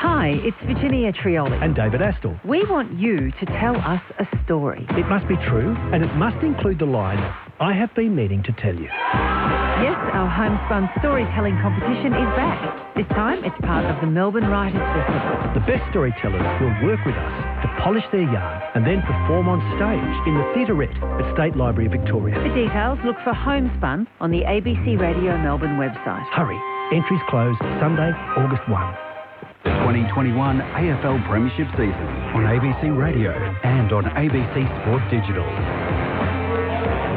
Hi, it's Virginia Trioli. And David Astle. We want you to tell us a story. It must be true, and it must include the line, I have been meaning to tell you. Yes, our homespun storytelling competition is back. This time, it's part of the Melbourne Writers' Festival. The best storytellers will work with us to polish their yarn and then perform on stage in the Theatrette at State Library of Victoria. For details, look for Homespun on the ABC Radio Melbourne website. Hurry, entries close Sunday, August 1. The 2021 AFL Premiership season on ABC Radio and on ABC Sport Digital.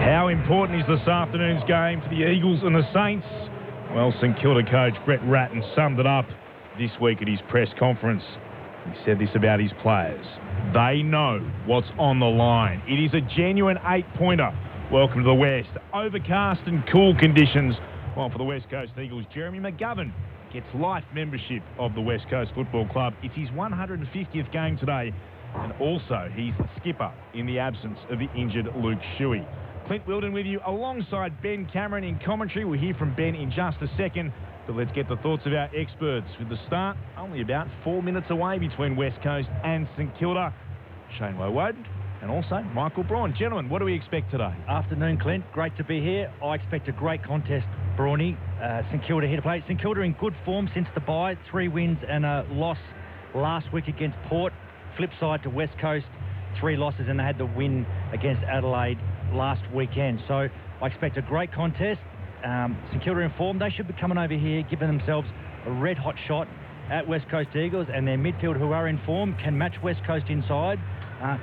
How important is this afternoon's game for the Eagles and the Saints? Well, St Kilda coach Brett Ratton summed it up this week at his press conference. He said this about his players. They know what's on the line. It is a genuine 8-pointer. Welcome to the West. Overcast and cool conditions. Well, for the West Coast Eagles, Jeremy McGovern gets life membership of the West Coast Football Club. It's his 150th game today, and also he's the skipper in the absence of the injured Luke Shuey. Clint Wilden with you alongside Ben Cameron in commentary. We'll hear from Ben in just a second, but let's get the thoughts of our experts with the start only about 4 minutes away between West Coast and St Kilda. Shane Woden and also Michael Braun. Gentlemen, what do we expect today? Afternoon, Clint. Great to be here. I expect a great contest, Brawny. St Kilda here to play. St Kilda in good form since the bye. 3 wins and a loss last week against Port. Flip side to West Coast, 3 losses, and they had the win against Adelaide last weekend. So I expect a great contest. St Kilda in form. They should be coming over here, giving themselves a red-hot shot at West Coast Eagles, and their midfield, who are in form, can match West Coast inside.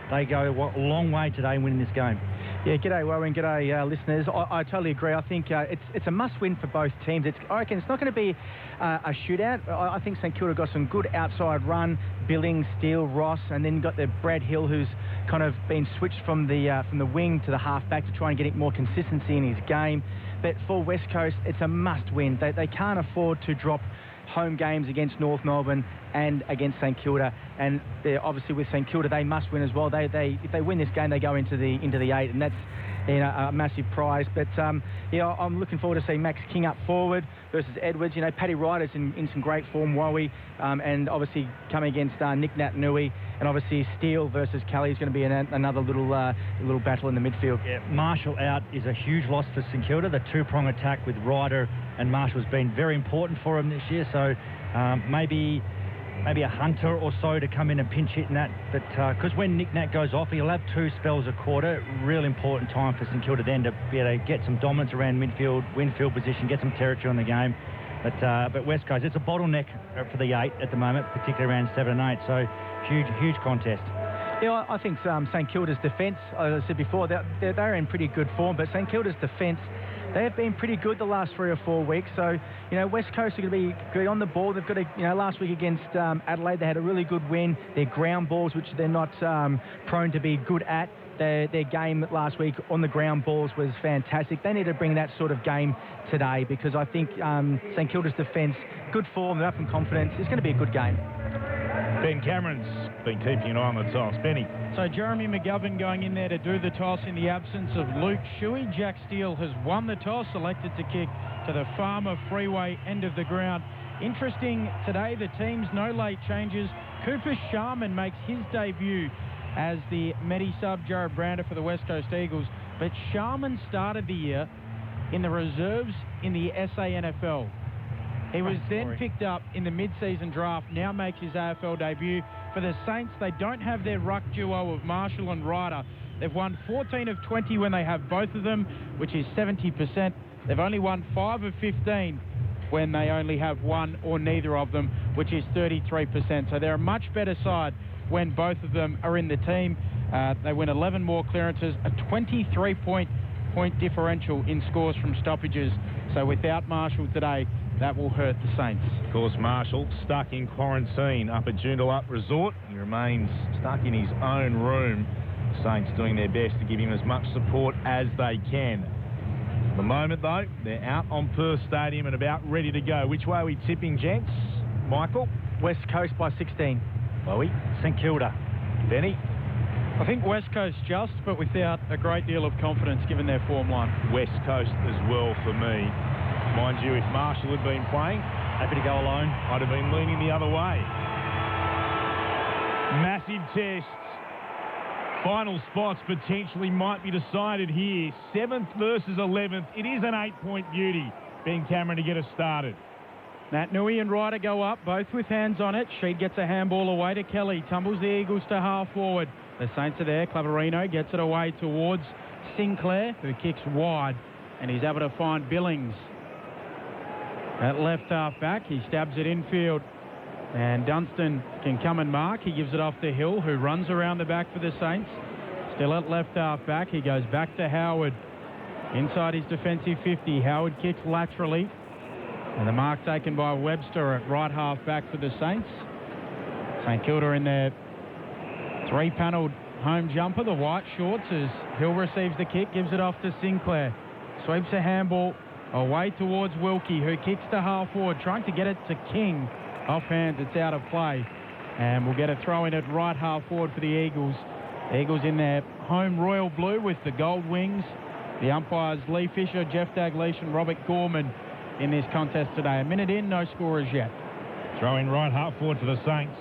They go a long way today winning this game. Yeah, g'day, Warren. G'day, listeners. I totally agree. I think it's a must-win for both teams. I reckon it's not going to be a shootout. I think St Kilda got some good outside run. Billings, Steele, Ross, and then got the Brad Hill, who's kind of been switched from the wing to the half-back to try and get more consistency in his game. But for West Coast, it's a must-win. They can't afford to drop home games against North Melbourne and against St Kilda, and obviously with St Kilda they must win as well. If they win this game, they go into the 8, and that's a massive prize. But I'm looking forward to seeing Max King up forward versus Edwards. Paddy Ryder's in some great form, Wowie, and obviously coming against Nick Naitanui, and obviously Steele versus Kelly is going to be another little battle in the midfield. Yeah, Marshall out is a huge loss for St Kilda. The 2-prong attack with Ryder and Marshall has been very important for him this year. So maybe a Hunter or so to come in and pinch hit in that. But because when Nick Nat goes off, he'll have 2 spells a quarter. Real important time for St Kilda then to be able to get some dominance around midfield, win field position, get some territory on the game. But West Coast, it's a bottleneck for the 8 at the moment, particularly around 7 and 8. So huge contest. Yeah, I think St Kilda's defence, as I said before, they're in pretty good form, but St Kilda's defence, they have been pretty good the last 3 or 4 weeks. So, West Coast are going to be on the ball. They've got last week against Adelaide, they had a really good win. Their ground balls, which they're not prone to be good at, their game last week on the ground balls was fantastic. They need to bring that sort of game today, because I think St Kilda's defence, good form, they're up in confidence. It's going to be a good game. Ben Cameron's been keeping an eye on the toss. Benny. So Jeremy McGovern going in there to do the toss in the absence of Luke Shuey. Jack Steele has won the toss, selected to kick to the Farmer Freeway end of the ground. Interesting today, the team's no late changes. Cooper Sharman makes his debut as the Medi sub, Jared Brander for the West Coast Eagles. But Sharman started the year in the reserves in the SANFL. He was then picked up in the mid-season draft, now makes his AFL debut. For the Saints, they don't have their ruck duo of Marshall and Ryder. They've won 14 of 20 when they have both of them, which is 70%. They've only won 5 of 15 when they only have one or neither of them, which is 33%. So they're a much better side when both of them are in the team. They win 11 more clearances, a 23-point differential in scores from stoppages. So without Marshall today, that will hurt the Saints. Of course, Marshall stuck in quarantine up at Joondalup Resort. He remains stuck in his own room. Saints doing their best to give him as much support as they can. At the moment, though, they're out on Perth Stadium and about ready to go. Which way are we tipping, gents? Michael? West Coast by 16. Chloe? St Kilda. Benny? I think West Coast just, but without a great deal of confidence given their form line. West Coast as well for me. Mind you, if Marshall had been playing, Happy to go alone. I'd have been leaning the other way. Massive test. Final spots potentially might be decided here. 7th versus 11th. It is an 8-point beauty. Ben Cameron to get us started. Nat Nui and Ryder go up, both with hands on it. Sheed gets a handball away to Kelly. Tumbles the Eagles to half forward. The Saints are there. Clavarino gets it away towards Sinclair, who kicks wide. And he's able to find Billings. At left half back, he stabs it infield. And Dunstan can come and mark. He gives it off to Hill, who runs around the back for the Saints. Still at left half back. He goes back to Howard. Inside his defensive 50. Howard kicks laterally. And the mark taken by Webster at right half back for the Saints. St Kilda in their 3-panelled home jumper, the white shorts, as Hill receives the kick, gives it off to Sinclair. Sweeps a handball away towards Wilkie, who kicks to half forward, trying to get it to King. Off hands, it's out of play. And we'll get a throw in at right half forward for the Eagles. Eagles in their home royal blue with the gold wings. The umpires Lee Fisher, Jeff Dalglish and Robert Gorman in this contest today. A minute in, no scorers yet. Throw in right half forward for the Saints.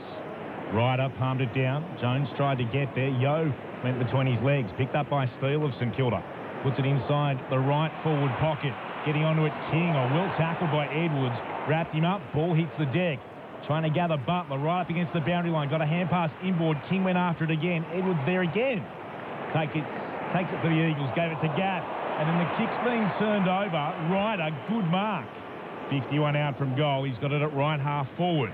Ryder palmed it down. Jones tried to get there. Yo went between his legs. Picked up by Steele of St Kilda. Puts it inside the right forward pocket. Getting onto it, King. Well tackled by Edwards. Wrapped him up. Ball hits the deck. Trying to gather Butler right up against the boundary line. Got a hand pass inboard. King went after it again. Edwards there again. Takes it for the Eagles. Gave it to Gaff. And then the kick's being turned over. Ryder, good mark. 51 out from goal. He's got it at right half forward.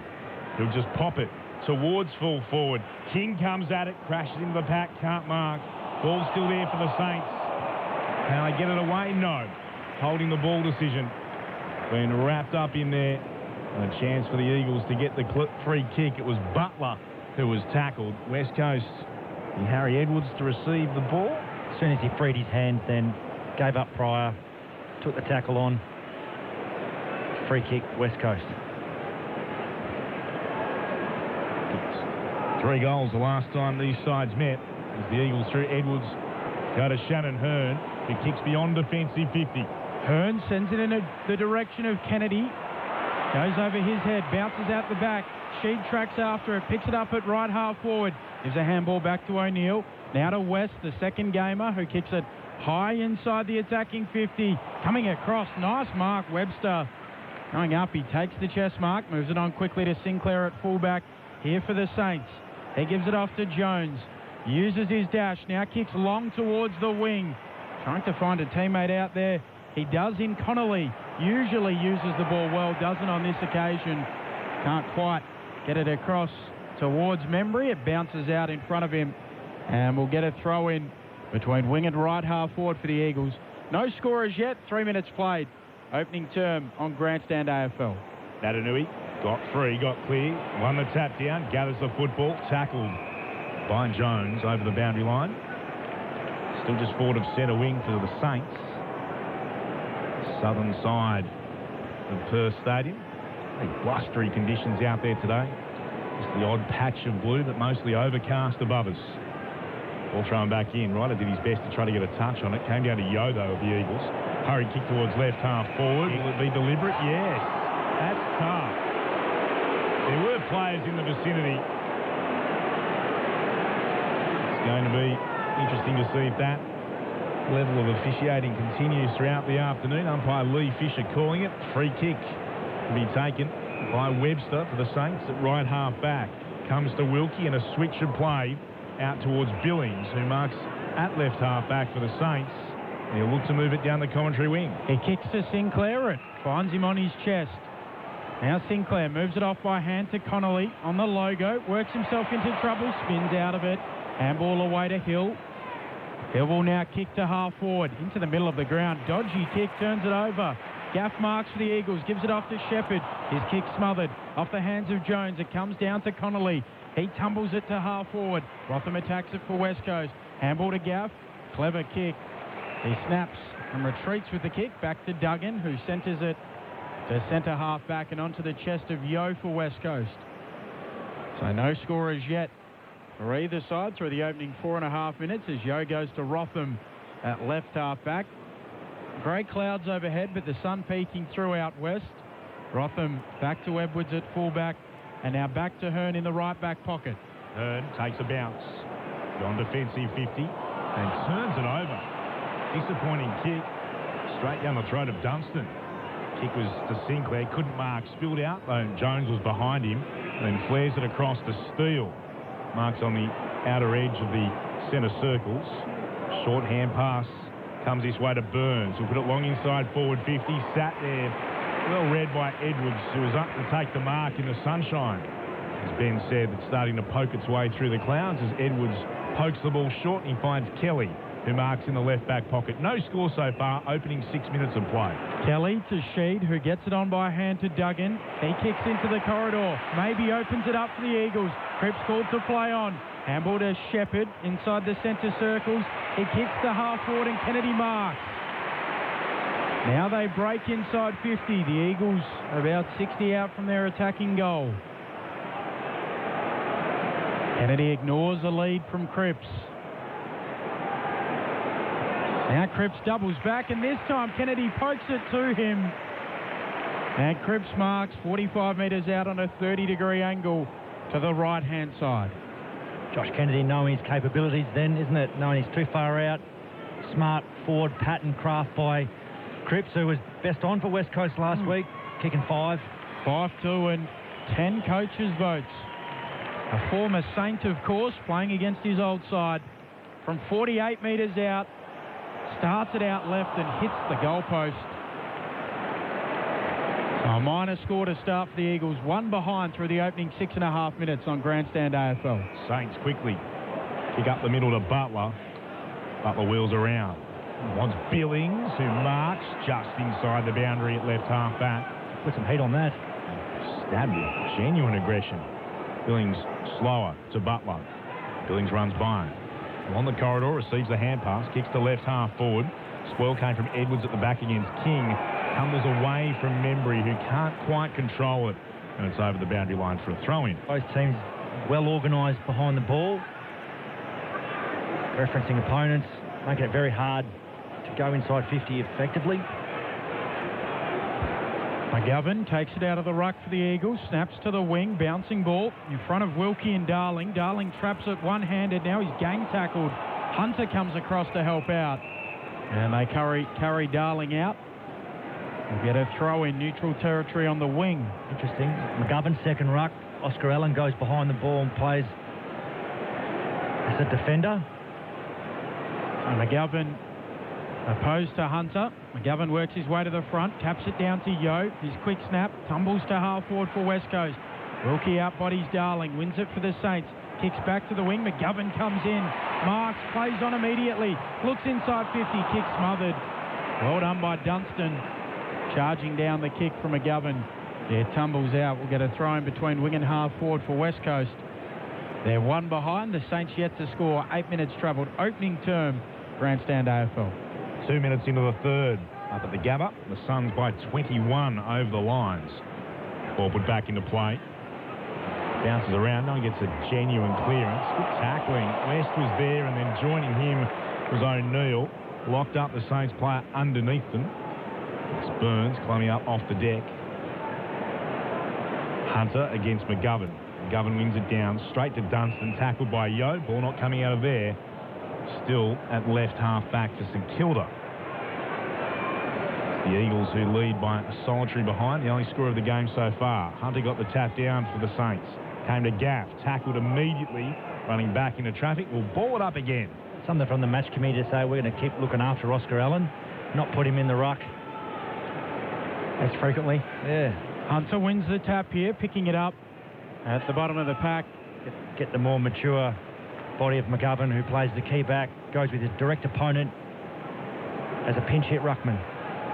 He'll just pop it towards full forward. King comes at it. Crashes into the pack. Can't mark. Ball still there for the Saints. Can I get it away? No. Holding the ball decision. Been wrapped up in there. And a chance for the Eagles to get the free kick. It was Butler who was tackled. West Coast, Harry Edwards to receive the ball. As soon as he freed his hands, then gave up Pryor, took the tackle on. Free kick, West Coast. 3 goals the last time these sides met. As the Eagles through Edwards go to Shannon Hearn, who kicks beyond defensive 50. Hearn sends it in the direction of Kennedy. Goes over his head, bounces out the back. Sheed tracks after it, picks it up at right half forward. Gives a handball back to O'Neill. Now to West, the second gamer, who kicks it high inside the attacking 50. Coming across, nice mark, Webster. Going up, he takes the chest mark, moves it on quickly to Sinclair at fullback here for the Saints. He gives it off to Jones. Uses his dash, now kicks long towards the wing. Trying to find a teammate out there. He does in Connolly. Usually uses the ball well, doesn't on this occasion. Can't quite get it across towards Membry. It bounces out in front of him. And we'll get a throw in between wing and right half forward for the Eagles. No scorers yet, 3 minutes played. Opening term on Grandstand AFL. Natanui got free, got clear, won the tap down, gathers the football, tackled by Jones over the boundary line. Still just forward of centre wing for the Saints. Southern side of Perth Stadium. Blustery conditions out there today. Just the odd patch of blue, but mostly overcast above us. Ball thrown back in. Ryder did his best to try to get a touch on it. Came down to Yo, though, of the Eagles. Hurried kick towards left half forward. Will it be deliberate? Yes. That's tough. There were players in the vicinity. It's going to be interesting to see if that level of officiating continues throughout the afternoon. Umpire Lee Fisher calling it. Free kick to be taken by Webster for the Saints at right half back. Comes to Wilkie and a switch of play out towards Billings, who marks at left half back for the Saints. He'll look to move it down the commentary wing. He kicks to Sinclair. It finds him on his chest. Now Sinclair moves it off by hand to Connolly on the logo. Works himself into trouble. Spins out of it. Handball away to Hill. Hill will now kick to half forward into the middle of the ground. Dodgy kick, turns it over. Gaff marks for the Eagles, gives it off to Shepherd. His kick smothered off the hands of Jones. It comes down to Connolly. He tumbles it to half forward. Rotham attacks it for West Coast. Handball to Gaff. Clever kick. He snaps and retreats with the kick back to Duggan, who centres it to centre half back and onto the chest of Yo for West Coast. So no scorers yet for either side through the opening 4.5 minutes as Yo goes to Rotham at left half back. Grey clouds overhead, but the sun peeking through out west. Rotham back to Edwards at fullback, and now back to Hearn in the right back pocket. Hearn takes a bounce. Gone defensive 50 and turns it over. Disappointing kick. Straight down the throat of Dunstan. Kick was to Sinclair, couldn't mark, spilled out though Jones was behind him, and then flares it across to Steele. Marks on the outer edge of the centre circles. Short hand pass comes this way to Burns, who'll put it long inside forward 50, sat there, well read by Edwards, who was up to take the mark in the sunshine. As Ben said, it's starting to poke its way through the clouds as Edwards pokes the ball short and he finds Kelly, who marks in the left back pocket. No score so far, opening 6 minutes of play. Kelly to Sheed, who gets it on by hand to Duggan. He kicks into the corridor. Maybe opens it up for the Eagles. Cripps called to play on. Handball to Shepherd inside the centre circles. He kicks to half forward and Kennedy marks. Now they break inside 50. The Eagles are about 60 out from their attacking goal. Kennedy ignores a lead from Cripps. Now Cripps doubles back, and this time Kennedy pokes it to him. And Cripps marks 45 metres out on a 30-degree angle to the right-hand side. Josh Kennedy knowing his capabilities then, isn't it? Knowing he's too far out. Smart forward pattern craft by Cripps, who was best on for West Coast last week, kicking 5. 5-2 and 10 coaches' votes. A former Saint, of course, playing against his old side. From 48 metres out, starts it out left and hits the goalpost. So a minor score to start for the Eagles. One behind through the opening 6.5 minutes on Grandstand AFL. Saints quickly kick up the middle to Butler. Butler wheels around. Wants Billings, who marks just inside the boundary at left half back. Put some heat on that. Stabbed with genuine aggression. Billings slower to Butler. Billings runs by him. On the corridor, receives the hand pass, kicks to left half forward. Spoil came from Edwards at the back against King. Tumbles away from Membry, who can't quite control it. And it's over the boundary line for a throw-in. Both teams well organised behind the ball. Referencing opponents, making it very hard to go inside 50 effectively. McGovern takes it out of the ruck for the Eagles, snaps to the wing, bouncing ball in front of Wilkie and Darling. Darling traps it one-handed, now he's gang tackled. Hunter comes across to help out. And they carry Darling out. We'll get a throw in neutral territory on the wing. Interesting. McGovern second ruck. Oscar Allen goes behind the ball and plays as a defender. And McGovern opposed to Hunter. McGovern works his way to the front, taps it down to Yo. His quick snap, tumbles to half forward for West Coast. Wilkie outbodies Darling, wins it for the Saints. Kicks back to the wing, McGovern comes in. Marks, plays on immediately. Looks inside 50, kick smothered. Well done by Dunstan. Charging down the kick from McGovern. It tumbles out. We'll get a throw in between wing and half forward for West Coast. They're one behind. The Saints yet to score. 8 minutes travelled. Opening term, Grandstand AFL. 2 minutes into the third. Up at the Gabba, the Suns by 21 over the lines. Ball put back into play. Bounces around. No one gets a genuine clearance. Good tackling. West was there, and then joining him was O'Neill. Locked up the Saints player underneath them. It's Burns climbing up off the deck. Hunter against McGovern. McGovern wins it down straight to Dunstan, tackled by Yo. Ball not coming out of there. Still at left half back for St Kilda. The Eagles who lead by a solitary behind, the only score of the game so far. Hunter got the tap down for the Saints. Came to Gaff, tackled immediately, running back into traffic. Will ball it up again. Something from the match committee to say we're going to keep looking after Oscar Allen, not put him in the ruck as frequently. Yeah. Hunter wins the tap here, picking it up at the bottom of the pack. Get the more mature body of McGovern, who plays the key back, goes with his direct opponent as a pinch hit ruckman.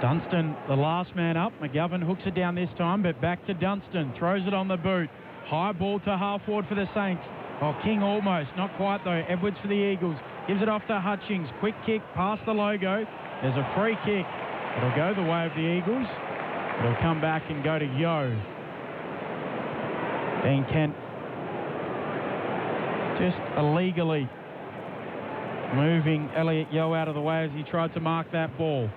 Dunstan, the last man up. McGovern hooks it down this time, but back to Dunstan. Throws it on the boot. High ball to half forward for the Saints. Oh, King almost. Not quite, though. Edwards for the Eagles. Gives it off to Hutchings. Quick kick past the logo. There's a free kick. It'll go the way of the Eagles. It'll come back and go to Yo. Dean Kent just illegally moving Elliot Yo out of the way as he tried to mark that ball.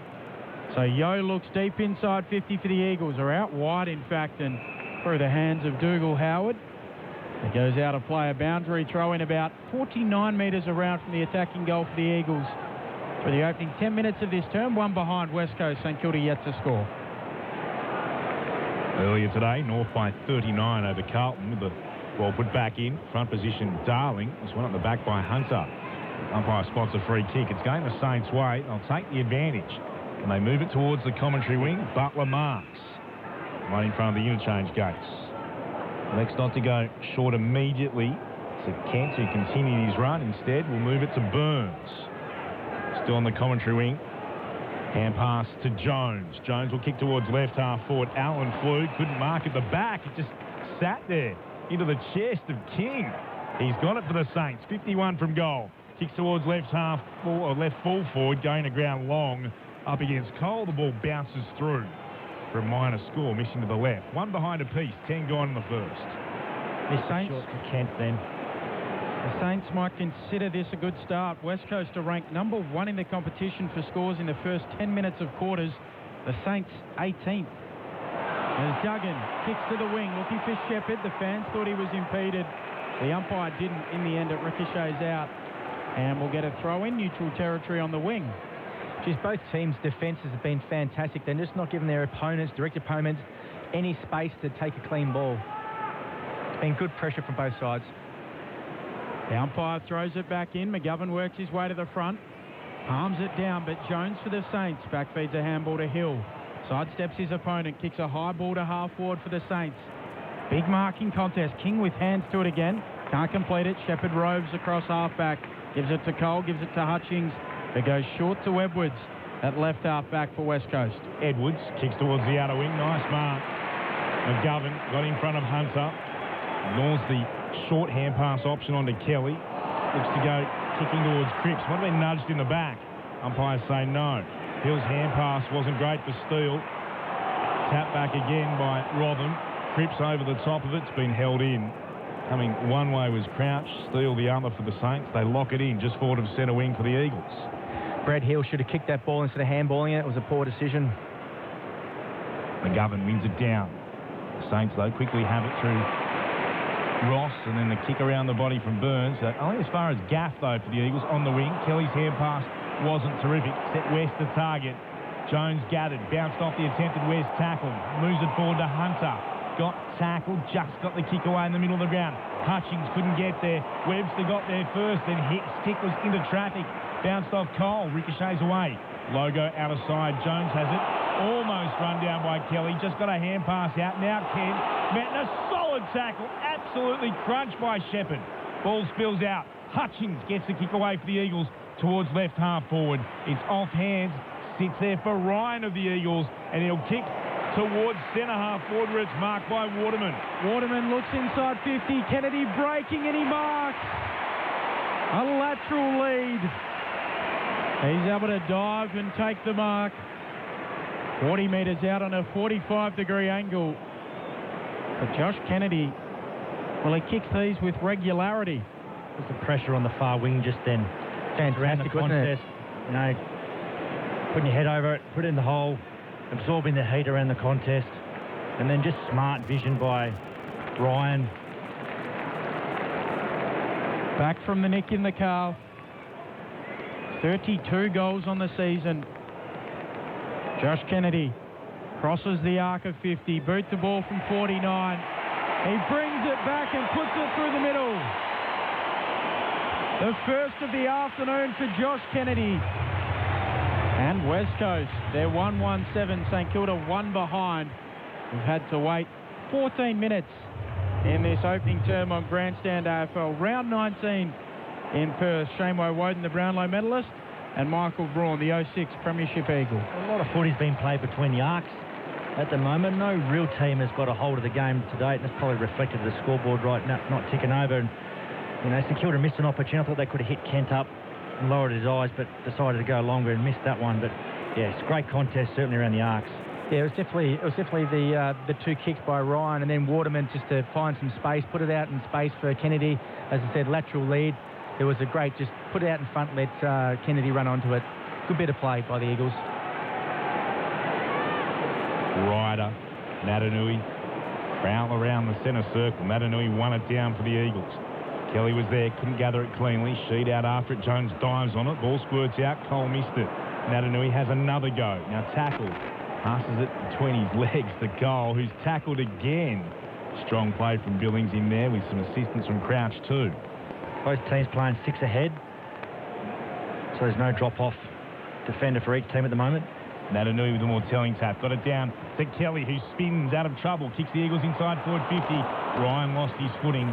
So So Yo looks deep inside 50 for the Eagles, or out wide, in fact, and through the hands of Dougal Howard. It goes out of play, a boundary throw in about 49 metres around from the attacking goal for the Eagles. For the opening 10 minutes of this term, one behind West Coast, St Kilda yet to score. Earlier today, North by 39 over Carlton with the ball put back in. Front position, Darling. This one up the back by Hunter. Umpire spots a free kick. It's going the Saints' way. They'll take the advantage. And they move it towards the commentary wing. Butler marks. Right in front of the interchange gates. Next not to go short immediately. So Kent, who continued his run, instead will move it to Burns. Still on the commentary wing. Hand pass to Jones. Jones will kick towards left half forward. Allen flew, couldn't mark at the back. It just sat there into the chest of King. He's got it for the Saints. 51 from goal. Kicks towards left half or left full forward, going to ground long up against Cole. The ball bounces through for a minor score, missing to the left. One behind a piece, 10 gone in the first. The Saints, Short to Kent then. the Saints might consider this a good start. West Coast are ranked number 1 in the competition for scores in the first 10 minutes of quarters. The Saints 18th. As Duggan kicks to the wing, looking for Shepherd. The fans thought he was impeded. The umpire didn't. In the end, it ricochets out. And we'll get a throw in neutral territory on the wing. Just both teams' defences have been fantastic. They're just not giving their opponents, direct opponents, any space to take a clean ball. It's been good pressure from both sides. The umpire throws it back in. McGovern works his way to the front. Palms it down, but Jones for the Saints. Back feeds a handball to Hill. Sidesteps his opponent. Kicks a high ball to half forward for the Saints. Big marking contest. King with hands to it again. Can't complete it. Shepherd roves across half-back. Gives it to Cole. Gives it to Hutchings. It goes short to Edwards at left half-back for West Coast. Edwards kicks towards the outer wing. Nice mark. McGovern got in front of Hunter. Ignores the short hand pass option onto Kelly. Looks to go kicking towards Cripps. Might have been nudged in the back. Umpires say no. Hill's hand pass wasn't great for Steele. Tap back again by Rotherham. Cripps over the top of it. It's been held in. Coming one way was Crouch. Steele the other for the Saints. They lock it in just forward of centre wing for the Eagles. Brad Hill should have kicked that ball instead of handballing it. It was a poor decision. McGovern wins it down. The Saints, though, quickly have it through Ross, and then the kick around the body from Burns. Only as far as Gaff, though, for the Eagles on the wing. Kelly's hand pass wasn't terrific. Set West the target. Jones gathered, bounced off the attempted West tackle. Moves it forward to Hunter. Got tackled, just got the kick away in the middle of the ground. Hutchings couldn't get there. Webster got there first, then stick was into traffic. Bounced off Cole, ricochets away. Logo out of side. Jones has it. Almost run down by Kelly. Just got a hand pass out. Now Ken met a solid tackle. Absolutely crunched by Shepherd. Ball spills out. Hutchings gets the kick away for the Eagles towards left half forward. It's off hands. Sits there for Ryan of the Eagles. And he'll kick towards centre half forward where it's marked by Waterman. Waterman looks inside 50. Kennedy breaking and he marks. A lateral lead. He's able to dive and take the mark. 40 metres out on a 45-degree angle. But Josh Kennedy, well, he kicks these with regularity. There's the pressure on the far wing just then. Fantastic, wasn't it? You know, putting your head over it, put it in the hole, absorbing the heat around the contest, and then just smart vision by Ryan. Back from the nick in the calf. 32 goals on the season. Josh Kennedy crosses the arc of 50, boot the ball from 49. He brings it back and puts it through the middle. The first of the afternoon for Josh Kennedy. And West Coast, they're 1-1-7. St Kilda 1 behind. We've had to wait 14 minutes in this opening term on Grandstand AFL. Round 19 in Perth. Shane Woden, the Brownlow medalist, and Michael Braun, the 06 Premiership Eagle. A lot of footy's been played between the arcs at the moment. No real team has got a hold of the game to date, and it's probably reflected the scoreboard right now, not ticking over. And, you know, St Kilda missed an opportunity. I thought they could have hit Kent up and lowered his eyes, but decided to go longer and missed that one. But, yeah, it's a great contest, certainly around the arcs. Yeah, it was definitely the two kicks by Ryan, and then Waterman just to find some space, put it out in space for Kennedy. As I said, lateral lead. It was a great, just put it out in front, let Kennedy run onto it. Good bit of play by the Eagles. Ryder, Natanui, prowl around the centre circle. Natanui won it down for the Eagles. Kelly was there, couldn't gather it cleanly. Sheed out after it. Jones dives on it. Ball squirts out. Cole missed it. Natanui has another go. Now tackled. Passes it between his legs to Cole, who's tackled again. Strong play from Billings in there with some assistance from Crouch too. Both teams playing 6 ahead. So there's no drop-off defender for each team at the moment. Natanui with a more telling tap. Got it down to Kelly, who spins out of trouble. Kicks the Eagles inside forward 50. Ryan lost his footing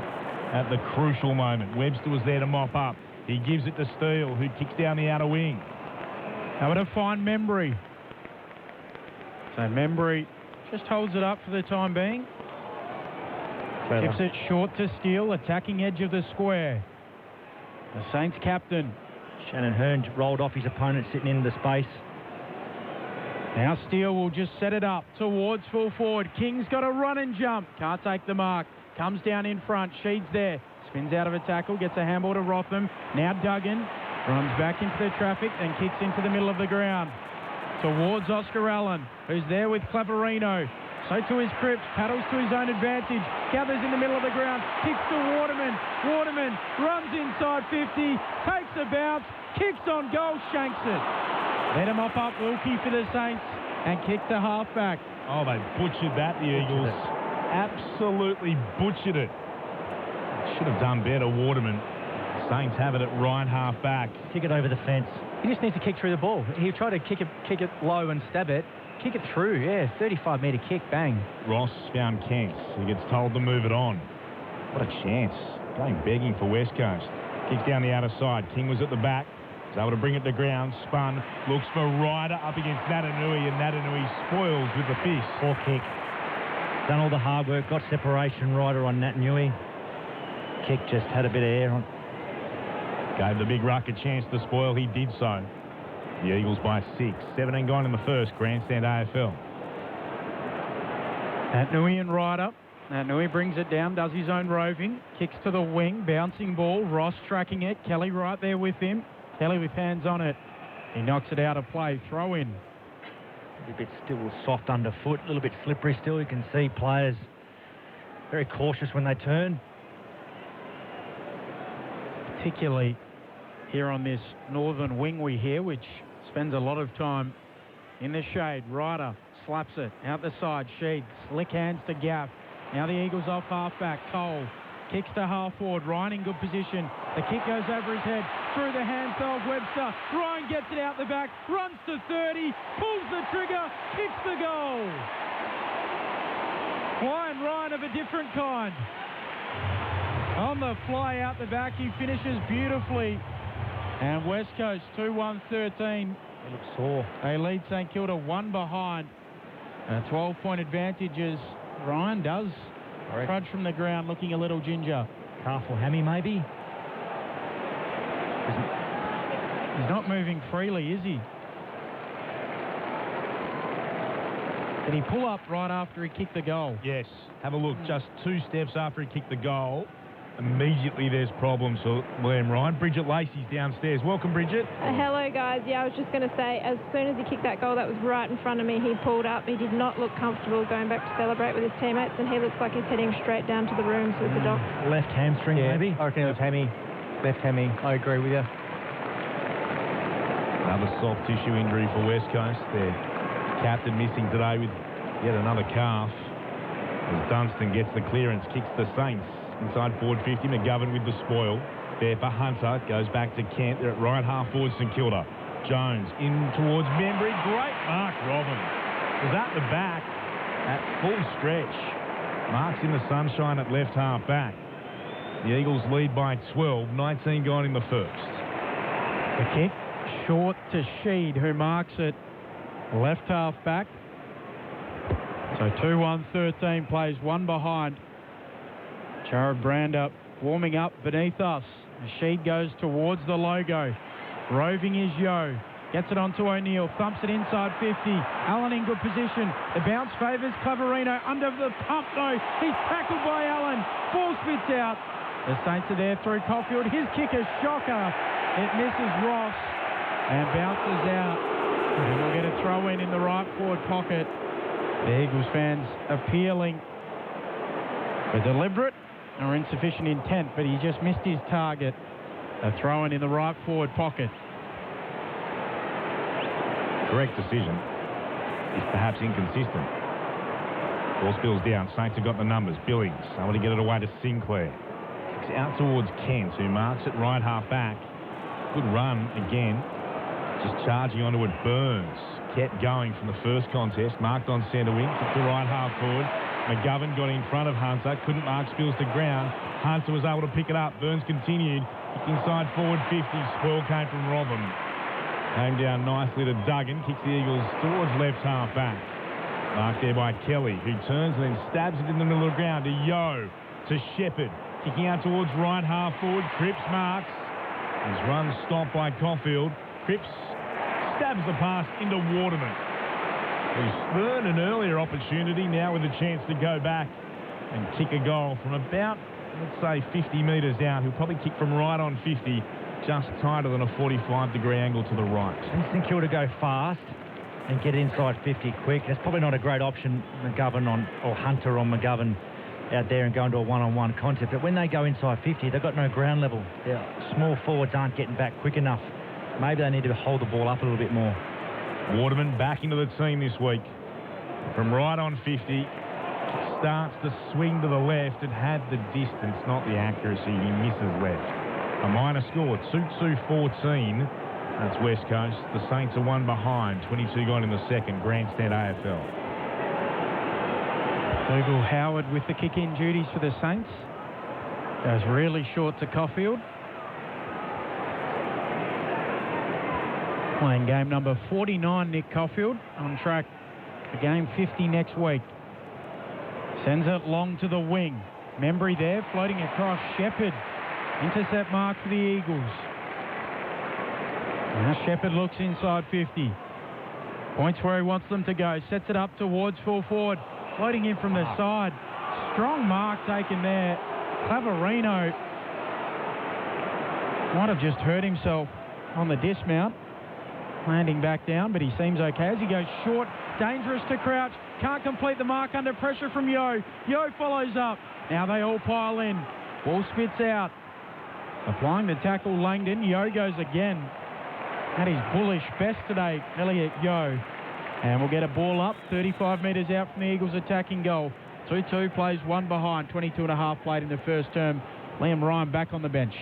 at the crucial moment. Webster was there to mop up. He gives it to Steele, who kicks down the outer wing. How to find Membry. So Membry just holds it up for the time being. Tips it short to Steele, attacking edge of the square. The Saints captain. Shannon Hearn rolled off his opponent sitting in the space. Now Steele will just set it up towards full forward. King's got a run and jump. Can't take the mark. Comes down in front. Sheed's there. Spins out of a tackle. Gets a handball to Rotham. Now Duggan runs back into the traffic and kicks into the middle of the ground. Towards Oscar Allen, who's there with Claverino. So to his Cripps, paddles to his own advantage, gathers in the middle of the ground, kicks to Waterman. Waterman runs inside 50, takes a bounce, kicks on goal, shanks it. Let him mop up Wilkie for the Saints and kick to halfback. Oh, they butchered that, the Eagles. Absolutely butchered it. Should have done better, Waterman. Saints have it at right half-back. Kick it over the fence. He just needs to kick through the ball. He tried to kick it low and stab it. Kick it through, yeah, 35-metre kick, bang. Ross found Kent. He gets told to move it on. What a chance. Going begging for West Coast. Kicks down the outer side. King was at the back. Was able to bring it to ground. Spun. Looks for Ryder up against Natanui, and Natanui spoils with the fist. Poor kick. Done all the hard work. Got separation. Ryder on Natanui. Kick just had a bit of air on. Gave the big ruck a chance to spoil. He did so. The Eagles by 6. 17 gone in the first. Grandstand AFL. Natanui and Ryder. Natanui brings it down, does his own roving. Kicks to the wing, bouncing ball. Ross tracking it. Kelly right there with him. Kelly with hands on it. He knocks it out of play. Throw in. A bit still soft underfoot. A little bit slippery still. You can see players very cautious when they turn. Particularly here on this northern wing we hear, which spends a lot of time in the shade. Ryder slaps it out the side. Sheed, slick hands to Gaff. Now the Eagles off halfback. Cole kicks to half forward. Ryan in good position. The kick goes over his head. Through the hands of Webster. Ryan gets it out the back. Runs to 30. Pulls the trigger. Kicks the goal. Flying Ryan of a different kind. On the fly out the back, he finishes beautifully. And West Coast 2-1-13. He looks sore. They lead St Kilda 1 behind. 12-point advantages. Ryan does trudge from the ground looking a little ginger. Calf or hammy maybe? He's not moving freely, is he? Did he pull up right after he kicked the goal? Yes. Have a look. Just 2 steps after he kicked the goal. Immediately there's problems for Liam Ryan. Bridget Lacey's downstairs. Welcome, Bridget. Hello, guys. Yeah, I was just going to say, as soon as he kicked that goal, that was right in front of me, he pulled up. He did not look comfortable going back to celebrate with his teammates, and he looks like he's heading straight down to the rooms with the doc. Left hamstring, maybe? I reckon it was hammy. Left hammy. I agree with you. Another soft tissue injury for West Coast. Their captain missing today with yet another calf. As Dunstan gets the clearance, kicks the Saints. Inside forward 50, McGovern with the spoil. There for Hunter, goes back to Kent. They're at right half forward St Kilda. Jones in towards Membry. Great mark, Robin. Was at the back at full stretch. Marks in the sunshine at left half back. The Eagles lead by 12, 19 gone in the first. The kick short to Sheed, who marks it left half back. So 2-1-13 plays 1 behind. Jared Brander warming up beneath us. Sheed goes towards the logo. Roving is Yo. Gets it onto O'Neill. Thumps it inside 50. Allen in good position. The bounce favours Claverino. Under the pump though. He's tackled by Allen. Ball spits out. The Saints are there through Caulfield. His kick is shocker. It misses Ross and bounces out. And we'll get a throw in the right forward pocket. The Eagles fans appealing for deliberate or insufficient intent, but he just missed his target. A throw-in in the right forward pocket. Correct decision. Is perhaps inconsistent. Ball spills down. Saints have got the numbers. Billings, able to get it away to Sinclair. Kicks out towards Kent, who marks it right half back. Good run again. Just charging onto it, Burns. Kept going from the first contest. Marked on centre wing. Kicked to right half forward. McGovern got in front of Hunter. Couldn't mark Spills to ground. Hunter was able to pick it up. Burns continued. Kicked inside forward 50. Spoil came from Robin. Came down nicely to Duggan. Kicks the Eagles towards left half back. Marked there by Kelly, who turns and then stabs it in the middle of the ground to Yo, to Shepherd. Kicking out towards right half forward. Cripps marks. His run stopped by Caulfield. Cripps stabs the pass into Waterman, who spurned an earlier opportunity, now with a chance to go back and kick a goal from about, let's say, 50 metres out. He'll probably kick from right on 50, just tighter than a 45-degree angle to the right. And St Kilda go fast and get inside 50 quick. That's probably not a great option, McGovern or Hunter on McGovern out there and go into a one-on-one concept. But when they go inside 50, they've got no ground level. Their small forwards aren't getting back quick enough. Maybe they need to hold the ball up a little bit more. Waterman back into the team this week. From right on 50, starts to swing to the left. It had the distance, not the accuracy. He misses left. A minor score, 2-2-14. That's West Coast. The Saints are one behind. 22 gone in the second. Grandstand AFL. Dougal Howard with the kick-in duties for the Saints. Goes really short to Caulfield. Playing game number 49, Nick Caulfield, on track for game 50 next week. Sends it long to the wing. Membry there, floating across. Shepherd. Intercept mark for the Eagles. Now Shepherd looks inside 50. Points where he wants them to go. Sets it up towards full forward. Floating in from the side. Strong mark taken there. Claverino might have just hurt himself on the dismount. Landing back down, but he seems okay as he goes short. Dangerous to Crouch. Can't complete the mark under pressure from Yo. Yo follows up. Now they all pile in. Ball spits out. Applying the tackle, Langdon. Yo goes again. At his bullish best today, Elliot Yo. And we'll get a ball up 35 metres out from the Eagles' attacking goal. 2-2 plays one behind. 22.5 played in the first term. Liam Ryan back on the bench.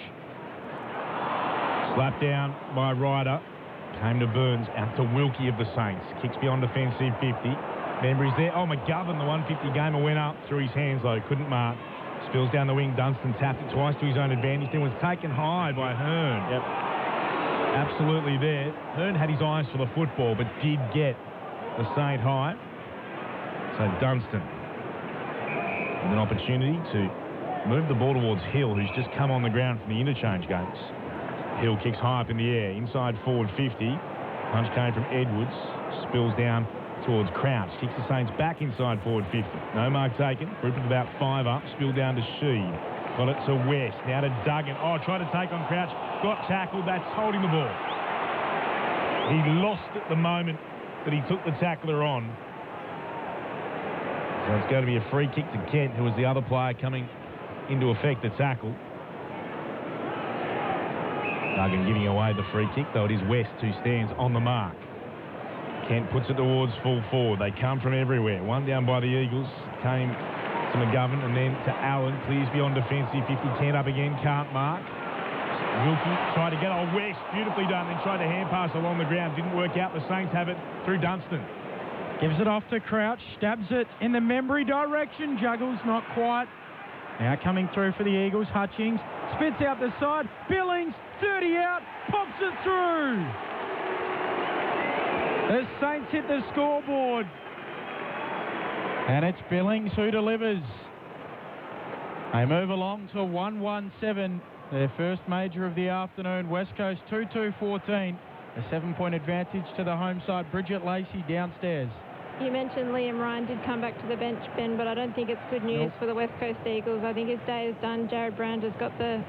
Slapped down by Ryder. Came to Burns, out to Wilkie of the Saints. Kicks beyond defensive 50. Membry's there. Oh, McGovern, the 150 gamer, went up through his hands, though. Couldn't mark. Spills down the wing. Dunstan tapped it twice to his own advantage. Then was taken high by Hearn. Yep. Absolutely there. Hearn had his eyes for the football, but did get the Saint high. So Dunstan with an opportunity to move the ball towards Hill, who's just come on the ground from the interchange games. Hill kicks high up in the air, inside forward 50. Punch came from Edwards, spills down towards Crouch. Kicks the Saints back inside forward 50. No mark taken. Group of about 5 up, spilled down to Sheed. Got it to West, now to Duggan. Oh, tried to take on Crouch, got tackled, that's holding the ball. He lost at the moment that he took the tackler on. So it's going to be a free kick to Kent, who was the other player coming into effect the tackle. Duggan giving away the free kick, though it is West who stands on the mark. Kent puts it towards full forward. They come from everywhere. One down by the Eagles. Came to McGovern and then to Allen. Clears beyond defensive 50. Kent up again. Can't mark. Wilkie tried to get on West. Beautifully done. Then tried to hand pass along the ground. Didn't work out. The Saints have it through Dunstan. Gives it off to Crouch. Stabs it in the Membry direction. Juggles not quite. Now coming through for the Eagles. Hutchings spits out the side. Billings 30 out. Pops it through. The Saints hit the scoreboard. And it's Billings who delivers. They move along to 1-1-7. Their first major of the afternoon. West Coast 2-2-14. A 7-point advantage to the home side. Bridget Lacey downstairs. You mentioned Liam Ryan did come back to the bench, Ben, but I don't think it's good news for the West Coast Eagles. I think his day is done. Jared Brand has got the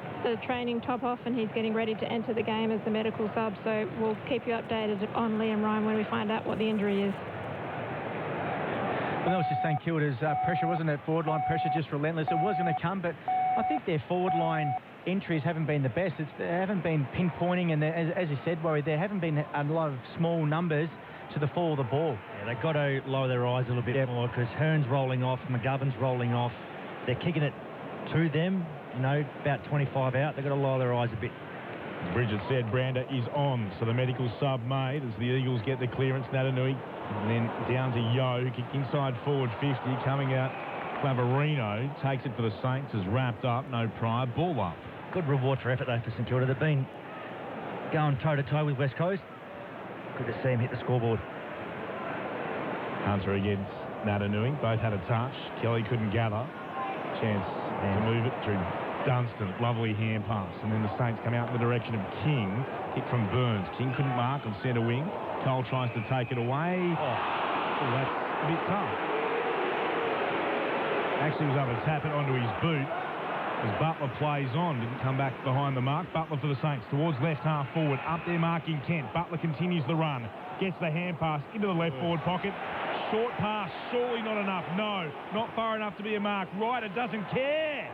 training top off and he's getting ready to enter the game as the medical sub. So we'll keep you updated on Liam Ryan when we find out what the injury is. Well, that was just St Kilda's pressure, wasn't it? Forward line pressure, just relentless. It was going to come, but I think their forward line entries haven't been the best. They haven't been pinpointing, and as you said, Warrie, there haven't been a lot of small numbers to the fall of the ball. Yeah, they've got to lower their eyes a little bit more, because Hearn's rolling off, McGovern's rolling off. They're kicking it to them, about 25 out. They've got to lower their eyes a bit. Bridget said Brander is on, so the medical sub made as the Eagles get the clearance. Natanui, and then down to Yo, who kicked inside forward 50, coming out. Clavarino takes it for the Saints, is wrapped up, no prior, ball up. Good reward for effort, though, for St Kilda. They've been going toe-to-toe with West Coast. Good to see him hit the scoreboard. Hunter against Natanui. Both had a touch. Kelly couldn't gather. Chance to move it through Dunstan. Lovely hand pass. And then the Saints come out in the direction of King. Hit from Burns. King couldn't mark on centre wing. Cole tries to take it away. Oh, that's a bit tough. Actually was able to tap it onto his boot as Butler plays on. Didn't come back behind the mark. Butler for the Saints towards left half forward. Up there marking Kent. Butler continues the run. Gets the hand pass into the left forward pocket. Short pass, surely not enough. No, not far enough to be a mark. Ryder doesn't care.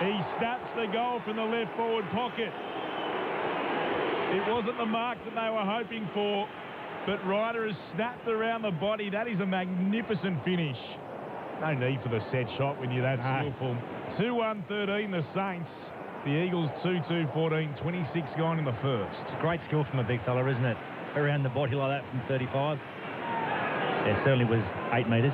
He snaps the goal from the left forward pocket. It wasn't the mark that they were hoping for, but Ryder has snapped around the body. That is a magnificent finish. No need for the set shot when you're that skillful. 2-1-13 the Saints. The Eagles 2-2-14, 26 gone in the first. It's a great skill from a big fella, isn't it? Around the body like that from 35. It certainly was 8 metres.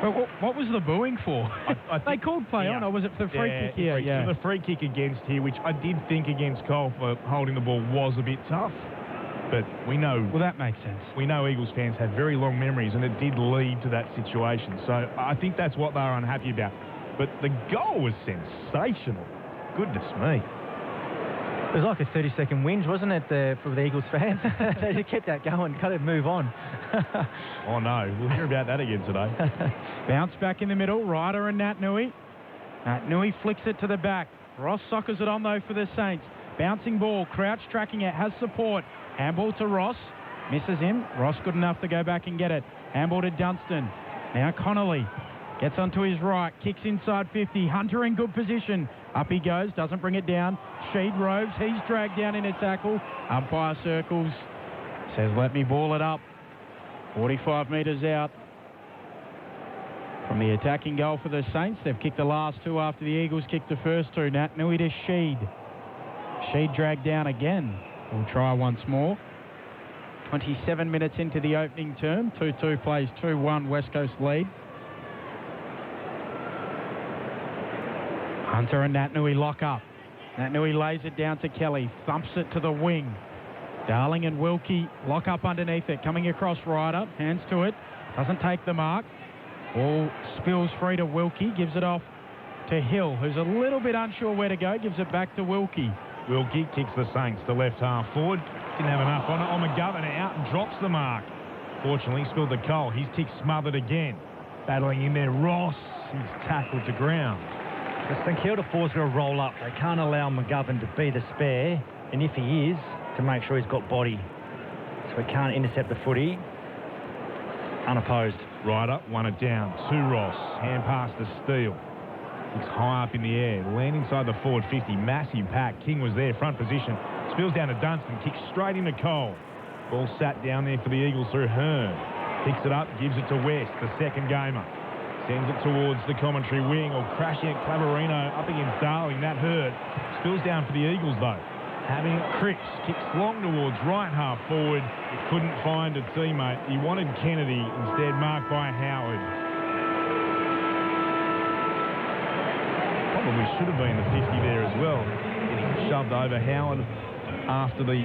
Well, what was the booing for? I they called play on, or was it for the free kick here? Yeah, the free kick against here, which I did think against Cole for holding the ball was a bit tough. But we know... Well, that makes sense. We know Eagles fans have very long memories, and it did lead to that situation. So I think that's what they were unhappy about. But the goal was sensational. Goodness me. It was like a 30-second whinge, wasn't it, for the Eagles fans? They just kept that going, got to move on. Oh, no. We'll hear about that again today. Bounce back in the middle, Ryder and Natanui. Natanui flicks it to the back. Ross soccers it on, though, for the Saints. Bouncing ball, Crouch tracking it, has support. Handball to Ross, misses him. Ross good enough to go back and get it. Handball to Dunstan. Now Connolly gets onto his right, kicks inside 50. Hunter in good position. Up he goes, doesn't bring it down. Sheed roves, he's dragged down in a tackle. Umpire circles, says let me ball it up. 45 metres out from the attacking goal for the Saints. They've kicked the last two after the Eagles kicked the first two. Natanui to Sheed. Sheed dragged down again. We'll try once more. 27 minutes into the opening term. 2-2 plays 2-1 West Coast lead. Hunter and Natanui lock up. Natanui lays it down to Kelly. Thumps it to the wing. Darling and Wilkie lock up underneath it. Coming across Ryder. Hands to it. Doesn't take the mark. Ball spills free to Wilkie. Gives it off to Hill, who's a little bit unsure where to go. Gives it back to Wilkie. Wilkie kicks the Saints to left half forward. Didn't have enough on it. On McGovern out and drops the mark. Fortunately, spilled the goal. His tick smothered again. Battling in there, Ross. He's tackled to ground. The St Kilda forwards got to roll up. They can't allow McGovern to be the spare, and if he is, to make sure he's got body. So he can't intercept the footy unopposed. Ryder won it down to Ross. Hand pass to Steele. It's high up in the air. Land inside the forward 50. Massive pack. King was there, front position. Spills down to Dunstan. Kicks straight into Cole. Ball sat down there for the Eagles through Hearn. Picks it up, gives it to West, the second gamer. Sends it towards the commentary wing, or crashing at Clavarino up against Darling. That hurt. Spills down for the Eagles, though. Having Cripps. Kicks long towards right half forward. Couldn't find a teammate. He wanted Kennedy, instead marked by Howard. Probably should have been the 50 there as well. Getting shoved over Howard after the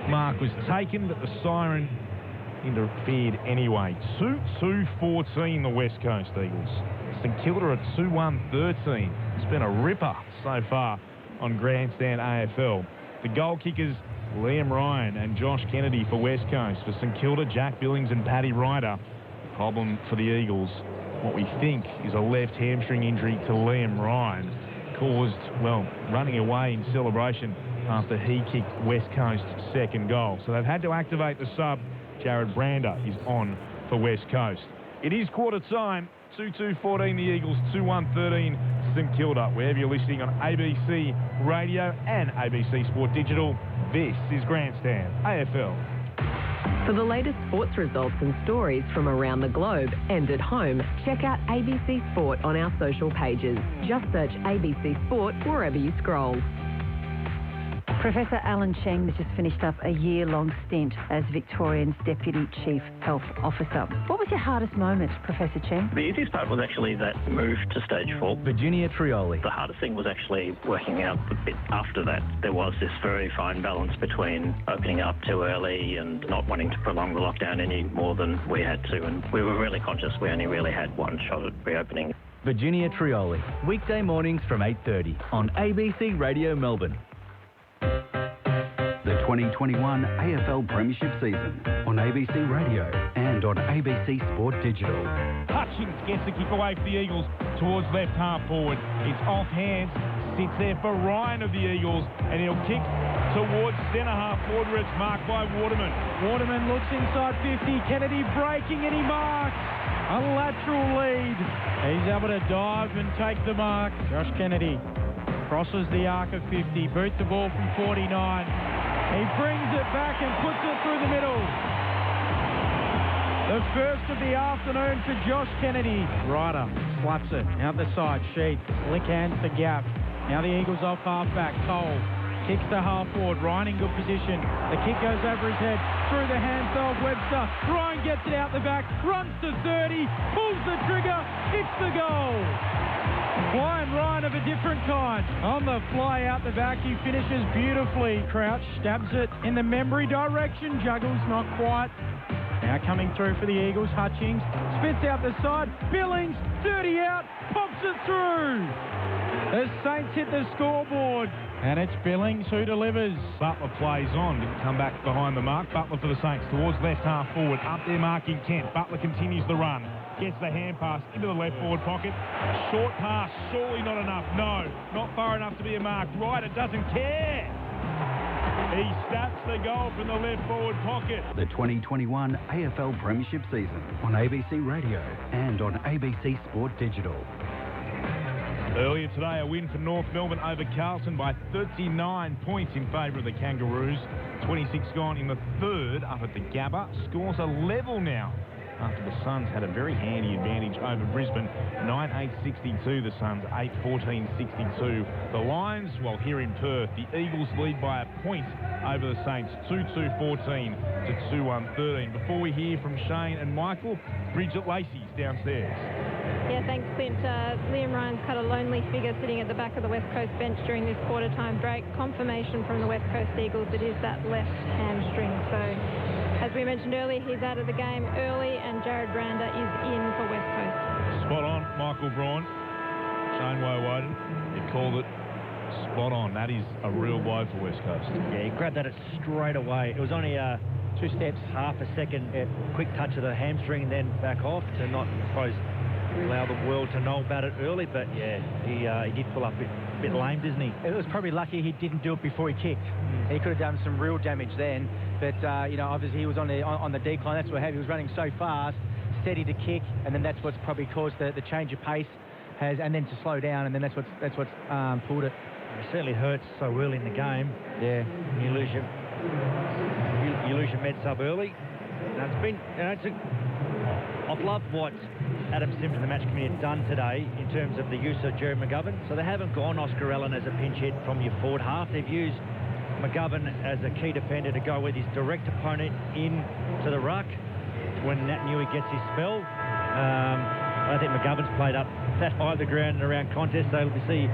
mark was taken, but the siren interfered anyway. 2-2-14 the West Coast Eagles. St Kilda at 2-1-13. It's been a ripper so far on Grandstand AFL. The goal kickers, Liam Ryan and Josh Kennedy for West Coast. For St Kilda, Jack Billings and Paddy Ryder. The problem for the Eagles, what we think is a left hamstring injury to Liam Ryan, caused, well, running away in celebration after he kicked West Coast's second goal. So they've had to activate the sub. Jared Brander is on for West Coast. It is quarter time. 2-2-14 the Eagles, 2-1-13 St Kilda. Wherever you're listening on ABC Radio and ABC Sport Digital, this is Grandstand AFL. For the latest sports results and stories from around the globe and at home, check out ABC Sport on our social pages. Just search ABC Sport wherever you scroll. Professor Alan Cheng has just finished up a year-long stint as Victorian's Deputy Chief Health Officer. What was your hardest moment, Professor Cheng? The easiest part was actually that move to stage 4. Virginia Trioli. The hardest thing was actually working out the bit after that. There was this very fine balance between opening up too early and not wanting to prolong the lockdown any more than we had to, and we were really conscious we only really had one shot at reopening. Virginia Trioli. Weekday mornings from 8:30 on ABC Radio Melbourne. The 2021 AFL Premiership season on ABC Radio and on ABC Sport Digital. Hutchings gets the kick away for the Eagles towards left half forward. It's off hands, sits there for Ryan of the Eagles, and he'll kick towards centre half forward where it's marked by Waterman. Waterman looks inside 50. Kennedy breaking and he marks. A lateral lead. He's able to dive and take the mark. Josh Kennedy crosses the arc of 50. Boot the ball from 49. He brings it back and puts it through the middle. The first of the afternoon for Josh Kennedy. Ryder slaps it out the side. Sheets, lick hands to Gaff. Now the Eagles off half back. Cole kicks to half forward. Ryan in good position. The kick goes over his head. Through the hands of Webster. Ryan gets it out the back. Runs to 30. Pulls the trigger. Hits the goal. Flying Ryan of a different kind. On the fly out the back, he finishes beautifully. Crouch stabs it in the memory direction. Juggles not quite. Now coming through for the Eagles, Hutchings spits out the side. Billings, 30 out, pops it through. The Saints hit the scoreboard. And it's Billings who delivers. Butler plays on, didn't come back behind the mark. Butler for the Saints towards left half forward. Up there marking Kent. Butler continues the run. Gets the hand pass into the left forward pocket. Short pass, surely not enough. No, not far enough to be a mark. Ryder doesn't care. He stats the goal from the left forward pocket. The 2021 AFL Premiership season on ABC Radio and on ABC Sport Digital. Earlier today, a win for North Melbourne over Carlton by 39 points in favour of the Kangaroos. 26 gone in the third up at the Gabba. Scores are level now after the Suns had a very handy advantage over Brisbane. 9-8-62 the Suns, 8-14-62 the Lions, while here in Perth, the Eagles lead by a point over the Saints, 2-2-14 to 2-1-13. Before we hear from Shane and Michael, Bridget Lacey's downstairs. Yeah, thanks, Clint. Liam Ryan's cut a lonely figure sitting at the back of the West Coast bench during this quarter-time break. Confirmation from the West Coast Eagles, it is that left hamstring. So, as we mentioned earlier, he's out of the game early, and Jared Brander is in for West Coast. Spot on, Michael Braun. Shane Woden, you called it spot on. That is a real blow for West Coast. Yeah, he grabbed at it straight away. It was only 2 steps, half a second, quick touch of the hamstring, and then back off to not, I suppose, allow the world to know about it early. But yeah, he did pull up a bit lame, didn't he? It was probably lucky he didn't do it before he kicked. He could have done some real damage then. But you know, obviously he was on the decline. That's what happened. He was running so fast, steady to kick, and then that's what's probably caused the change of pace, and then to slow down, and then that's what's pulled it. It certainly hurts so early in the game. Yeah, you lose your med sub early. I've loved what Adam Sims and the match committee have done today in terms of the use of Jerry McGovern. So they haven't gone Oscar Allen as a pinch hit from your forward half. They've used McGovern as a key defender to go with his direct opponent into the ruck when Nat Newey gets his spell. I think McGovern's played up that high of the ground and around contest, so we'll see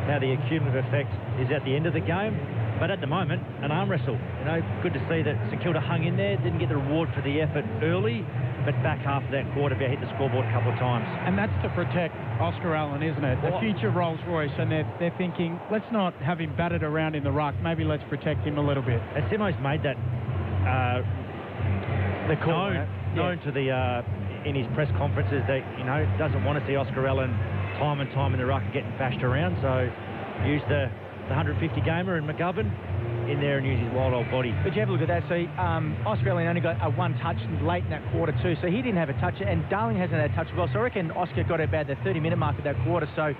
how the accumulative effect is at the end of the game. But at the moment, an arm wrestle. You know, good to see that St Kilda hung in there, didn't get the reward for the effort early, but back half of that quarter, they hit the scoreboard a couple of times. And that's to protect Oscar Allen, isn't it? The future Rolls Royce, and they're thinking, let's not have him battered around in the ruck. Maybe let's protect him a little bit. And Simo's made that known to the in his press conferences that, you know, doesn't want to see Oscar Allen time and time in the ruck getting bashed around. So use the the 150 gamer and McGovern in there and use his wild old body. But you have a look at that. So Oscar Allen only got a one touch late in that quarter too, so he didn't have a touch, and Darling hasn't had a touch as well. So I reckon Oscar got about the 30-minute mark of that quarter, so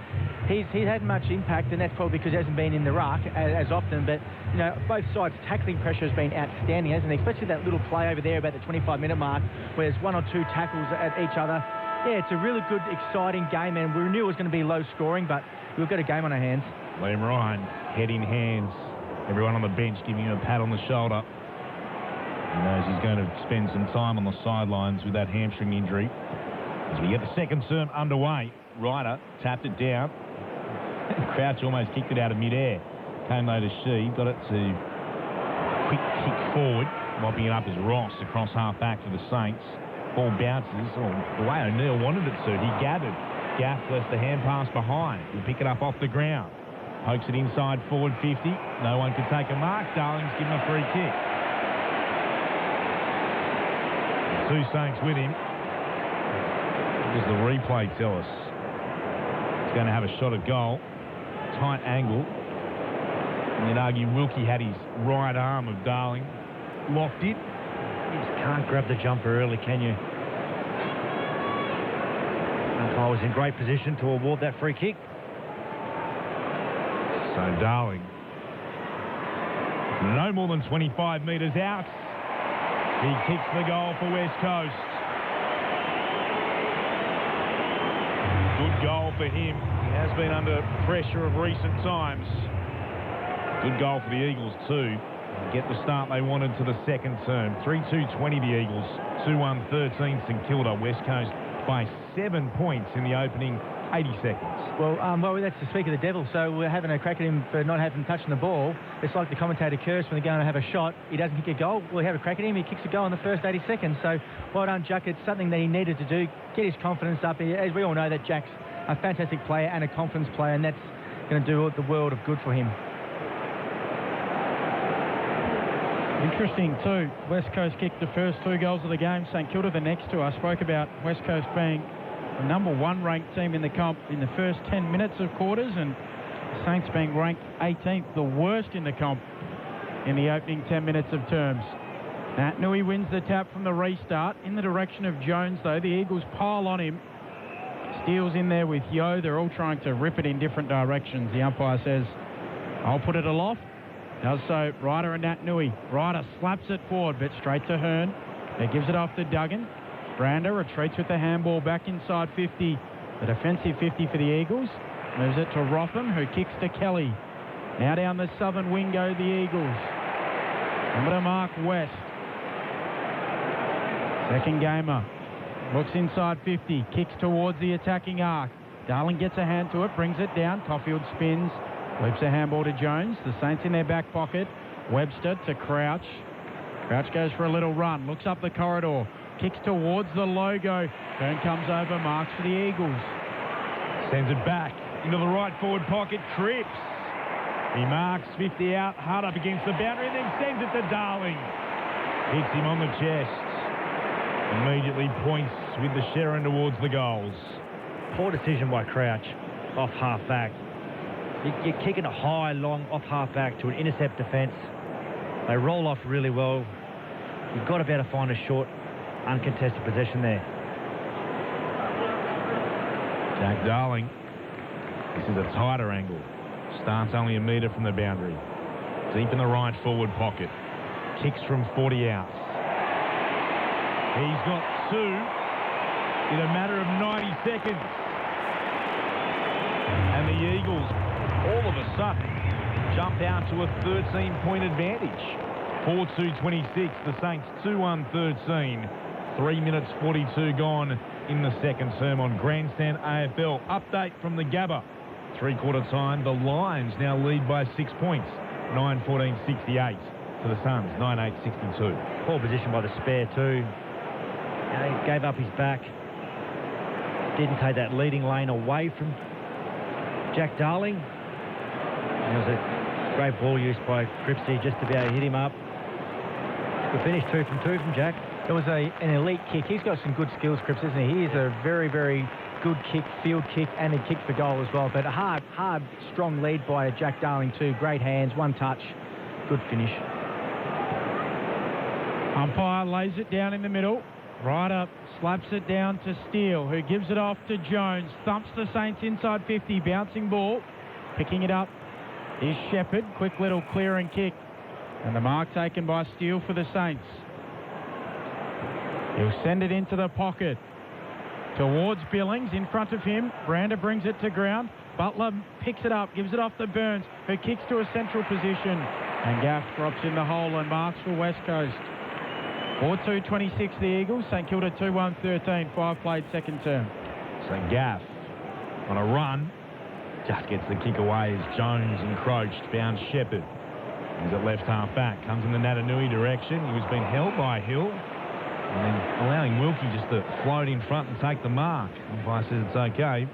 he's had much impact, and that's probably because he hasn't been in the ruck as often. But you know, both sides' tackling pressure has been outstanding, hasn't it? Especially that little play over there about the 25-minute mark, where there's one or two tackles at each other. Yeah, it's a really good, exciting game, and we knew it was going to be low scoring, but we've got a game on our hands. Liam Ryan, head in hands. Everyone on the bench giving him a pat on the shoulder. He knows he's going to spend some time on the sidelines with that hamstring injury. As we get the second term underway, Ryder tapped it down. Crouch almost kicked it out of midair. Came though to Shee, got it to quick kick forward. Mopping it up as Ross across half back for the Saints. Ball bounces, the way O'Neill wanted it to. He gathered. Gaff left the hand pass behind. He'll pick it up off the ground. Pokes it inside forward 50. No one could take a mark. Darling's given a free kick. The two Saints with him. What does the replay tell us? He's going to have a shot at goal. Tight angle. And you'd argue Wilkie had his right arm of Darling. Locked it. You just can't grab the jumper early, can you? I was in great position to award that free kick. So Darling, no more than 25 metres out. He kicks the goal for West Coast. Good goal for him. He has been under pressure of recent times. Good goal for the Eagles too. Get the start they wanted to the second term. 3-2-20 the Eagles. 2-1-13 St Kilda. West Coast by 7 points in the opening 80 seconds. Well, that's to speak of the devil. So we're having a crack at him for not having touching the ball. It's like the commentator curse when they're going to have a shot. He doesn't kick a goal. We'll have a crack at him. He kicks a goal in the first 80 seconds. So well done, Jack. It's something that he needed to do. Get his confidence up. As we all know, that Jack's a fantastic player and a confidence player, and that's going to do the world of good for him. Interesting too. West Coast kicked the first 2 goals of the game. St Kilda the next 2. I spoke about West Coast being the number 1 ranked team in the comp in the first 10 minutes of quarters, and the Saints being ranked 18th, the worst in the comp in the opening 10 minutes of terms. Nat Nui wins the tap from the restart in the direction of Jones though. The Eagles pile on him. Steele's in there with Yo. They're all trying to rip it in different directions. The umpire says, I'll put it aloft. Does so, Ryder and Nat Nui. Ryder slaps it forward, but straight to Hearn. He gives it off to Duggan. Brander retreats with the handball back inside 50. The defensive 50 for the Eagles. Moves it to Rotham, who kicks to Kelly. Now down the southern wing go the Eagles. Number to Mark West. Second gamer. Looks inside 50. Kicks towards the attacking arc. Darling gets a hand to it, brings it down. Caulfield spins. Loops a handball to Jones. The Saints in their back pocket. Webster to Crouch. Crouch goes for a little run. Looks up the corridor. Kicks towards the logo. Hearn comes over. Marks for the Eagles. Sends it back into the right forward pocket. Cripps. He marks 50 out. Hard up against the boundary and then sends it to Darling. Hits him on the chest. Immediately points with the Sharon towards the goals. Poor decision by Crouch. Off half back. You're kicking a high, long off half-back to an intercept defence. They roll off really well. You've got to be able to find a short, uncontested possession there. Jack Darling. This is a tighter angle. Starts only a metre from the boundary. Deep in the right forward pocket. Kicks from 40 out. He's got 2 in a matter of 90 seconds. And the Eagles all of a sudden jump out to a 13-point advantage. 4-2-26, the Saints 2-1-13. 3 minutes 42 gone in the second term on Grandstand AFL. Update from the Gabba. Three-quarter time, the Lions now lead by 6 points. 9-14-68 to the Suns, 9-8-62. Poor position by the spare too. He gave up his back. Didn't take that leading lane away from Jack Darling. It was a great ball use by Cripsey just to be able to hit him up. We finished 2 from 2 from Jack. It was an elite kick. He's got some good skills, Cripps, isn't he? He is a very, very good kick, field kick, and a kick for goal as well. But a hard, strong lead by Jack Darling too. Great hands, one touch, good finish. Umpire lays it down in the middle. Right up, slaps it down to Steele, who gives it off to Jones. Thumps the Saints inside 50, bouncing ball. Picking it up is Shepherd. Quick little clear and kick. And the mark taken by Steele for the Saints. He'll send it into the pocket. Towards Billings, in front of him. Brander brings it to ground. Butler picks it up, gives it off to Burns, who kicks to a central position. And Gaff drops in the hole and marks for West Coast. 4-2-26 the Eagles. St Kilda 2-1-13. 5 played second term. So Gaff on a run. Just gets the kick away as Jones encroached. Found Shepherd. He's at left half back. Comes in the Natanui direction. He was being held by Hill. And then allowing Wilkie just to float in front and take the mark. Umpire says it's okay.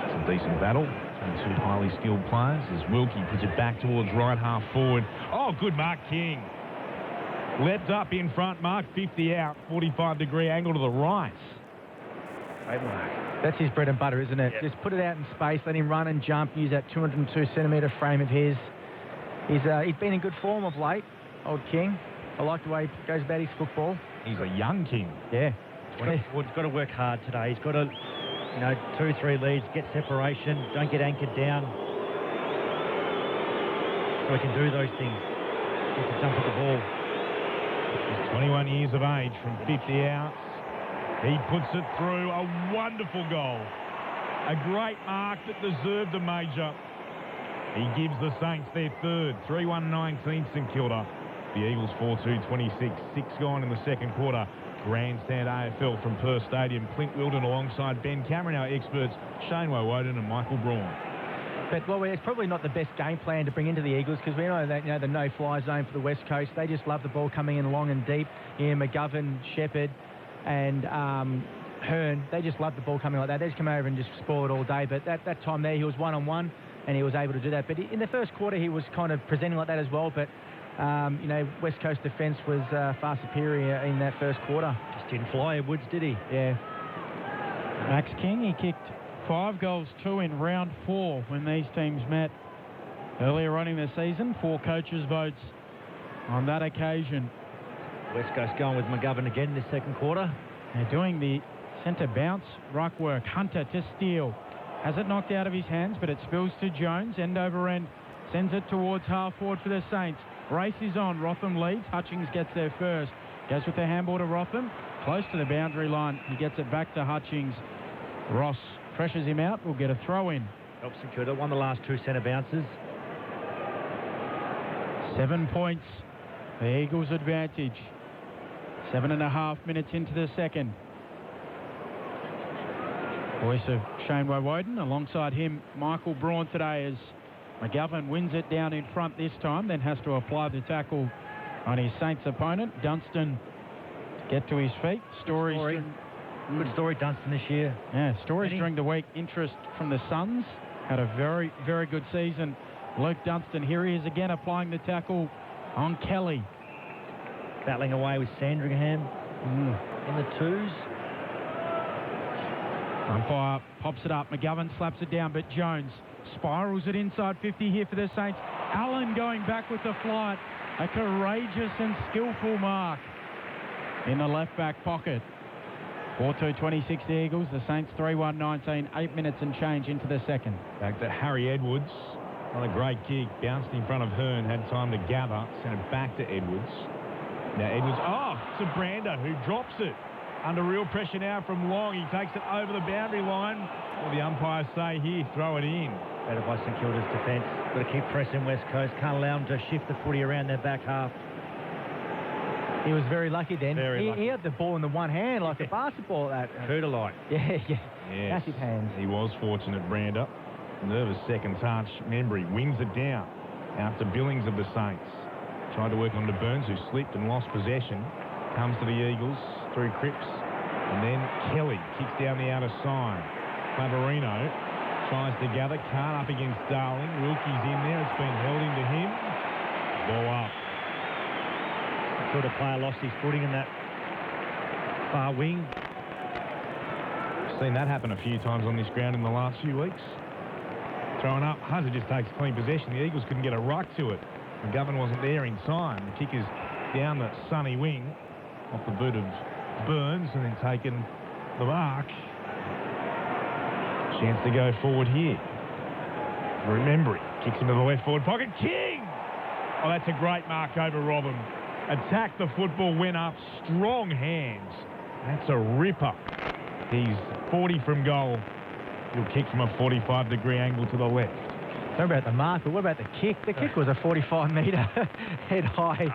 It's a decent battle between two highly skilled players as Wilkie puts it back towards right half forward. Oh, good mark, King. Leapt up in front, mark 50 out, 45-degree angle to the right. Great mark. That's his bread and butter, isn't it? Yep. Just put it out in space, let him run and jump, use that 202-centimetre frame of his. He's been in good form of late, old King. I like the way he goes about his football. He's a young King. Yeah. He's got to work hard today. He's got to, 2-3 leads, get separation, don't get anchored down. So he can do those things. He can jump at the ball. He's 21 years of age from 50 outs. He puts it through. A wonderful goal. A great mark that deserved a major. He gives the Saints their third. 3-1-19 St Kilda. The Eagles 4-2-26. 6 gone in the second quarter. Grandstand AFL from Perth Stadium. Clint Wilden alongside Ben Cameron, our experts, Shane Woden and Michael Braun. But, well, it's probably not the best game plan to bring into the Eagles because we know that, the no-fly zone for the West Coast. They just love the ball coming in long and deep. McGovern, Shepherd and Hearn, they just love the ball coming like that. They just come over and just spoil it all day. But that time there, he was one-on-one and he was able to do that. But in the first quarter, he was kind of presenting like that as well. But, West Coast defence was far superior in that first quarter. Just didn't fly Edwards, did he? Yeah. Max King, he kicked 5 goals, 2 in round 4 when these teams met earlier on in the season. 4 coaches' votes on that occasion. West Coast going with McGovern again this second quarter. They're doing the centre bounce ruck work. Hunter to Steele. Has it knocked out of his hands, but it spills to Jones. End over end. Sends it towards half forward for the Saints. Race is on. Rotham leads. Hutchings gets there first. Goes with the handball to Rotham. Close to the boundary line. He gets it back to Hutchings. Ross pressures him out. We'll get a throw in. Helps St Kilda. Won the last 2 centre bounces. 7 points. The Eagles' advantage. 7.5 minutes into the second. Voice of Shane Woden. Alongside him, Michael Braun today as McGovern wins it down in front this time, then has to apply the tackle on his Saints opponent. Dunstan to get to his feet. Good story, Dunstan, this year. Yeah, stories during the week. Interest from the Suns. Had a very, very good season. Luke Dunstan, here he is again applying the tackle on Kelly. Battling away with Sandringham in the 2s. Umpire pops it up. McGovern slaps it down, but Jones spirals it inside 50 here for the Saints. Allen going back with the flight. A courageous and skillful mark in the left back pocket. 4-2-26 the Eagles. The Saints 3-1-19. 8 minutes and change into the second. Back to Harry Edwards. On a great kick. Bounced in front of Hearn. Had time to gather. Sent it back to Edwards. Now Edwards. To Brander who drops it. Under real pressure now from Long. He takes it over the boundary line. Well, the umpires say here, throw it in. Better by St Kilda's defence. Got to keep pressing West Coast. Can't allow them to shift the footy around their back half. He was very lucky then. Lucky. He had the ball in the one hand like a basketball. Kuda-like. Yeah. Yes. Massive hands. He was fortunate, Brander. Nervous second touch. Membry wins it down. Out to Billings of the Saints. Tried to work on to Burns, who slipped and lost possession. Comes to the Eagles through Cripps. And then Kelly kicks down the outer side. Clavarino tries to gather. Can't up against Darling. Wilkie's in there. It's been held into him. Ball up. Kilda player lost his footing in that far wing. Seen that happen a few times on this ground in the last few weeks. Throwing up, Huzzer just takes clean possession. The Eagles couldn't get a ruck to it. McGovern wasn't there in time. The kick is down the sunny wing, off the boot of Burns, and then taken the mark. Chance to go forward here. Remembering, kicks into the left forward pocket. King! Oh, that's a great mark over Robin. Attacked the football, went up, strong hands. That's a ripper. He's 40 from goal. He'll kick from a 45-degree angle to the left. Don't know about the mark, but what about the kick? The kick was a 45-metre head high.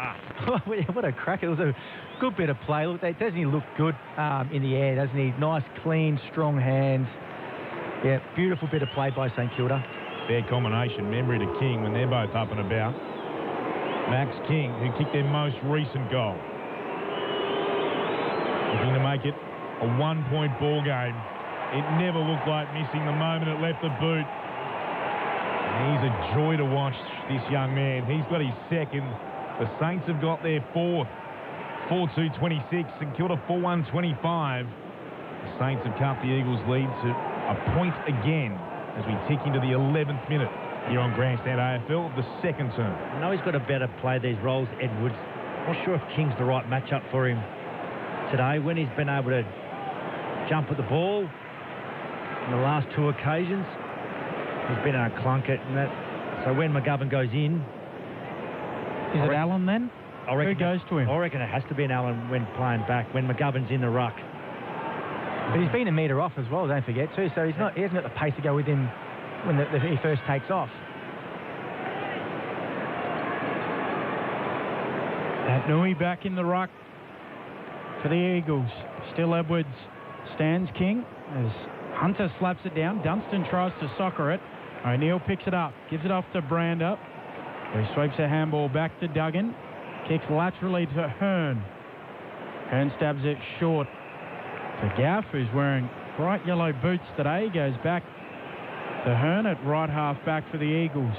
What a crack. It was a good bit of play. Look, doesn't he look good in the air, doesn't he? Nice, clean, strong hands. Yeah, beautiful bit of play by St Kilda. Fair combination, memory to King when they're both up and about. Max King, who kicked their most recent goal. Looking to make it a one-point ball game. It never looked like missing the moment it left the boot. He's a joy to watch, this young man. He's got his second. The Saints have got their fourth. 4-2-26, St Kilda 4-1-25. The Saints have cut the Eagles' lead to a point again as we tick into the 11th minute here on Grandstand AFL of the second term. I know he's got to better play these roles, Edwards. Not sure if King's the right matchup for him today when he's been able to jump at the ball in the last two occasions. He's been a clunker in that. So when McGovern goes in... Is it Allen then? Who goes to him? I reckon it has to be an Allen when playing back, when McGovern's in the ruck. But he's been a metre off as well, don't forget, too. So he hasn't got the pace to go with him when he first takes off. Nui back in the ruck for the Eagles. Still Edwards stands King as Hunter slaps it down. Dunstan tries to soccer it. O'Neill picks it up, gives it off to Brander. He sweeps a handball back to Duggan. Kicks laterally to Hearn. Hearn stabs it short to Gaff, who's wearing bright yellow boots today. He goes back to Hearn at right half back for the Eagles.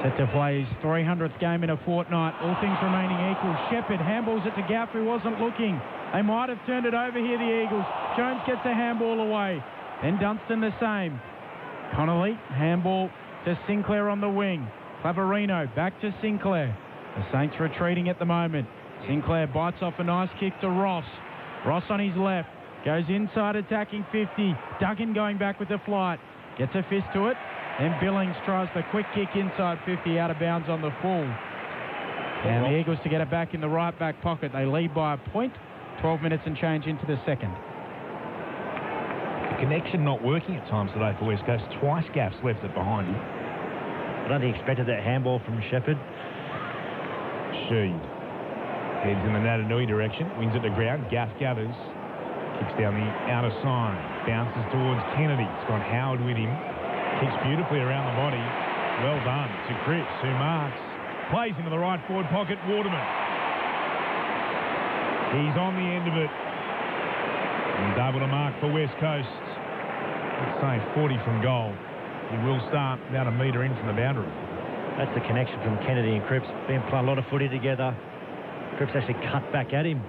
Set to play his 300th game in a fortnight. All things remaining equal. Shepherd handballs it to Gaff, who wasn't looking. They might have turned it over here, the Eagles. Jones gets a handball away. Then Dunstan the same. Connolly, handball to Sinclair on the wing. Clavarino back to Sinclair. The Saints retreating at the moment. Sinclair bites off a nice kick to Ross. Ross on his left. Goes inside attacking 50. Duggan going back with the flight. Gets a fist to it. Then Billings tries the quick kick inside 50 out of bounds on the full. And the Eagles to get it back in the right back pocket. They lead by a point. 12 minutes and change into the second. The connection not working at times today for West Coast. Twice Gaff's left it behind him. I don't think he expected that handball from Shepherd. Sheed heads in the Natanui direction. Wins it to ground. Gaff gathers. Kicks down the outer side. Bounces towards Kennedy. It's got Howard with him. Kicks beautifully around the body. Well done to Cripps, who marks. Plays into the right forward pocket. Waterman. He's on the end of it. He's able to mark for West Coast. Let's say 40 from goal. He will start about a metre in from the boundary. That's the connection from Kennedy and Cripps. Been playing a lot of footy together. Cripps actually cut back at him.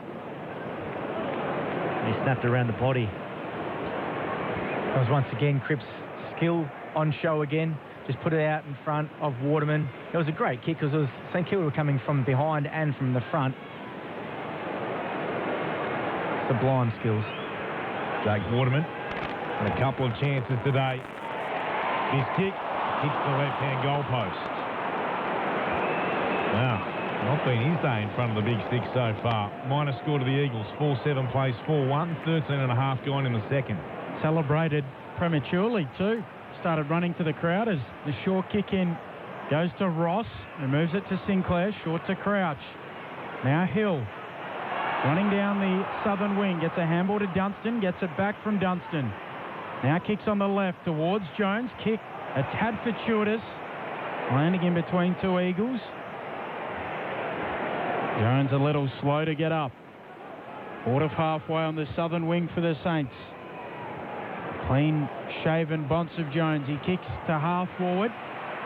He snapped around the body. That was once again Cripps' skill on show again. Just put it out in front of Waterman. It was a great kick because it was St Kilda coming from behind and from the front. Sublime skills. Jake Waterman and a couple of chances today. This kick hits the left-hand goalpost. Wow, not been his day in front of the big stick so far. Minor score to the Eagles. 4-7 plays 4-1. 13.5 gone in the second. Celebrated prematurely too. Started running to the crowd as the short kick in goes to Ross, who moves it to Sinclair, short to Crouch. Now Hill running down the southern wing, gets a handball to Dunstan, gets it back from Dunstan. Now kicks on the left towards Jones. Kick a tad fortuitous, landing in between two Eagles. Jones a little slow to get up. Out of halfway on the southern wing for the Saints. Clean shaven bonce of Jones. He kicks to half forward.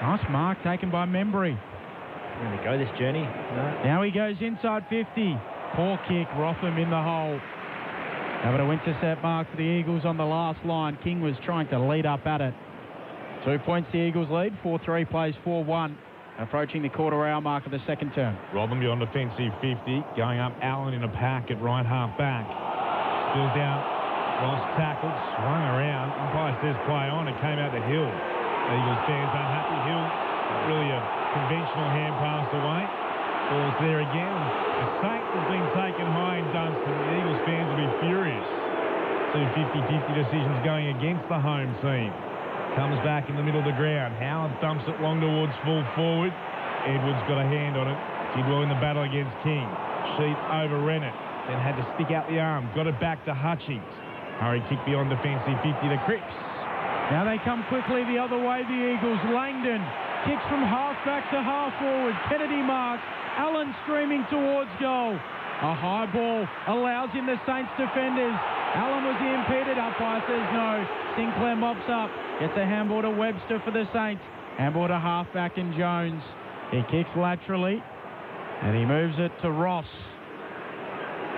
Nice mark taken by Membry. Going to go this journey. No. Now he goes inside 50. Poor kick. Rotham in the hole. Have an intercept mark for the Eagles on the last line. King was trying to lead up at it. 2 points the Eagles lead. 4-3 plays 4-1. Approaching the quarter-hour mark of the second term. Robin beyond defensive 50. Going up Allen in a pack at right half back. Still down. Ross tackled. Swung around. Umpire says play on. It came out to Hill. Eagles fans unhappy. Hill, really a conventional hand pass away. Ball's there again. The Saints has been taken high in Dunstan. The Eagles fans will be furious. 2 50-50 decisions going against the home team. Comes back in the middle of the ground. Howard dumps it long towards full forward. Edwards got a hand on it. Did well in the battle against King. Sheep overran it. Then had to stick out the arm. Got it back to Hutchings. Hurry kick beyond defensive 50 to Cripps. Now they come quickly the other way, the Eagles. Langdon kicks from half-back to half-forward. Kennedy marks. Allen streaming towards goal. A high ball allows in the Saints defenders. Allen was the impeded. Umpire says no. Sinclair mops up. Gets a handball to Webster for the Saints. Handball to half-back and Jones. He kicks laterally. And he moves it to Ross.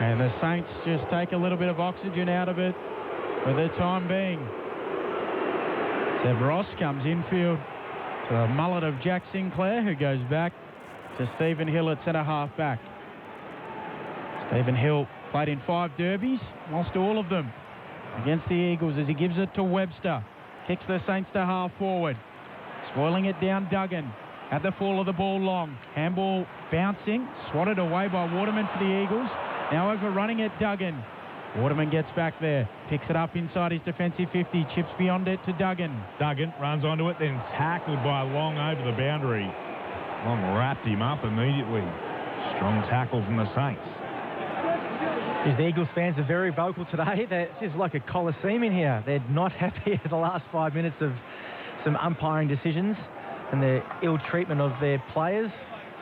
And the Saints just take a little bit of oxygen out of it for the time being. Seb Ross comes infield to a mullet of Jack Sinclair, who goes back to Stephen Hill at centre half-back. Stephen Hill played in 5 derbies, lost all of them against the Eagles as he gives it to Webster. Kicks the Saints to half-forward. Spoiling it down Duggan at the fall of the ball long. Handball bouncing, swatted away by Waterman for the Eagles. Now overrunning it, Duggan. Waterman gets back there, picks it up inside his defensive 50, chips beyond it to Duggan. Duggan runs onto it, then tackled by Long over the boundary. Long wrapped him up immediately. Strong tackle from the Saints. The Eagles fans are very vocal today. This is like a coliseum in here. They're not happy with the last 5 minutes of some umpiring decisions and the ill treatment of their players.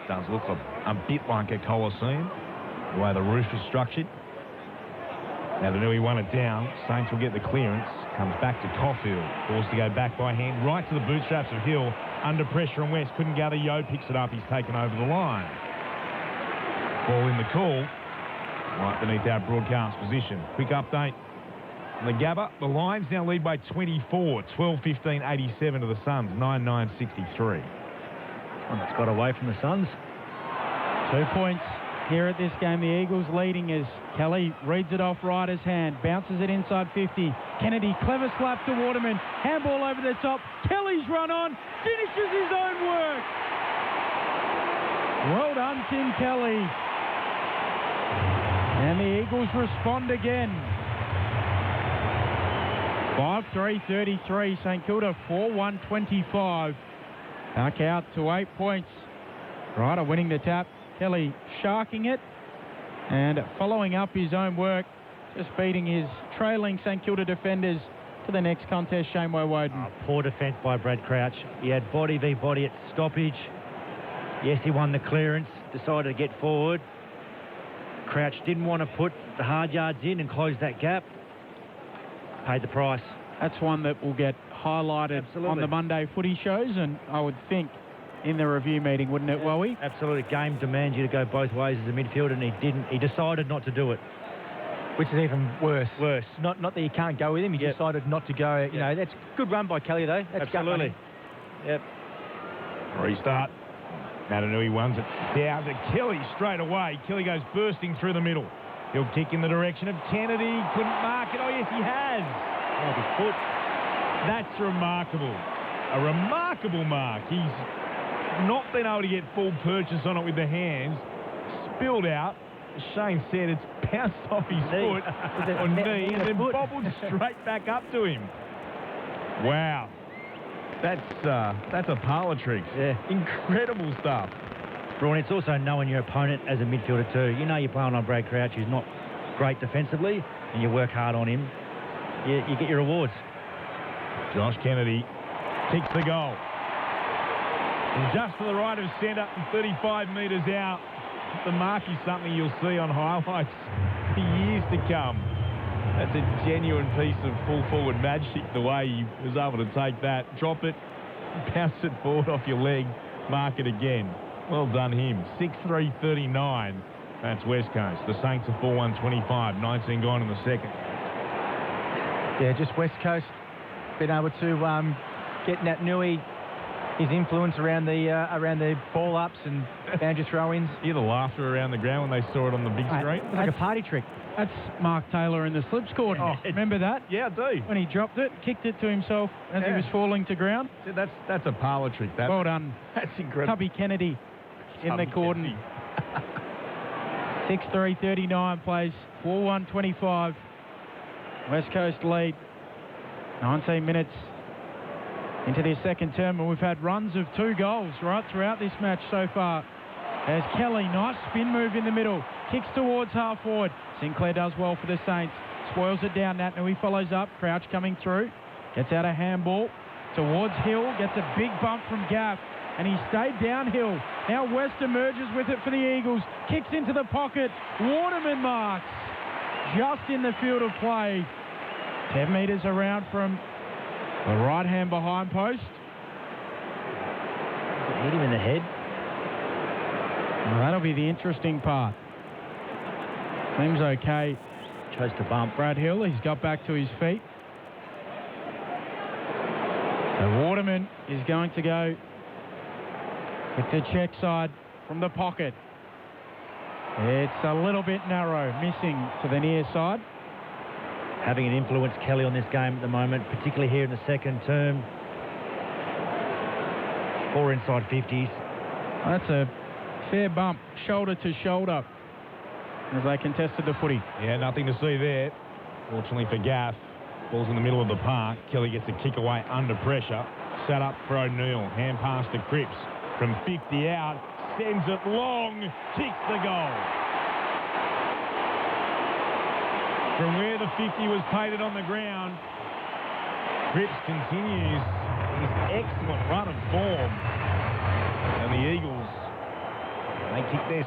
Does look a bit like a coliseum, the way the roof is structured. Now the Nui won it down. Saints will get the clearance. Comes back to Caulfield. Forced to go back by hand right to the bootstraps of Hill. Under pressure on West. Couldn't gather. Yo picks it up. He's taken over the line. Ball in the call. Right beneath our broadcast position. Quick update. The Gabba, the Lions now lead by 24. 12-15-87 to the Suns. 9-9-63. Well, that's got away from the Suns. 2 points here at this game. The Eagles leading as Kelly reads it off Ryder's hand. Bounces it inside 50. Kennedy, clever slap to Waterman. Handball over the top. Kelly's run on. Finishes his own work. Well done, Tim Kelly. And the Eagles respond again. 5-3-33. St Kilda 4-1-25. Back out to 8 points. Ryder winning the tap. Kelly sharking it and following up his own work. Just beating his trailing St Kilda defenders to the next contest, Shane Woden. Poor defence by Brad Crouch. He had body v body at stoppage. Yes, he won the clearance. Decided to get forward. Crouch didn't want to put the hard yards in and close that gap. Paid the price. That's one that will get highlighted on the Monday footy shows, and I would think in the review meeting, wouldn't it, Wowie? Absolutely. Game demands you to go both ways as a midfielder, and he didn't. He decided not to do it. Which is even worse. Not that you can't go with him. He decided not to go. You know, that's a good run by Kelly, though. That's absolutely. Yep. Restart. Natanui runs it down to Kelly straight away. Kelly goes bursting through the middle. He'll kick in the direction of Kennedy. Couldn't mark it. Oh, yes, he has. Oh, his foot. That's remarkable. A remarkable mark. He's not been able to get full purchase on it with the hands. Spilled out. As Shane said, it's bounced off his foot or knee and then bobbled straight back up to him. Wow. That's a parlour trick. Yeah. Incredible stuff. Braun, it's also knowing your opponent as a midfielder too. You know you're playing on Brad Crouch, who's not great defensively, and you work hard on him. You get your rewards. Josh Kennedy kicks the goal. And just to the right of centre, 35 metres out. The mark is something you'll see on highlights for years to come. That's a genuine piece of full forward magic, the way he was able to take that, drop it, bounce it forward off your leg, mark it again. Well done him. 6-3-39. That's West Coast. The Saints are 4-1-25. 19 gone in the second. Yeah, just West Coast been able to get Nat Nui, his influence around the ball ups and boundary throw-ins. You hear the laughter around the ground when they saw it on the big screen? It's like a party trick. That's Mark Taylor in the slips cordon. Oh, remember that? Yeah, I do. When he dropped it, kicked it to himself as he was falling to ground. See, that's a parlour trick. Well done. That's incredible. Tubby Kennedy in the cordon. 6-3-39 plays 4-1-25. West Coast lead. 19 minutes into their second term, and we've had runs of 2 goals right throughout this match so far. There's Kelly, nice spin move in the middle, kicks towards half forward. Sinclair does well for the Saints, spoils it down. Nat Nui follows up, Crouch coming through, gets out a handball towards Hill, gets a big bump from Gaff, and he stayed downhill. Now West emerges with it for the Eagles, kicks into the pocket, Waterman marks just in the field of play. 10 metres around from the right hand behind post. Hit him in the head. Well, that'll be the interesting part. Seems okay. Chose to bump. Brad Hill, he's got back to his feet. So Waterman is going to go with the check side from the pocket. It's a little bit narrow, missing to the near side. Having an influence, Kelly, on this game at the moment, particularly here in the second term. 4 inside 50s. That's a fair bump, shoulder to shoulder, as they contested the footy. Yeah, nothing to see there. Fortunately for Gaff, ball's in the middle of the park. Kelly gets a kick away under pressure. Set up for O'Neill. Hand pass to Cripps. From 50 out, sends it long, kicks the goal. From where the 50 was painted on the ground, Cripps continues his excellent run of form. And the Eagles, they kick their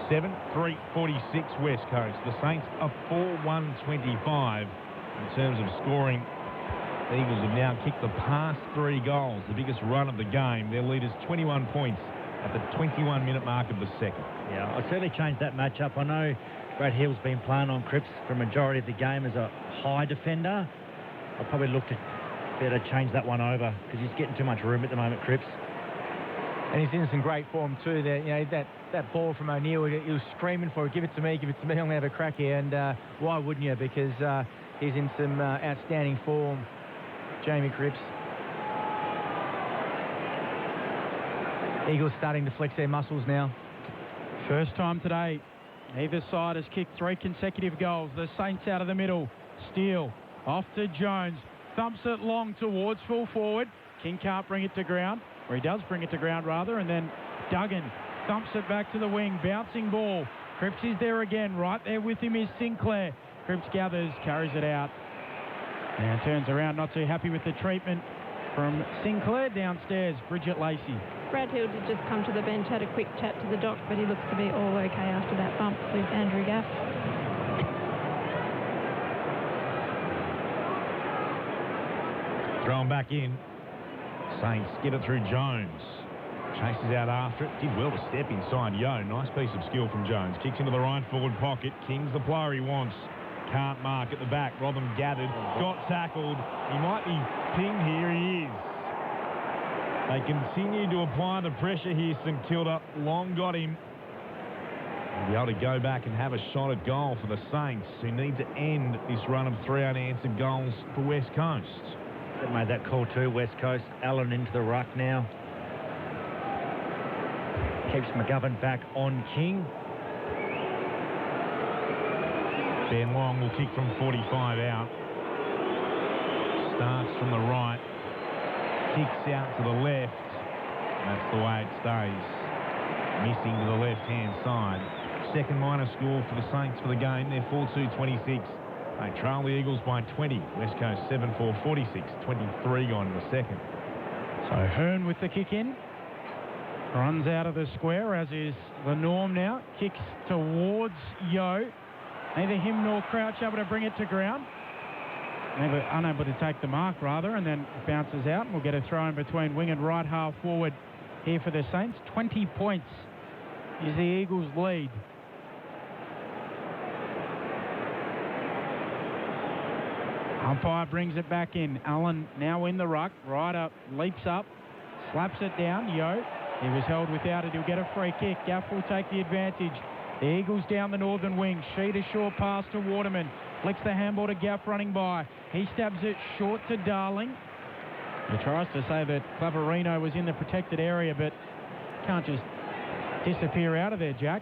7-3-46 West Coast. The Saints are 4-1-25 in terms of scoring. The Eagles have now kicked the past 3 goals, the biggest run of the game. Their lead is 21 points at the 21-minute mark of the second. Yeah, I'd certainly change that matchup. I know Brad Hill's been playing on Cripps for a majority of the game as a high defender. I'd probably look to better change that one over because he's getting too much room at the moment, Cripps. And he's in some great form too. There, you know, that ball from O'Neill, he was screaming for it. Give it to me, give it to me. I'm going to have a crack here. And why wouldn't you? Because he's in some outstanding form, Jamie Cripps. Eagles starting to flex their muscles now. First time today, either side has kicked 3 consecutive goals. The Saints out of the middle. Steele off to Jones. Thumps it long towards full forward. King can't bring it to ground. Or he does bring it to ground, rather. And then Duggan thumps it back to the wing. Bouncing ball. Cripps is there again. Right there with him is Sinclair. Cripps gathers, carries it out. And turns around, not too happy with the treatment from Sinclair downstairs. Bridget Lacey. Brad Hill did just come to the bench, had a quick chat to the doc, but he looks to be all okay after that bump with Andrew Gaff. Thrown back in. Saints get it through Jones. Chases out after it. Did well to step inside Yo. Nice piece of skill from Jones. Kicks into the right forward pocket. King's the player he wants. Can't mark at the back. Robin gathered. Got tackled. He might be pinged here. He is. They continue to apply the pressure here. St Kilda. Long got him. He'll be able to go back and have a shot at goal for the Saints, who need to end this run of 3 unanswered goals for West Coast. They made that call too, West Coast. Allen into the ruck now. Keeps McGovern back on King. Ben Long will kick from 45 out. Starts from the right. Kicks out to the left. That's the way it stays. Missing to the left-hand side. Second minor score for the Saints for the game. They're 4-2-26. They trail the Eagles by 20. West Coast 7-4-46. 23 gone in the second. So Hearn with the kick in. Runs out of the square, as is the norm now. Kicks towards Yo. Neither him nor Crouch able to bring it to ground. Unable to take the mark, rather, and then bounces out, and we'll get a throw in between wing and right half forward here for the Saints. 20 points is the Eagles' lead. Umpire brings it back in. Allen now in the ruck. Ryder leaps up, slaps it down. Yo, he was held without it. He'll get a free kick. Gaff will take the advantage. The Eagles down the northern wing. Sheet a short pass to Waterman. Flicks the handball to Gaff running by. He stabs it short to Darling. He tries to say that Claverino was in the protected area, but can't just disappear out of there, Jack.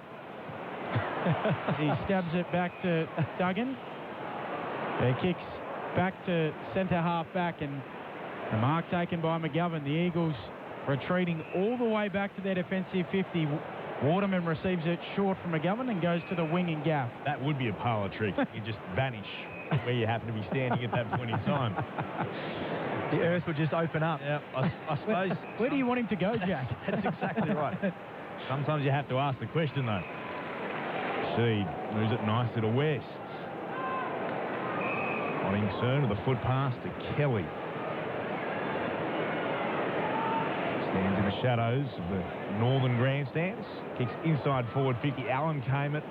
He stabs it back to Duggan. He kicks back to centre half back, and the mark taken by McGovern. The Eagles retreating all the way back to their defensive 50. Waterman receives it short from McGovern and goes to the wing and Gaff. That would be a parlour trick. You just vanish where you happen to be standing at that point in time. The earth would just open up. Yeah, I suppose. Where do you want him to go, Jack? That's exactly right. Sometimes you have to ask the question, though. Sheed moves it nicely to West. On Ingson with a foot pass to Kelly. Stands in the shadows of the northern grandstands. Kicks inside forward 50. Allen came it.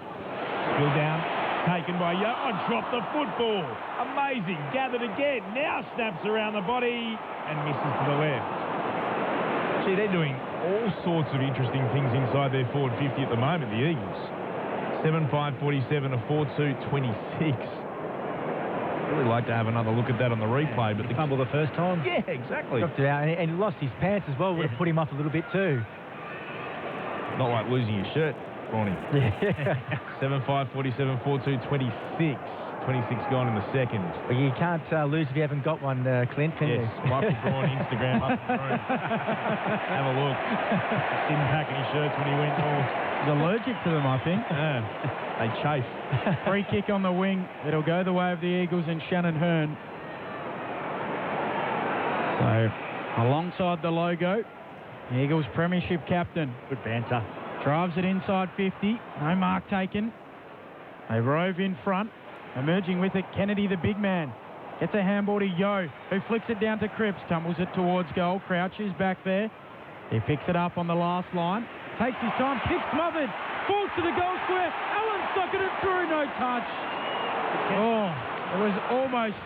Still down. Taken by Yo. Oh, dropped the football. Amazing. Gathered again. Now snaps around the body and misses to the left. Gee, they're doing all sorts of interesting things inside their forward 50 at the moment, the Eagles. 7-5-47 to 4-2-26. Really like to have another look at that on the replay, but the fumble the first time. Yeah, exactly. Dropped it out, and he lost his pants as well. Would have put him off a little bit too. Not like losing your shirt, Ronnie. Yeah. 7-5-47, 4-2-26. 26 gone in the second. Well, you can't lose if you haven't got one, Clint, can you? Michael Braun, Instagram up the room. Have a look. Didn't pack any shirts when he went north. He's allergic to them, I think. Yeah, they chafe. Free kick on the wing. It'll go the way of the Eagles and Shannon Hearn. So, alongside the logo, the Eagles premiership captain. Good banter. Drives it inside 50. No mark taken. They rove in front. Emerging with it, Kennedy, the big man. Gets a handball to Yo, who flicks it down to Cripps. Tumbles it towards goal. Crouches back there. He picks it up on the last line. Takes his time. Kick smothered. Falls to the goal square. Allen sucking it through. No touch. Oh, it was almost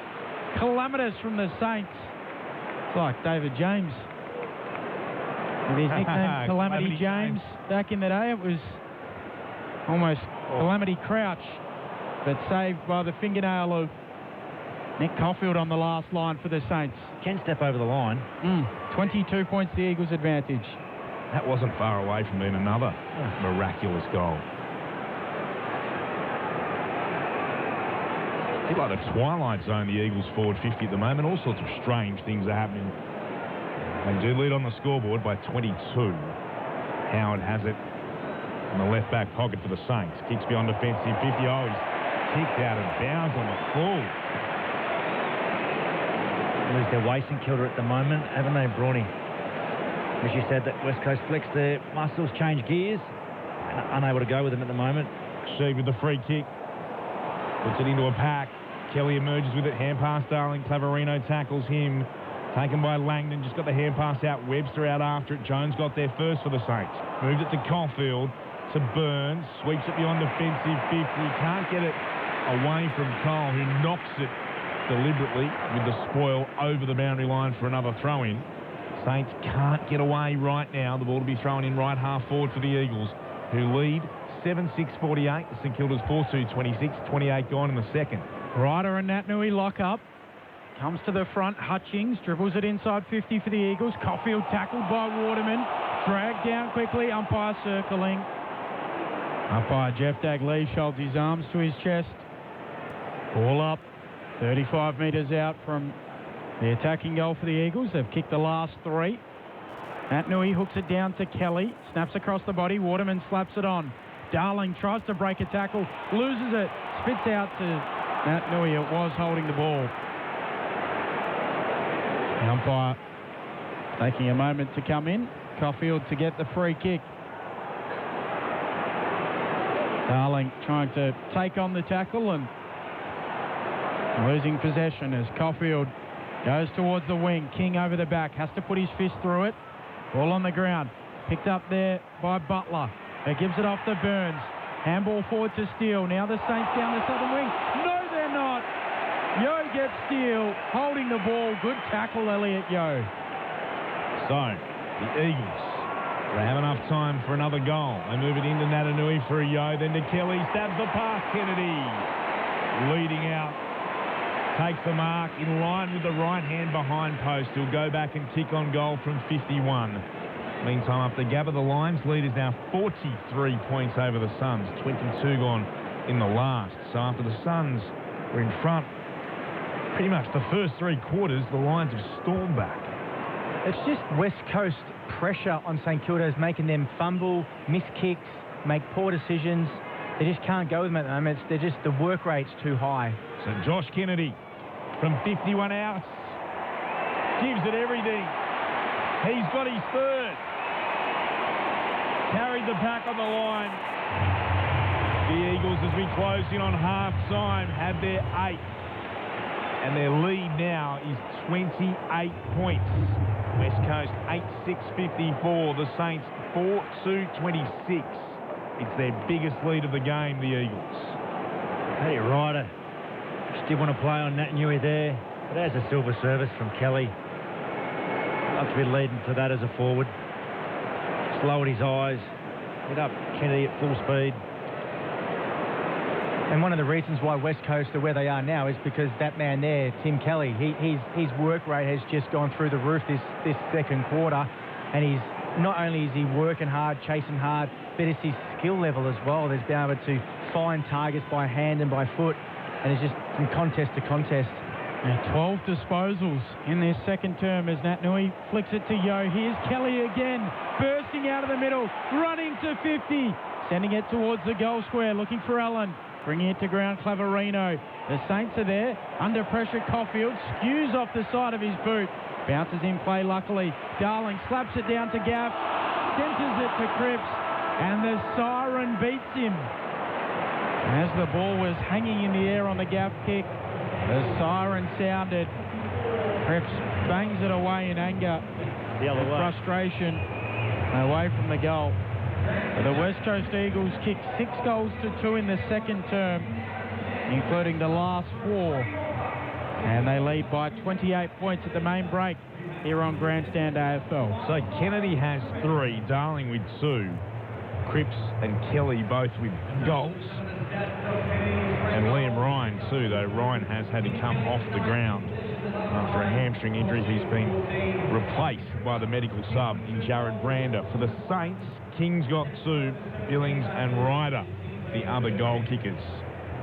calamitous from the Saints. It's like David James. With his nickname Calamity James. Back in the day, it was almost Calamity Crouch, but saved by the fingernail of Nick Caulfield on the last line for the Saints. Can step over the line. 22 points the Eagles' advantage. That wasn't far away from being another miraculous goal. A bit like the twilight zone, the Eagles forward 50 at the moment. All sorts of strange things are happening. They do lead on the scoreboard by 22. Howard has it in the left back pocket for the Saints. Kicks beyond defensive 50. Oh, he's kicked out of bounds on the full. Lose their way, St Kilda at the moment, haven't they, Brawny? As you said, that West Coast flex their muscles, change gears, and unable to go with them at the moment. Sheed with the free kick. Puts it into a pack. Kelly emerges with it. Hand pass, Darling. Claverino tackles him. Taken by Langdon. Just got the hand pass out. Webster out after it. Jones got there first for the Saints. Moved it to Caulfield. To Burns. Sweeps it beyond defensive 50. Can't get it away from Cole, who knocks it deliberately with the spoil over the boundary line for another throw-in. Saints can't get away right now. The ball to be thrown in right half forward for the Eagles, who lead 7-6-48. St Kilda's 4-2-26. 28 gone in the second. Ryder and Natnui lock up. Comes to the front. Hutchings dribbles it inside 50 for the Eagles. Caulfield tackled by Waterman. Dragged down quickly. Umpire circling. Umpire Jeff Dagley holds his arms to his chest. Ball up. 35 metres out from the attacking goal for the Eagles. They've kicked the last three. Natnui hooks it down to Kelly. Snaps across the body. Waterman slaps it on. Darling tries to break a tackle. Loses it. Spits out to Natnui. It was holding the ball. The umpire taking a moment to come in. Caulfield to get the free kick. Darling trying to take on the tackle and losing possession as Caulfield goes towards the wing. King over the back. Has to put his fist through it. Ball on the ground. Picked up there by Butler. He gives it off to Burns. Handball forward to Steele. Now the Saints down the southern wing. No, they're not. Yo gets steal, holding the ball. Good tackle, Elliot Yo. So, the Eagles, they have enough time for another goal. They move it into Natanui for a Yo, then to Kelly, stabs the pass, Kennedy. Leading out, takes the mark in line with the right hand behind post. He'll go back and kick on goal from 51. Meantime, up the Gabba, the Lions lead is now 43 points over the Suns, 22 gone in the last. So after the Suns were in front pretty much the first 3 quarters, the Lions have stormed back. It's just West Coast pressure on St Kilda is making them fumble, miss kicks, make poor decisions. They just can't go with them at the moment. They're just, the work rate's too high. So Josh Kennedy from 51 out gives it everything. He's got his third. Carried the pack on the line. The Eagles, as we close in on half-time, have their 8th. And their lead now is 28 points. West Coast 8-6-54. The Saints 4-2-26. It's their biggest lead of the game, the Eagles. Hey, Ryder. Still want to play on Natanui there. But there's a silver service from Kelly. Love to be leading to that as a forward. Just lowered his eyes. Hit up Kennedy at full speed. And one of the reasons why West Coast are where they are now is because that man there, Tim Kelly, his work rate has just gone through the roof this second quarter. And he's not only is he working hard, chasing hard, but it's his skill level as well. There's been able to find targets by hand and by foot. And it's just from contest to contest. Now 12 disposals in their second term as Natanui flicks it to Yo. Here's Kelly again, bursting out of the middle, running to 50, sending it towards the goal square, looking for Allen. Bringing it to ground, Claverino. The Saints are there. Under pressure, Caulfield skews off the side of his boot. Bounces in play, luckily. Darling slaps it down to Gaff. Centres it to Cripps. And the siren beats him. As the ball was hanging in the air on the Gaff kick, the siren sounded. Cripps bangs it away in anger. The other way. Frustration. Away from the goal. The West Coast Eagles kicked 6 goals to 2 in the second term, including the last 4. And they lead by 28 points at the main break here on Grandstand AFL. So Kennedy has 3, Darling with 2, Cripps and Kelly both with goals. And Liam Ryan too, though Ryan has had to come off the ground after a hamstring injury. He's been replaced by the medical sub in Jared Brander. For the Saints, King's got 2, Billings and Ryder, the other goal kickers.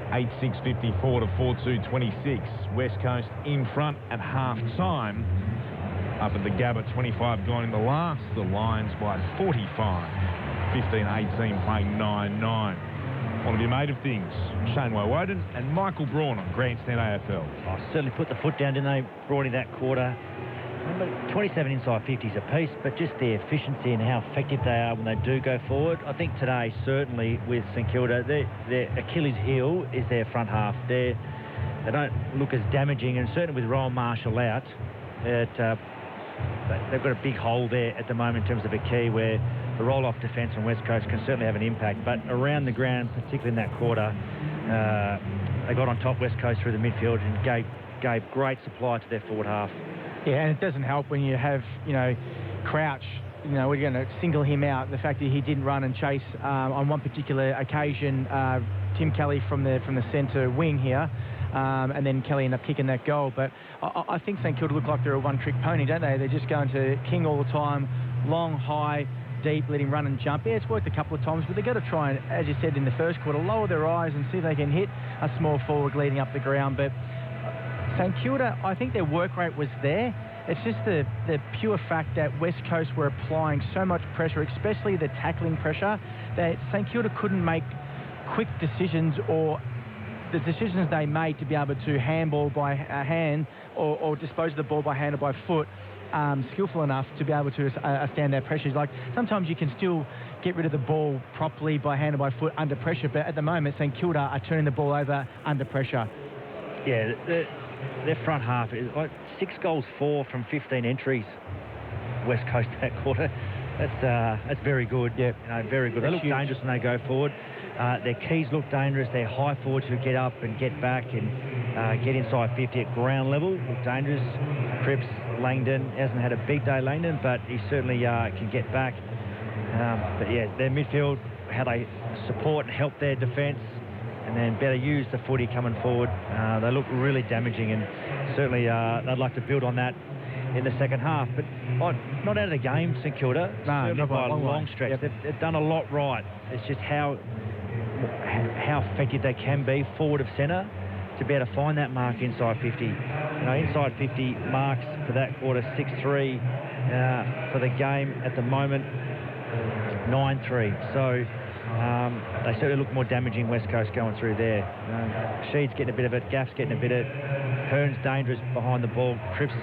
8-6-54 to 4-2-26. West Coast in front at half-time. Up at the Gabba, 25 gone in the last. The Lions by 45. 15-18 playing 9-9. One of your mate of things, Shane Woden and Michael Braun on Grandstand AFL. Certainly put the foot down, didn't they, Braun, in that quarter? 27 inside 50s apiece, but just their efficiency and how effective they are when they do go forward. I think today, certainly with St Kilda, their Achilles heel is their front half. They don't look as damaging, and certainly with Rowan Marshall out, they've got a big hole there at the moment in terms of a key where the roll-off defence on West Coast can certainly have an impact. But around the ground, particularly in that quarter, they got on top West Coast through the midfield and gave great supply to their forward half. Yeah, and it doesn't help when you have, Crouch, we're going to single him out. The fact that he didn't run and chase on one particular occasion, Tim Kelly from the centre wing here, and then Kelly ended up kicking that goal. But I think St Kilda look like they're a one-trick pony, don't they? They're just going to King all the time, long, high, deep, let him run and jump. Yeah, it's worked a couple of times, but they've got to try and, as you said in the first quarter, lower their eyes and see if they can hit a small forward leading up the ground. But St Kilda, I think their work rate was there. It's just the pure fact that West Coast were applying so much pressure, especially the tackling pressure, that St Kilda couldn't make quick decisions, or the decisions they made to be able to handball by hand or dispose of the ball by hand or by foot, skillful enough to be able to stand that pressure. Like sometimes you can still get rid of the ball properly by hand or by foot under pressure, but at the moment St Kilda are turning the ball over under pressure. Yeah, their front half is like 6 goals 4 from 15 entries. West Coast that quarter. That's very good. Yeah, very good. They look dangerous when they go forward. Their keys look dangerous. They're high forwards who get up and get back, and get inside 50 at ground level. Look dangerous. Cripps, Langdon hasn't had a big day, Langdon, but he certainly can get back. But yeah, their midfield, how they support and help their defence, and then better use the footy coming forward. They look really damaging, and certainly they'd like to build on that in the second half. But not out of the game, St Kilda. No, certainly not by a long long way. stretch. Yep. They've done a lot right. It's just how effective they can be forward of centre to be able to find that mark inside 50. You know, inside 50 marks for that quarter, 6-3 for the game at the moment, 9-3. So they certainly look more damaging, West Coast going through there. Sheed's getting a bit of it, Gaff's getting a bit of it. Hearn's dangerous behind the ball. Cripps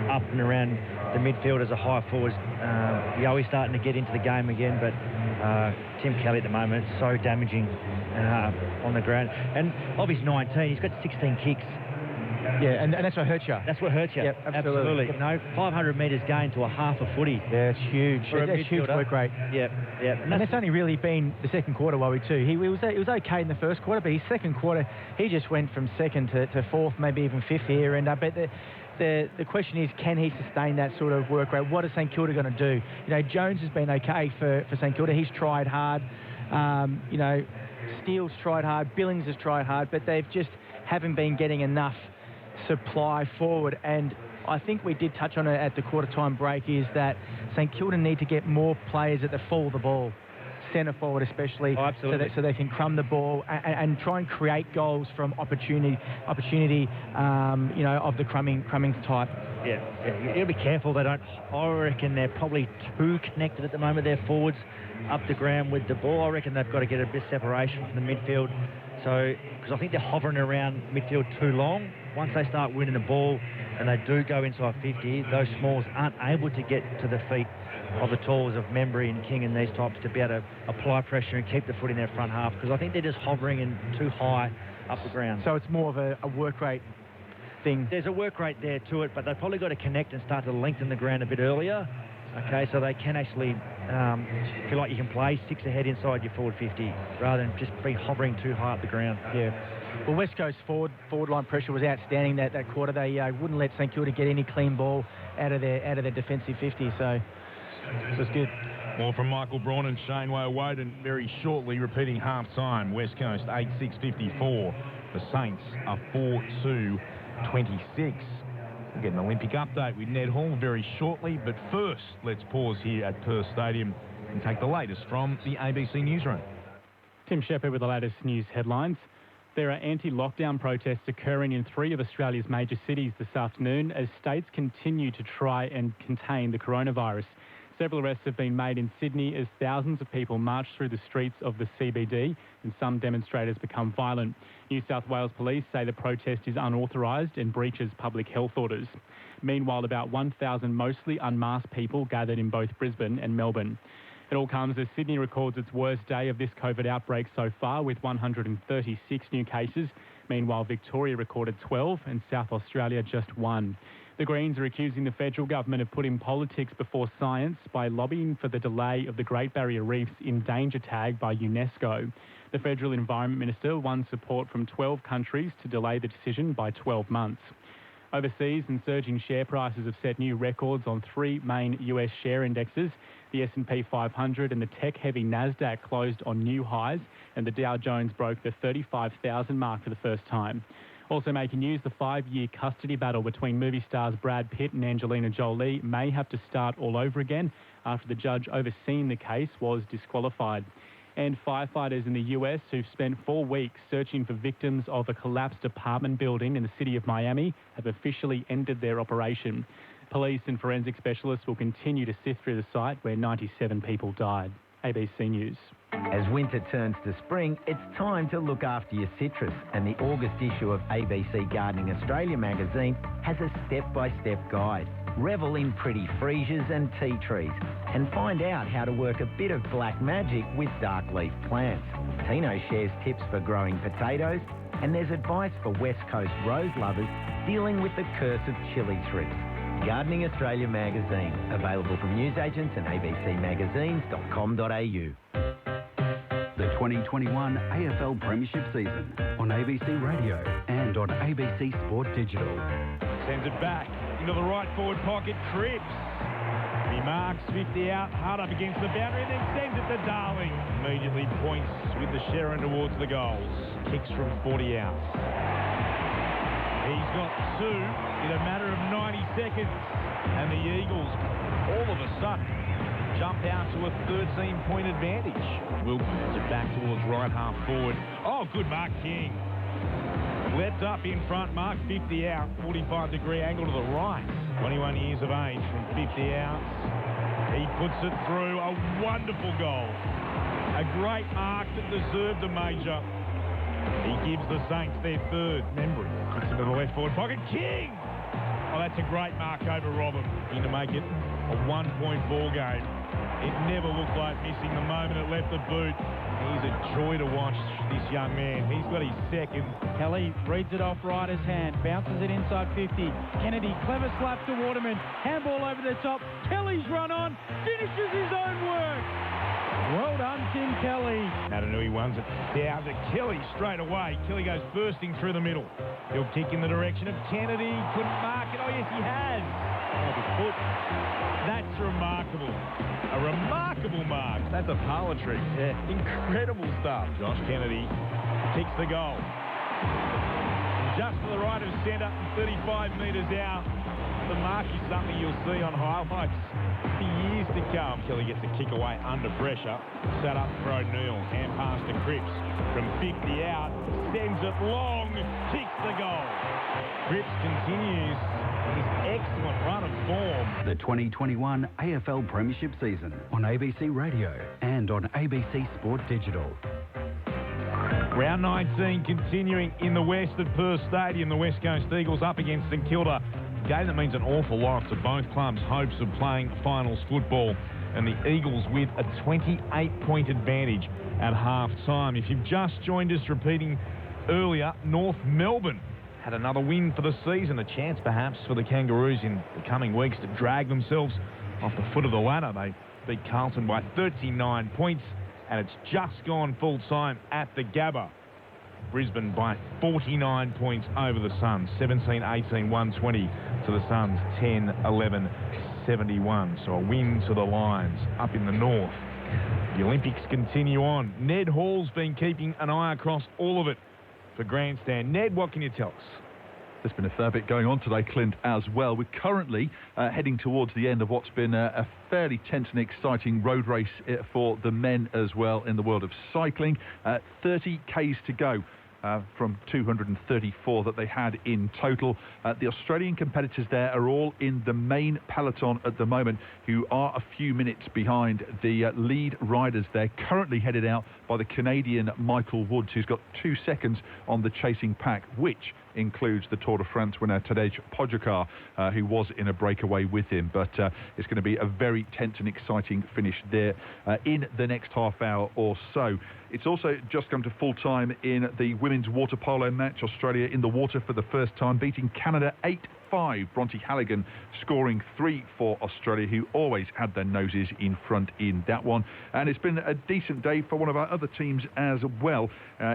up and around the midfield as a high forward. Yoey's starting to get into the game again, but Tim Kelly at the moment, so damaging on the ground. And of his 19, he's got 16 kicks. Yeah, and that's what hurts you. That's what hurts you. Yep, absolutely. You know, 500 metres gain to a half a footy. Yeah, it's huge. That's huge work rate. Yep. And that's only really been the second quarter, Wowie, too. He was okay in the first quarter, but his second quarter, he just went from second to fourth, maybe even fifth here. And but the question is, can he sustain that sort of work rate? What is St Kilda going to do? You know, Jones has been okay for St Kilda. He's tried hard. You know, Steele's tried hard. Billings has tried hard, but they've just haven't been getting enough supply forward. And I think we did touch on it at the quarter time break, is that St Kilda need to get more players at the fall of the ball, centre forward especially, so they can crumb the ball and try and create goals from opportunity you know, of the crumbing type. Yeah, you gotta be careful they don't. I reckon they're probably too connected at the moment, their forwards up the ground with the ball. I reckon they've got to get a bit of separation from the midfield. So, because I think they're hovering around midfield too long. Once they start winning the ball and they do go inside 50, those smalls aren't able to get to the feet of the talls of Membry and King and these types to be able to apply pressure and keep the foot in their front half, because I think they're just hovering in too high up the ground. So it's more of a work rate thing. There's a work rate there to it, but they've probably got to connect and start to lengthen the ground a bit earlier. Okay, so they can actually feel like you can play 6 ahead inside your forward 50 rather than just be hovering too high up the ground. Yeah. Well, West Coast forward line pressure was outstanding that quarter. They wouldn't let St Kilda get any clean ball out of their defensive 50, so it was good. More from Michael Braun and Shane Woden very shortly, repeating half-time. West Coast 8-6-54. The Saints are 4-2-26. We'll get an Olympic update with Ned Hall very shortly, but first, let's pause here at Perth Stadium and take the latest from the ABC Newsroom. Tim Shepherd with the latest news headlines. There are anti-lockdown protests occurring in 3 of Australia's major cities this afternoon as states continue to try and contain the coronavirus. Several arrests have been made in Sydney as thousands of people march through the streets of the CBD and some demonstrators become violent. New South Wales Police say the protest is unauthorised and breaches public health orders. Meanwhile, about 1,000 mostly unmasked people gathered in both Brisbane and Melbourne. It all comes as Sydney records its worst day of this COVID outbreak so far, with 136 new cases. Meanwhile, Victoria recorded 12 and South Australia just 1. The Greens are accusing the federal government of putting politics before science by lobbying for the delay of the Great Barrier Reef's in danger tag by UNESCO. The Federal Environment Minister won support from 12 countries to delay the decision by 12 months. Overseas, and surging share prices have set new records on 3 main US share indexes. The S&P 500 and the tech-heavy Nasdaq closed on new highs, and the Dow Jones broke the 35,000 mark for the first time. Also making news, the 5-year custody battle between movie stars Brad Pitt and Angelina Jolie may have to start all over again after the judge overseeing the case was disqualified. And firefighters in the US who've spent 4 weeks searching for victims of a collapsed apartment building in the city of Miami have officially ended their operation. Police and forensic specialists will continue to sift through the site where 97 people died. ABC News. As winter turns to spring, it's time to look after your citrus, and the August issue of ABC Gardening Australia magazine has a step-by-step guide. Revel in pretty freesias and tea trees and find out how to work a bit of black magic with dark leaf plants. Tino shares tips for growing potatoes, and there's advice for West Coast rose lovers dealing with the curse of chili thrips. Gardening Australia magazine, available from newsagents and abcmagazines.com.au. The 2021 AFL Premiership season on ABC Radio and on ABC Sport Digital. Sends it back into the right forward pocket. Cripps. He marks 50 out, hard up against the boundary, and then sends it to Darling. Immediately points with the Sharon towards the goals. Kicks from 40 out. He's got two in a matter of 90 seconds. And the Eagles, all of a sudden, jump out to a 13-point advantage. Wilson sends it back towards right half forward. Oh, good mark, King. Leapt up in front, mark 50 out, 45-degree angle to the right. 21 years of age from 50 out. He puts it through, a wonderful goal. A great mark that deserved a major. He gives the Saints their third. Remember, puts into the left forward pocket. King! Oh, that's a great mark over Robin. To make it a 1-point ball game. It never looked like missing the moment it left the boot. He's a joy to watch, this young man. He's got his second. Kelly reads it off Ryder's hand, bounces it inside 50. Kennedy, clever slap to Waterman. Handball over the top. Kelly's run on, finishes his own work. Well done, Tim Kelly. Natanui runs it down to Kelly straight away. Kelly goes bursting through the middle. He'll kick in the direction of Kennedy. Couldn't mark it. Oh, yes, he has. Oh, the foot. That's remarkable. A remarkable mark. That's a parlour trick. Yeah. Incredible stuff. Josh Kennedy kicks the goal. Just to the right of centre, 35 metres out. The mark is something you'll see on highlights for years to come. Kelly gets a kick away under pressure. Set up for O'Neill. Hand pass to Cripps. From 50 out, sends it long, kicks the goal. Cripps continues his excellent run of form. The 2021 AFL Premiership season on ABC Radio and on ABC Sport Digital. Round 19 continuing in the West at Perth Stadium. The West Coast Eagles up against St Kilda. A game that means an awful lot to both clubs' hopes of playing finals football. And the Eagles with a 28-point advantage at half-time. If you've just joined us, repeating earlier, North Melbourne had another win for the season. A chance perhaps for the Kangaroos in the coming weeks to drag themselves off the foot of the ladder. They beat Carlton by 39 points, and it's just gone full-time at the Gabba. Brisbane by 49 points over the Suns. 17-18, 120 to the Suns. 10-11, 71. So a win to the Lions up in the north. The Olympics continue on. Ned Hall's been keeping an eye across all of it for Grandstand. Ned, what can you tell us? There's been a fair bit going on today, Clint, as well. We're currently heading towards the end of what's been a fairly tense and exciting road race for the men as well in the world of cycling. 30 Ks to go. From 234 that they had in total. The Australian competitors there are all in the main peloton at the moment, who are a few minutes behind the lead riders. They're currently headed out by the Canadian Michael Woods, who's got 2 seconds on the chasing pack, which includes the Tour de France winner Tadej Pogacar, who was in a breakaway with him. But it's going to be a very tense and exciting finish there in the next half hour or so. It's also just come to full time in the women's water polo match. Australia in the water for the first time, beating Canada 8-5. Bronte Halligan scoring 3 for Australia, who always had their noses in front in that one. And it's been a decent day for one of our other teams as well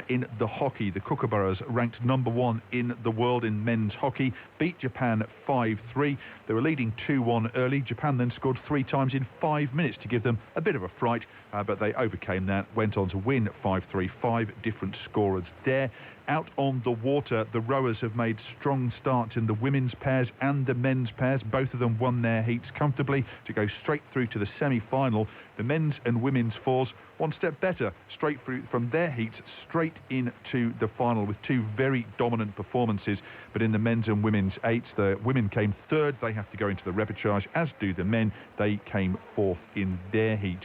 in the hockey. The Kookaburras, ranked number 1 in the world in men's hockey, beat Japan 5-3. They were leading 2-1 early. Japan then scored 3 times in 5 minutes to give them a bit of a fright, but they overcame that, went on to win 5-3. 5 different scorers there. Out on the water, the rowers have made strong starts in the women's pairs and the men's pairs. Both of them won their heats comfortably to go straight through to the semi-final. The men's and women's fours, one step better, straight through from their heats straight into the final with 2 very dominant performances. But in the men's and women's eights, the women came third. They have to go into the repechage, as do the men. They came 4th in their heat.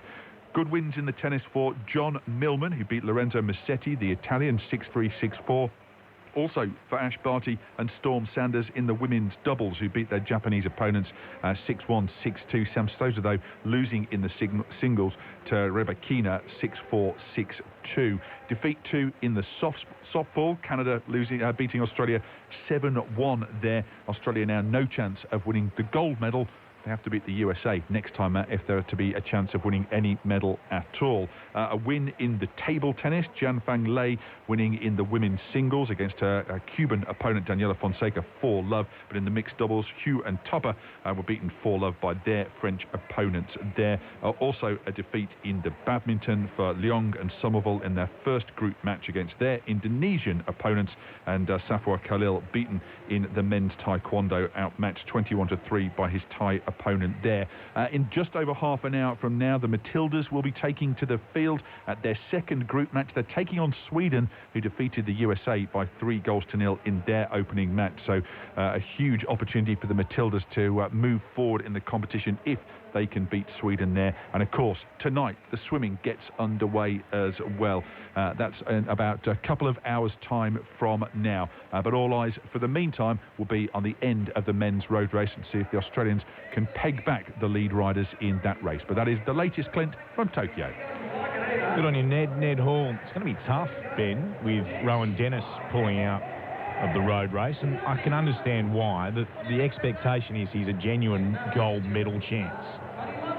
Good wins in the tennis for John Millman, who beat Lorenzo Musetti, the Italian, 6-3, 6-4. Also for Ash Barty and Storm Sanders in the women's doubles, who beat their Japanese opponents 6-1, 6-2. Sam Stosur, though, losing in the singles to Rebekina 6-4, 6-2. Defeat 2 in the softball. Canada beating Australia 7-1 there. Australia now no chance of winning the gold medal they have to beat the USA next time if there are to be a chance of winning any medal at all. A win in the table tennis, Jianfang Lei winning in the women's singles against her Cuban opponent Daniela Fonseca 4-love, but in the mixed doubles, Hugh and Topper were beaten 4-love by their French opponents there. Also a defeat in the badminton for Leong and Somerville in their first group match against their Indonesian opponents, and Safwa Khalil beaten in the men's taekwondo, outmatched 21-3 by his Thai opponent there. In just over half an hour from now, the Matildas will be taking to the field at their second group match. They're taking on Sweden, who defeated the USA by 3-0 in their opening match. So a huge opportunity for the Matildas to move forward in the competition if they can beat Sweden there. And of course, tonight the swimming gets underway as well. That's in about a couple of hours' time from now. But all eyes for the meantime will be on the end of the men's road race and see if the Australians can peg back the lead riders in that race. But that is the latest, Clint, from Tokyo. Good on you, Ned Hall. It's going to be tough, Ben, with Rowan Dennis pulling out of the road race, and I can understand why. The expectation is he's a genuine gold medal chance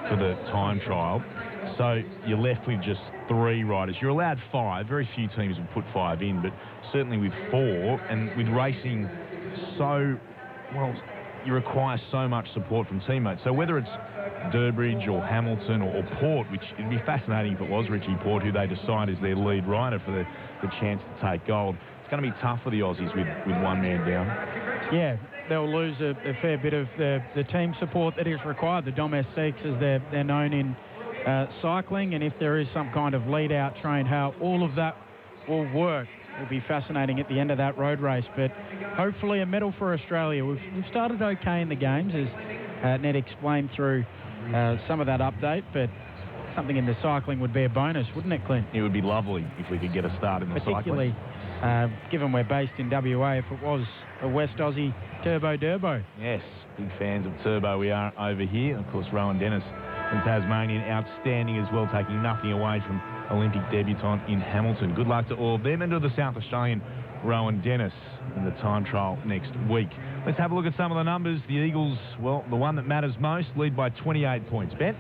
for the time trial. So you're left with just 3 riders. You're allowed 5. Very few teams will put 5 in, but certainly with 4, and with racing so, well, you require so much support from teammates. So whether it's Durbridge or Hamilton or Port, which it'd be fascinating if it was Richie Port who they decide is their lead rider for the chance to take gold. It's going to be tough for the Aussies with one man down. Yeah, they'll lose a fair bit of the team support that is required, the domestiques as they're known in cycling, and if there is some kind of lead-out train, how all of that will work will be fascinating at the end of that road race. But hopefully a medal for Australia. We've started okay in the games, as Ned explained through some of that update, but something in the cycling would be a bonus, wouldn't it, Clint? It would be lovely if we could get a start in the particularly, cycling. Given we're based in WA, if it was a West Aussie Turbo Durbo. Yes, big fans of Turbo we are over here. Of course, Rowan Dennis from Tasmanian, outstanding as well, taking nothing away from Olympic debutant in Hamilton. Good luck to all of them and to the South Australian Rowan Dennis in the time trial next week. Let's have a look at some of the numbers. The Eagles, well, the one that matters most, lead by 28 points. Ben?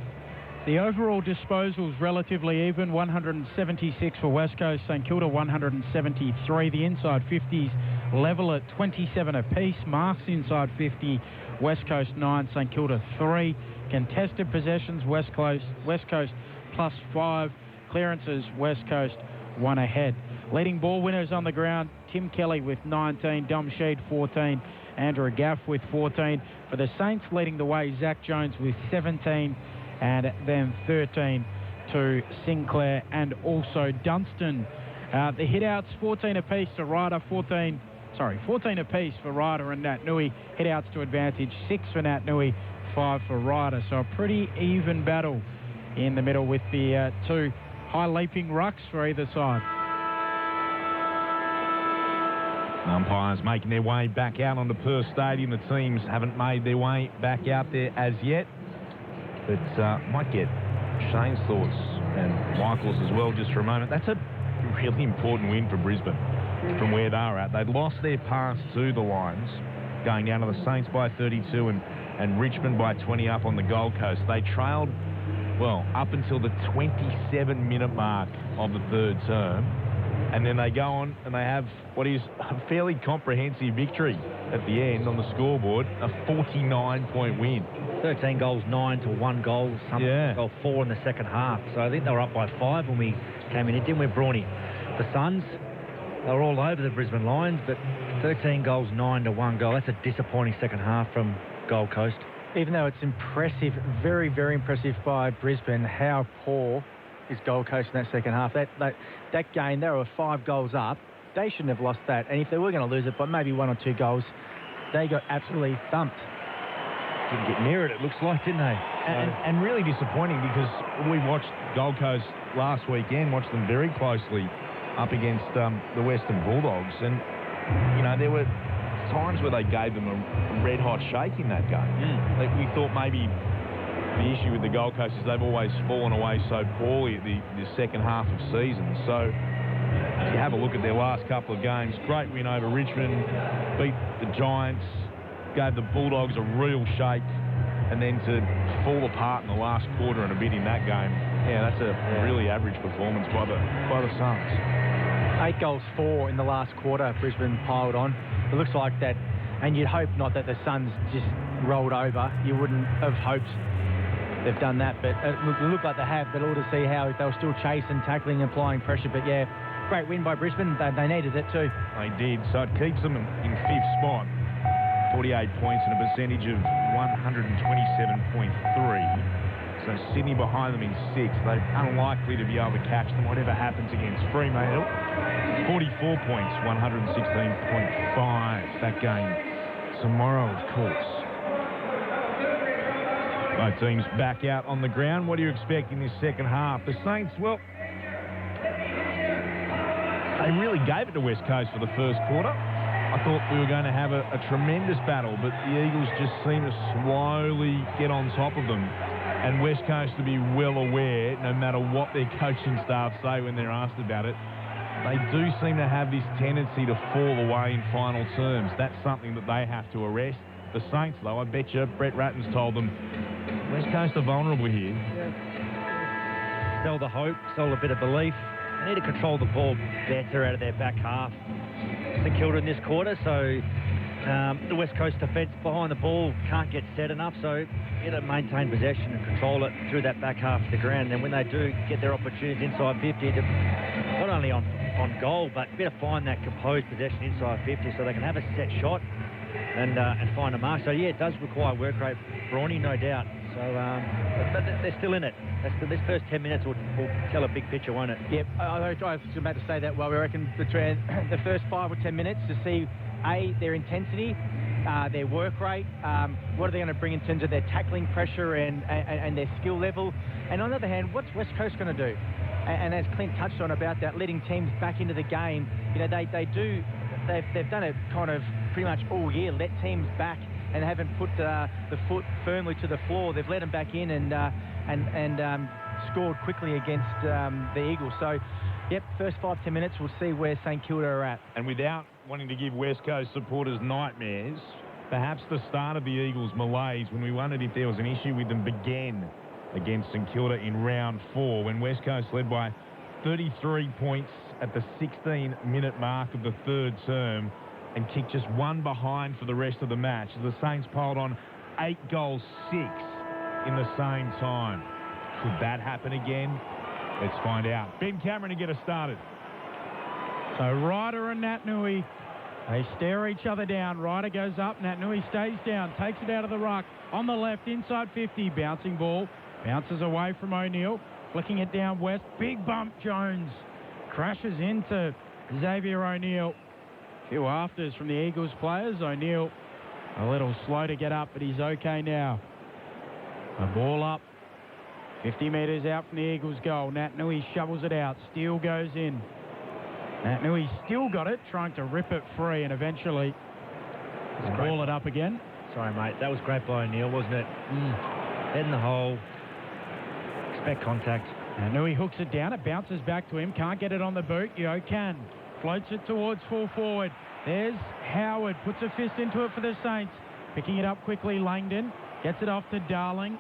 The overall disposals relatively even, 176 for West Coast, St Kilda 173. The inside 50s level at 27 apiece. Marks inside 50, West Coast 9, St Kilda 3. Contested possessions, West Coast +5. Clearances, West Coast 1 ahead. Leading ball winners on the ground, Tim Kelly with 19, Dom Sheed 14, Andrew Gaff with 14. For the Saints, leading the way, Zach Jones with 17, and then 13 to Sinclair and also Dunstan. The hit-outs, 14 apiece to Ryder, 14 apiece for Ryder and Nat Nui. Hit-outs to advantage, 6 for Nat Nui, 5 for Ryder. So a pretty even battle in the middle with the 2 high-leaping rucks for either side. Umpires making their way back out onto Perth Stadium. The teams haven't made their way back out there as yet. But might get Shane's thoughts and Michael's as well just for a moment. That's a really important win for Brisbane from where they are at. They'd lost their pass to the Lions, going down to the Saints by 32 and Richmond by 20 up on the Gold Coast. They trailed, well, up until the 27-minute mark of the third term. And then they go on and they have what is a fairly comprehensive victory at the end on the scoreboard, a 49-point win. 13 goals, 9 to 1 goal. Goal 4 in the second half. So I think they were up by 5 when we came in. It didn't we, Brawny? The Suns, they were all over the Brisbane Lions, but 13 goals, 9 to 1 goal. That's a disappointing second half from Gold Coast. Even though it's impressive, very, very impressive by Brisbane, how poor is Gold Coast in that second half. That game, they were 5 goals up. They shouldn't have lost that. And if they were going to lose it by maybe 1 or 2 goals, they got absolutely thumped. Didn't get near it, it looks like, didn't they? And really disappointing because we watched Gold Coast last weekend, watched them very closely up against the Western Bulldogs. And, you know, there were times where they gave them a red-hot shake in that game. Like, we thought maybe the issue with the Gold Coast is they've always fallen away so poorly at the second half of season. So if you have a look at their last couple of games, great win over Richmond, beat the Giants, gave the Bulldogs a real shake and then to fall apart in the last quarter and a bit in that game, that's a really average performance by the Suns. 8 goals, 4 in the last quarter. Brisbane piled on. It looks like that, and you'd hope not that the Suns just rolled over. You wouldn't have hoped they've done that, but it looked like they have. But all to see how they'll still chasing, tackling, and applying pressure. But yeah, great win by Brisbane. They needed it too. They did. So it keeps them in 5th spot. 48 points and a percentage of 127.3. So Sydney behind them in 6th. They're unlikely to be able to catch them, whatever happens against Fremantle. 44 points, 116.5. That game tomorrow, of course. Both teams back out on the ground. What do you expect in this second half? The Saints, well, they really gave it to West Coast for the first quarter. I thought we were going to have a tremendous battle, but the Eagles just seem to slowly get on top of them. And West Coast to be well aware, no matter what their coaching staff say when they're asked about it, they do seem to have this tendency to fall away in final terms. That's something that they have to arrest. The Saints, though, I bet you Brett Ratton's told them, West Coast are vulnerable here. Sell the hope, sell a bit of belief. They need to control the ball better out of their back half. St Kilda in this quarter, so the West Coast defence behind the ball can't get set enough, so you got to maintain possession and control it through that back half of the ground. And when they do get their opportunities inside 50, not only on goal, but better find that composed possession inside 50 so they can have a set shot and find a mark. So yeah, it does require work rate, Brawny, no doubt. So, but they're still in it. This first 10 minutes will tell a big picture, won't it? Yep, I was about to say that. Well, we reckon between the first 5 or 10 minutes to see, their intensity, their work rate, what are they going to bring in terms of their tackling pressure and their skill level. And on the other hand, what's West Coast going to do? And as Clint touched on about that, letting teams back into the game, they've done it kind of pretty much all year, let teams back and haven't put the foot firmly to the floor. They've let them back in and scored quickly against the Eagles. So, yep, first 5-10 minutes, we'll see where St Kilda are at. And without wanting to give West Coast supporters nightmares, perhaps the start of the Eagles' malaise when we wondered if there was an issue with them began against St Kilda in round 4 when West Coast led by 33 points at the 16-minute mark of the 3rd term and kicked just 1 behind for the rest of the match. The Saints piled on 8 goals, 6 in the same time. Could that happen again? Let's find out. Ben Cameron to get us started. So Ryder and Natanui, they stare each other down. Ryder goes up, Natanui stays down, takes it out of the ruck. On the left, inside 50, bouncing ball. Bounces away from O'Neill, flicking it down west. Big bump, Jones. Crashes into Xavier O'Neill. Few afters from the Eagles players. O'Neill a little slow to get up, but he's okay now. A ball up. 50 metres out from the Eagles' goal. Natanui shovels it out. Steele goes in. Natanui still got it, trying to rip it free, and eventually ball it up again. Sorry, mate. That was great by O'Neill, wasn't it? Head in the hole. Expect contact. Natanui hooks it down. It bounces back to him. Can't get it on the boot. Yo can. Floats it towards full forward. There's Howard. Puts a fist into it for the Saints. Picking it up quickly, Langdon. Gets it off to Darling.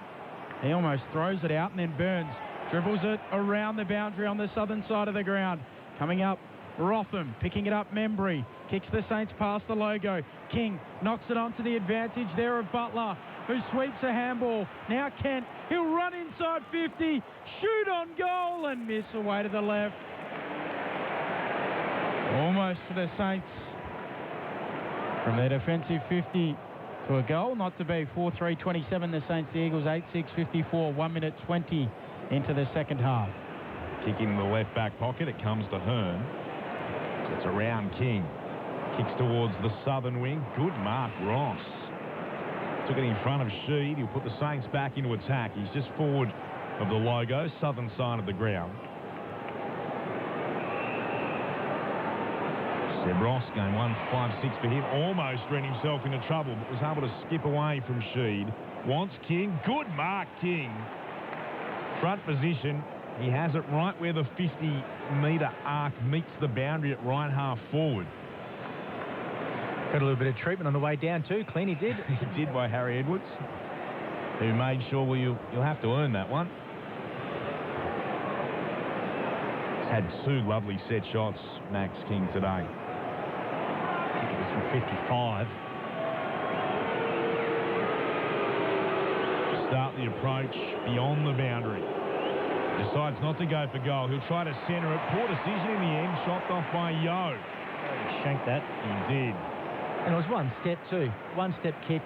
He almost throws it out, and then Burns dribbles it around the boundary on the southern side of the ground. Coming up, Rotham picking it up, Membry kicks the Saints past the logo. King knocks it onto the advantage there of Butler, who sweeps a handball. Now Kent, he'll run inside 50, shoot on goal and miss away to the left. Almost for the Saints from their defensive 50 to a goal, not to be. 4-3-27 the Saints, the Eagles 8-6-54, 1 minute 20 into the second half. Kick in the left back pocket, it comes to Hearn. It's around King. Kicks towards the southern wing. Good mark, Ross. Took it in front of Sheed. He'll put the Saints back into attack. He's just forward of the logo, southern side of the ground. Seb Ross going 1-5-6 for him. Almost ran himself into trouble, but was able to skip away from Sheed. Wants King. Good mark, King. Front position. He has it right where the 50-metre arc meets the boundary at right half forward. Got a little bit of treatment on the way down too. Clean, he did. He did by Harry Edwards. who made sure, well, you'll have to earn that one. He's had 2 lovely set shots, Max King, today. I think it was from 55. Start the approach beyond the boundary. Decides not to go for goal. He'll try to centre it. Poor decision in the end. Shot off by Yo. He shanked that. He did. And it was one step too. One step kick.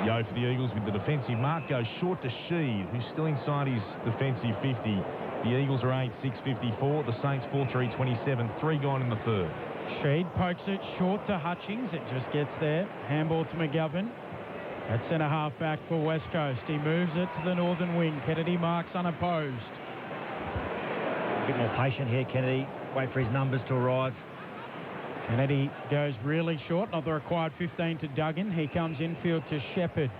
Yo for the Eagles with the defensive mark goes short to Sheed, who's still inside his defensive 50. The Eagles are 8-6-54. The Saints 4-3-27. 3 gone in the third. Sheed pokes it short to Hutchings. It just gets there. Handball to McGovern. At centre half back for West Coast. He moves it to the northern wing. Kennedy marks unopposed. A bit more patient here, Kennedy. Wait for his numbers to arrive. Kennedy goes really short, not the required 15 to Duggan. He comes infield to Shepherd.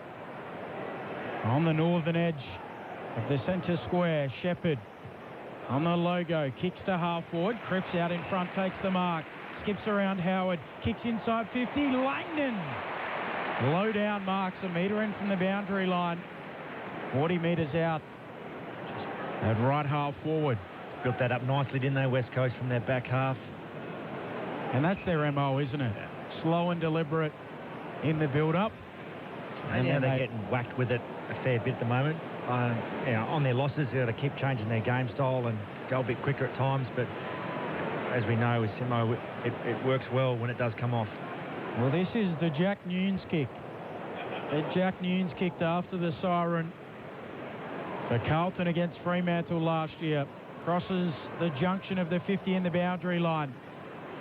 On the northern edge of the centre square, Shepherd on the logo, kicks to half forward. Cripps out in front, takes the mark. Skips around Howard, kicks inside 50. Langdon! Low down marks a metre in from the boundary line. 40 metres out. At right half forward. Built that up nicely, didn't they, West Coast, from their back half? And that's their MO, isn't it? Yeah. Slow and deliberate in the build-up. And now they're getting whacked with it a fair bit at the moment. On their losses, they've got to keep changing their game style and go a bit quicker at times. But as we know, with Simo, it works well when it does come off. Well, this is the Jack Nunes kick. Jack Nunes kicked after the siren for Carlton against Fremantle last year. Crosses the junction of the 50 in the boundary line.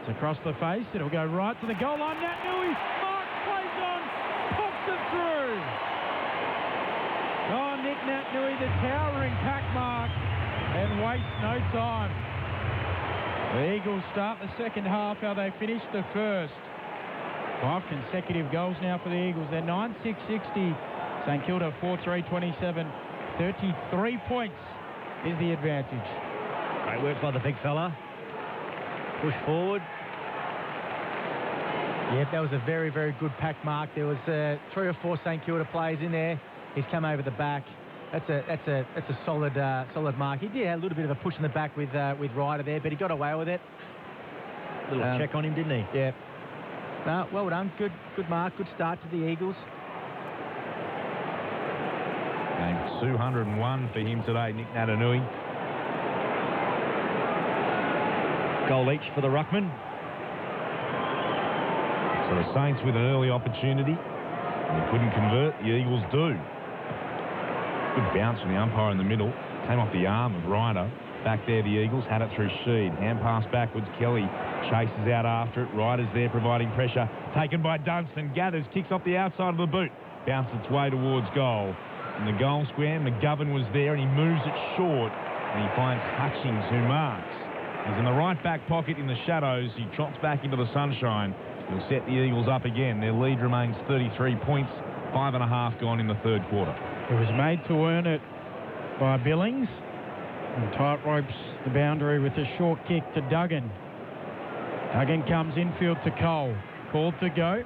It's across the face. It'll go right to the goal line. Nat Nui, Mark plays on, pops it through. Oh, Nick Nat Nui, the towering pack mark, and wastes no time. The Eagles start the second half how they finished the first. 5 consecutive goals now for the Eagles. They're 9-6-60. St Kilda 4-3-27. 33 points is the advantage. Great work by the big fella. Push forward. Yeah, that was a very, very good pack mark. There was 3 or 4 St Kilda players in there. He's come over the back. That's a solid mark. He did have a little bit of a push in the back with Ryder there, but he got away with it. Little check on him, didn't he? Yeah. No, well done. Good mark. Good start to the Eagles. Named 201 for him today, Nick Natanui. Goal each for the ruckman. So the Saints with an early opportunity. They couldn't convert. The Eagles do. Good bounce from the umpire in the middle. Came off the arm of Ryder. Back there, the Eagles had it through Sheed. Hand pass backwards. Kelly chases out after it. Ryder's there providing pressure. Taken by Dunstan. Gathers, kicks off the outside of the boot. Bounced its way towards goal. In the goal square, McGovern was there and he moves it short. And he finds Hutchings, who marks. He's in the right back pocket in the shadows. He trots back into the sunshine. He'll set the Eagles up again. Their lead remains 33 points. 5.5 gone in the third quarter. It was made to earn it by Billings. And tight ropes the boundary with a short kick to Duggan. Duggan comes infield to Cole. Called to go.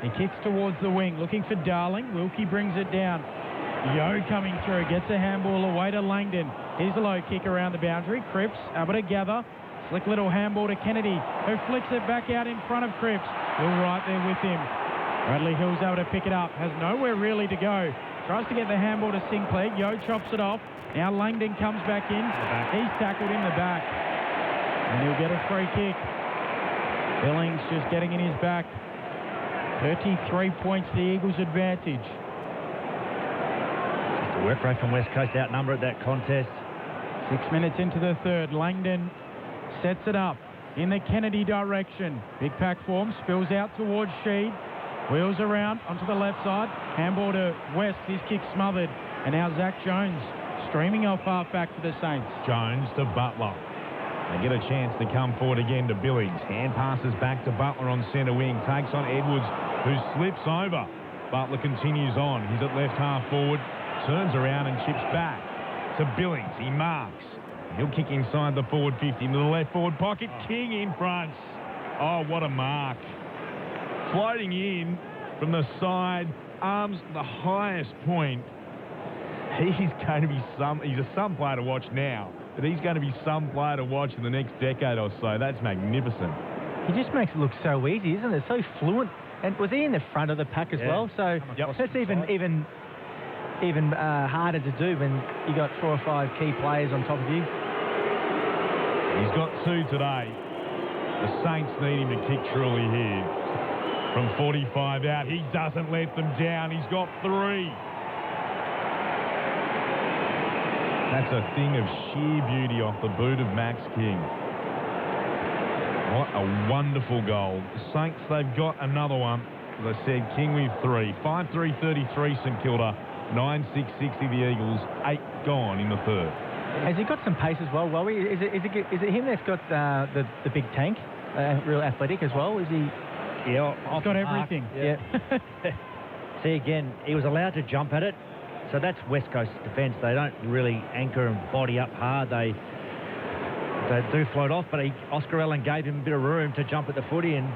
He kicks towards the wing, looking for Darling. Wilkie brings it down. Yo coming through, gets a handball away to Langdon. Here's a low kick around the boundary. Cripps able to gather. Slick little handball to Kennedy, who flicks it back out in front of Cripps. Hill right there with him. Bradley Hill's able to pick it up. Has nowhere really to go. Tries to get the handball to Sinclair. Yo chops it off. Now Langdon comes back in. He's tackled in the back. And he'll get a free kick. Billings just getting in his back. 33 points, the Eagles' advantage. The work rate from West Coast outnumbered that contest. 6 minutes into the third. Langdon sets it up in the Kennedy direction. Big pack form, spills out towards Sheed. Wheels around onto the left side. Handball to West. His kick smothered. And now Zach Jones streaming off half back for the Saints. Jones to Butler. They get a chance to come forward again to Billings. Hand passes back to Butler on centre wing. Takes on Edwards, who slips over. Butler continues on. He's at left half forward. Turns around and chips back to Billings. He marks. He'll kick inside the forward 50 into the left forward pocket. King in front. Oh, what a mark. Floating in from the side arms the highest point. He's going to be he's a some player to watch now, but he's going to be some player to watch in the next decade or so. That's magnificent. He just makes it look so easy, isn't it? So fluent. And was he in the front of the pack as well? So that's even harder to do when you got 4 or 5 key players on top of you. He's got 2 today. The Saints need him to kick truly here. From 45 out, he doesn't let them down. He's got 3. That's a thing of sheer beauty off the boot of Max King. What a wonderful goal. The Saints, they've got another one. As I said, King with 3. 5-3-33 St Kilda. 9-6-60 the Eagles. 8 gone in the third. Has he got some pace as well, Wowie? Is it him that's got the big tank? Real athletic as well? Is he? Yeah, he's got everything. Yeah. See, again, he was allowed to jump at it. So that's West Coast defence. They don't really anchor and body up hard. They do float off, but Oscar Allen gave him a bit of room to jump at the footy. And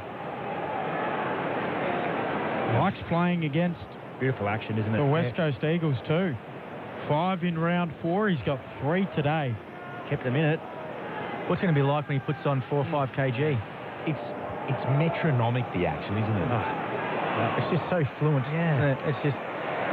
Mike's playing against beautiful action, isn't it? The West Coast Eagles too. 5 in round 4. He's got 3 today. Kept them in it. What's going to be like when he puts on 4 or 5 kg? It's metronomic, the action, isn't it? It's just so fluent. Yeah. It's just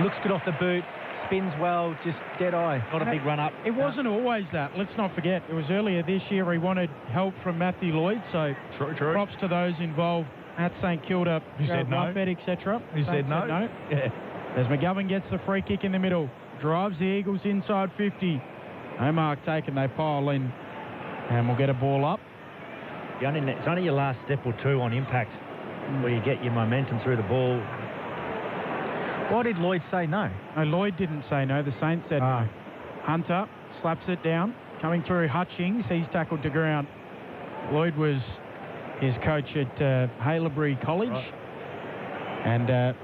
looks good off the boot. Spins well, just dead eye. Not a big run up. It wasn't always that. Let's not forget, it was earlier this year he wanted help from Matthew Lloyd, so true. Props to those involved at St Kilda. Who said no? etc. Who said no? Yeah. As McGovern gets the free kick in the middle, drives the Eagles inside 50. No mark taken, they pile in, and we'll get a ball up. It's only your last step or 2 on impact where you get your momentum through the ball. Why did Lloyd say no? No, Lloyd didn't say no. The Saints said no. Hunter slaps it down. Coming through Hutchings, he's tackled to ground. Lloyd was his coach at Haileybury College. Right. And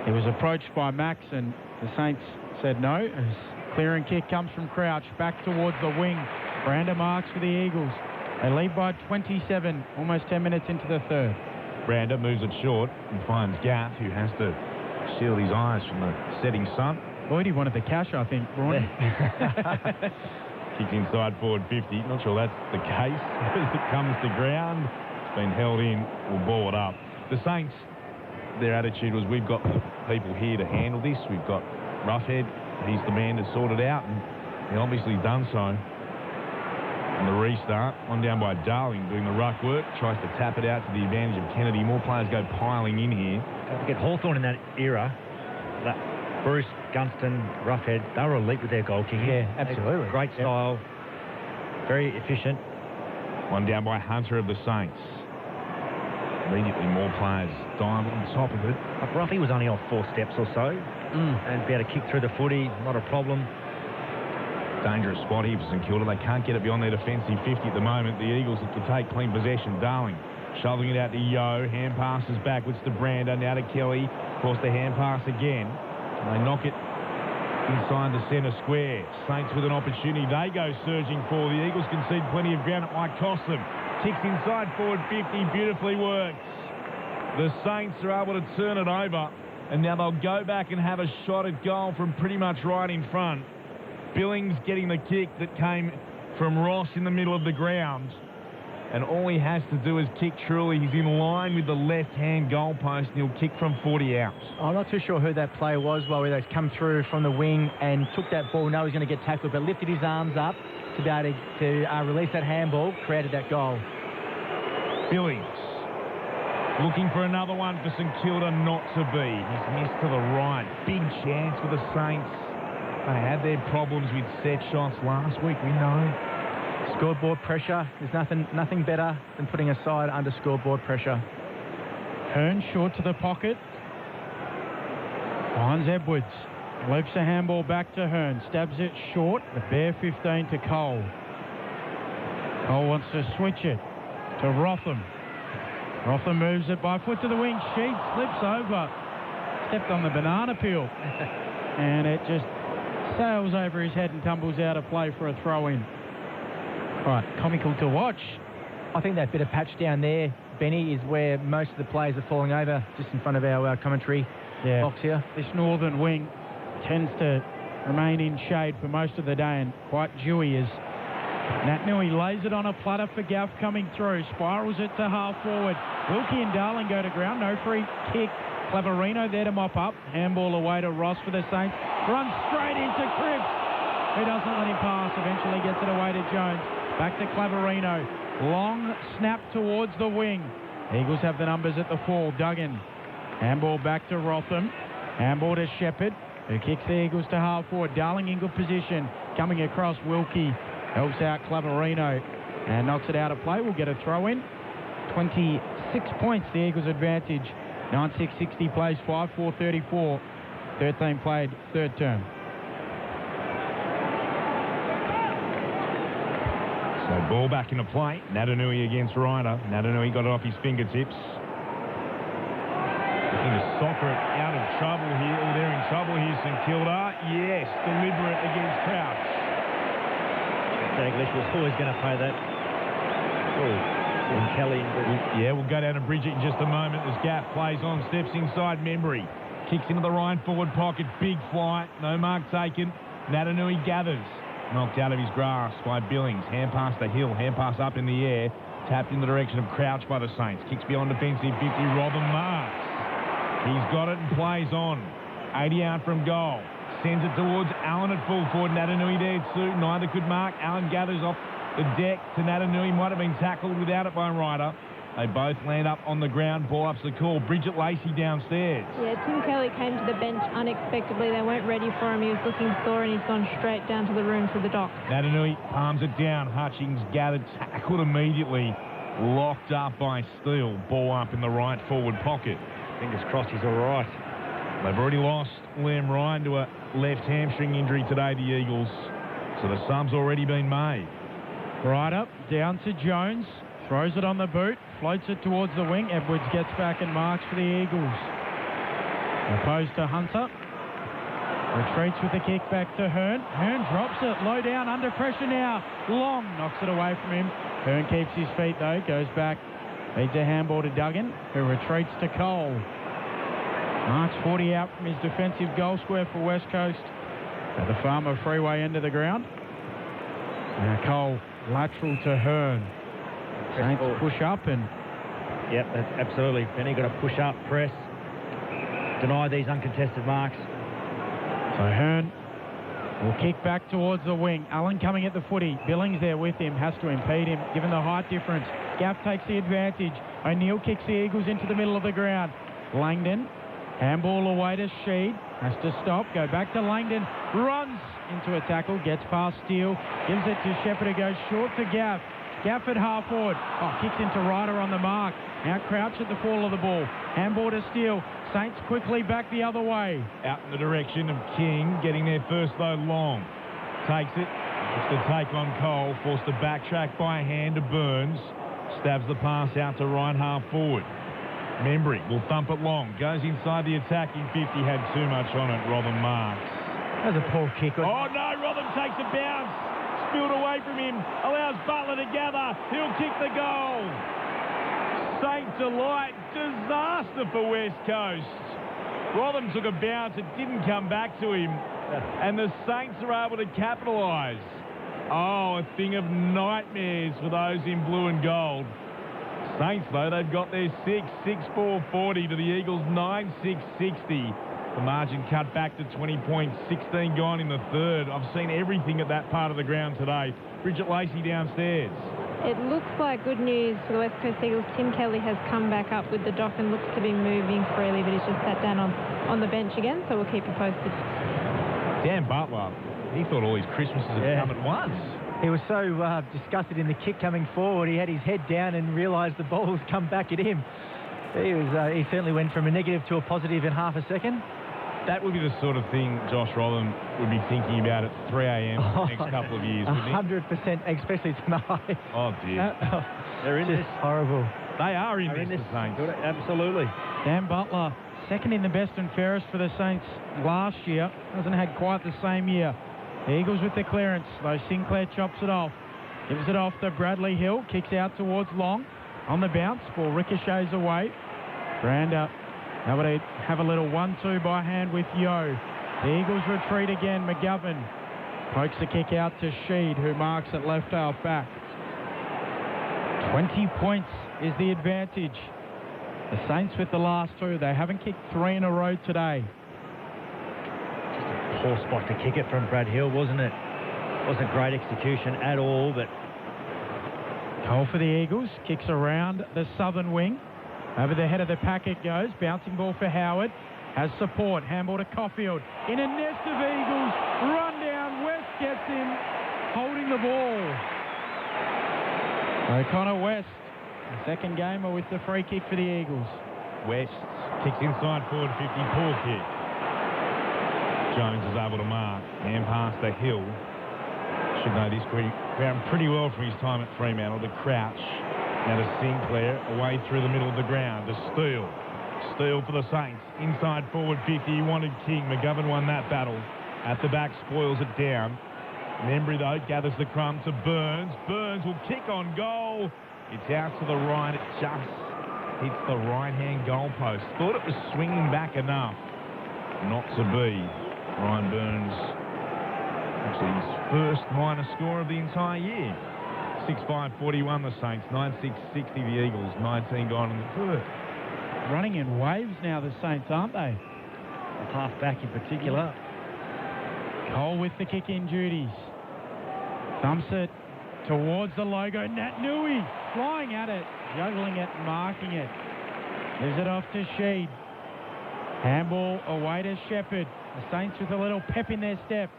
he was approached by Max, and the Saints said no. As clearing kick comes from Crouch, back towards the wing. Brander marks for the Eagles. They lead by 27, almost 10 minutes into the third. Brander moves it short and finds Gath, who has to shield his eyes from the setting sun. Lloyd, he wanted the cash, I think, Brawny. Kicked inside forward 50. Not sure that's the case as it comes to ground. It's been held in. We'll ball it up. The Saints, their attitude was, we've got the people here to handle this. We've got Roughhead. He's the man to sort it out, and he obviously done so. And the restart, one down by Darling, doing the ruck work, tries to tap it out to the advantage of Kennedy. More players go piling in here. Don't forget Hawthorn in that era. Bruce, Gunston, Roughhead, they were elite with their goal kicking. Yeah, absolutely. Great style, very efficient. One down by Hunter of the Saints. Immediately more players dive on top of it. Like Ruffy was only off 4 steps or so, and be able to kick through the footy, not a problem. Dangerous spot here for St Kilda. They can't get it beyond their defensive 50 at the moment. The Eagles look to take clean possession. Darling shoveling it out to Yo. Hand passes backwards to Brander. Now to Kelly. Of course, the hand pass again. They knock it inside the centre square. Saints with an opportunity. They go surging forward. The Eagles concede plenty of ground. It might cost them. Kicks inside forward 50. Beautifully worked. The Saints are able to turn it over. And now they'll go back and have a shot at goal from pretty much right in front. Billings getting the kick that came from Ross in the middle of the ground. And all he has to do is kick truly. He's in line with the left-hand goalpost, and he'll kick from 40 out. I'm not too sure who that player was, whether he's come through from the wing and took that ball. No, he's going to get tackled, but lifted his arms up to be able to release that handball, created that goal. Billings looking for another one for St Kilda, not to be. He's missed to the right. Big chance for the Saints. They had their problems with set shots last week, we know. Scoreboard pressure. There's nothing better than putting a side under scoreboard pressure. Hearn short to the pocket. Finds Edwards. Loops a handball back to Hearn. Stabs it short. The bare 15 to Cole. Cole wants to switch it to Rotham. Rotham moves it by foot to the wing. Sheet slips over. Stepped on the banana peel. And it just sails over his head and tumbles out of play for a throw-in. Right, comical to watch. I think that bit of patch down there, Benny, is where most of the players are falling over, just in front of our commentary. box here. This northern wing tends to remain in shade for most of the day and quite dewy as Naitanui lays it on a platter for Gaff coming through. Spirals it to half forward. Wilkie and Darling go to ground. No free kick. Claverino there to mop up. Handball away to Ross for the Saints. Runs straight into Cripps, who doesn't let him pass. Eventually gets it away to Jones. Back to Claverino. Long snap towards the wing. Eagles have the numbers at the fall. Duggan. Handball back to Rotham. Handball to Shepherd, who kicks the Eagles to half forward. Darling in good position. Coming across, Wilkie helps out Claverino and knocks it out of play. We'll get a throw in. 26 points, the Eagles' advantage. 9-6-60 plays, 5-4-34. 13 played, third term. So ball back into play. Naitanui against Ryder. Naitanui got it off his fingertips. Looking to soccer it out of trouble here. Oh, they're in trouble here, St Kilda. Yes, deliberate against Crouch. Daglish was always going to pay that. And Kelly. Yeah, we'll go down and bridge it in just a moment as Gaff plays on, steps inside Membry. Kicks into the right forward pocket. Big flight. No mark taken. Naitanui gathers. Knocked out of his grasp by Billings. Hand pass to Hill. Hand pass up in the air. Tapped in the direction of Crouch by the Saints. Kicks beyond defensive 50. Robin marks. He's got it and plays on. 80 out from goal. Sends it towards Allen at full forward. Naitanui there too. Neither could mark. Allen gathers off the deck to Naitanui. Might have been tackled without it by Ryder. They both land up on the ground. Ball up's the call. Bridget Lacey downstairs. Yeah, Tim Kelly came to the bench unexpectedly. They weren't ready for him. He was looking sore and he's gone straight down to the room for the dock. Naitanui palms it down. Hutchings gathered, tackled immediately. Locked up by Steele. Ball up in the right forward pocket. Fingers crossed he's all right. They've already lost Liam Ryan to a left hamstring injury today, the Eagles. So the sub's already been made. Right up, down to Jones. Throws it on the boot, floats it towards the wing. Edwards gets back and marks for the Eagles. Opposed to Hunter. Retreats with the kick back to Hearn. Hearn drops it, low down, under pressure now. Long knocks it away from him. Hearn keeps his feet though, goes back. Feeds a handball to Duggan, who retreats to Cole. Marks 40 out from his defensive goal square for West Coast at the Farmer Freeway end of the ground. Now Cole lateral to Hearn. Saints push up and... Yep, absolutely. Benny got to push up, press, deny these uncontested marks. So Hearn will kick back towards the wing. Allen coming at the footy. Billings there with him, has to impede him, given the height difference. Gaff takes the advantage. O'Neill kicks the Eagles into the middle of the ground. Langdon, handball away to Sheed. Has to stop, go back to Langdon. Runs into a tackle, gets past Steele. Gives it to Shepherd, who goes short to Gaff. Gaff at half forward. Oh, kicks into Ryder on the mark. Now Crouch at the fall of the ball. Handball to Steele. Saints quickly back the other way. Out in the direction of King, getting there first though. Long takes it. It's the take on Cole. Forced to backtrack by a hand to Burns. Stabs the pass out to right half forward. Membry will thump it long. Goes inside the attacking 50. Had too much on it. Robin marks. That was a poor kick. Oh no, Robin takes a bounce. Spilled away from him, allows Butler to gather. He'll kick the goal. St. Delight, disaster for West Coast. Rotherham took a bounce, it didn't come back to him, and the Saints are able to capitalise. Oh, a thing of nightmares for those in blue and gold. Saints, though, they've got their 6-4-40 to the Eagles 9-6-60. The margin cut back to 20 points, 16 gone in the third. I've seen everything at that part of the ground today. Bridget Lacey downstairs. It looks like good news for the West Coast Eagles. Tim Kelly has come back up with the dock and looks to be moving freely, but he's just sat down on the bench again, so we'll keep you posted. Dan Butler, he thought all his Christmases had come at once. He was so disgusted in the kick coming forward, he had his head down and realised the ball's come back at him. He certainly went from a negative to a positive in half a second. That would be the sort of thing Josh Rotherham would be thinking about at 3 a.m. for the next couple of years, wouldn't he? 100%, especially tonight. Oh, dear. They're in this. Horrible. They are in this, the Saints. Absolutely. Dan Butler, second in the best and fairest for the Saints last year. Hasn't had quite the same year. The Eagles with the clearance, though Sinclair chops it off. Gives it off to Bradley Hill. Kicks out towards Long. On the bounce, ball ricochets away. Brander How about they have a little 1-2 by hand with Yo. The Eagles retreat again. McGovern pokes the kick out to Sheed, who marks at left half back. 20 points is the advantage. The Saints with the last 2. They haven't kicked 3 in a row today. Just a poor spot to kick it from Brad Hill, wasn't it? Wasn't great execution at all, but... Goal for the Eagles. Kicks around the southern wing. Over the head of the pack it goes. Bouncing ball for Howard. Has support. Handball to Caulfield. In a nest of Eagles. Run down. West gets him. Holding the ball. O'Connor West. The second gamer with the free kick for the Eagles. West kicks inside forward 50. Poor kick. Jones is able to mark. And past the hill. Should know this ground pretty well from his time at Fremantle. The crouch. Now to Sinclair. Away through the middle of the ground. To Steele. Steele for the Saints. Inside forward 50. He wanted King. McGovern won that battle. At the back, spoils it down. Membry, though, gathers the crumb to Burns. Burns will kick on goal. It's out to the right. It just hits the right-hand goalpost. Thought it was swinging back enough. Not to be. Ryan Burns, actually his first minor score of the entire year. 6-5-41 the Saints. 9-6-60 the Eagles. 19 gone in the third. Running in waves now, the Saints, aren't they? Half back in particular. Cole with the kick-in duties. Thumps it towards the logo. Nat Nui flying at it, juggling it, marking it. Gives it off to Sheed. Handball away to Shepherd. The Saints with a little pep in their step.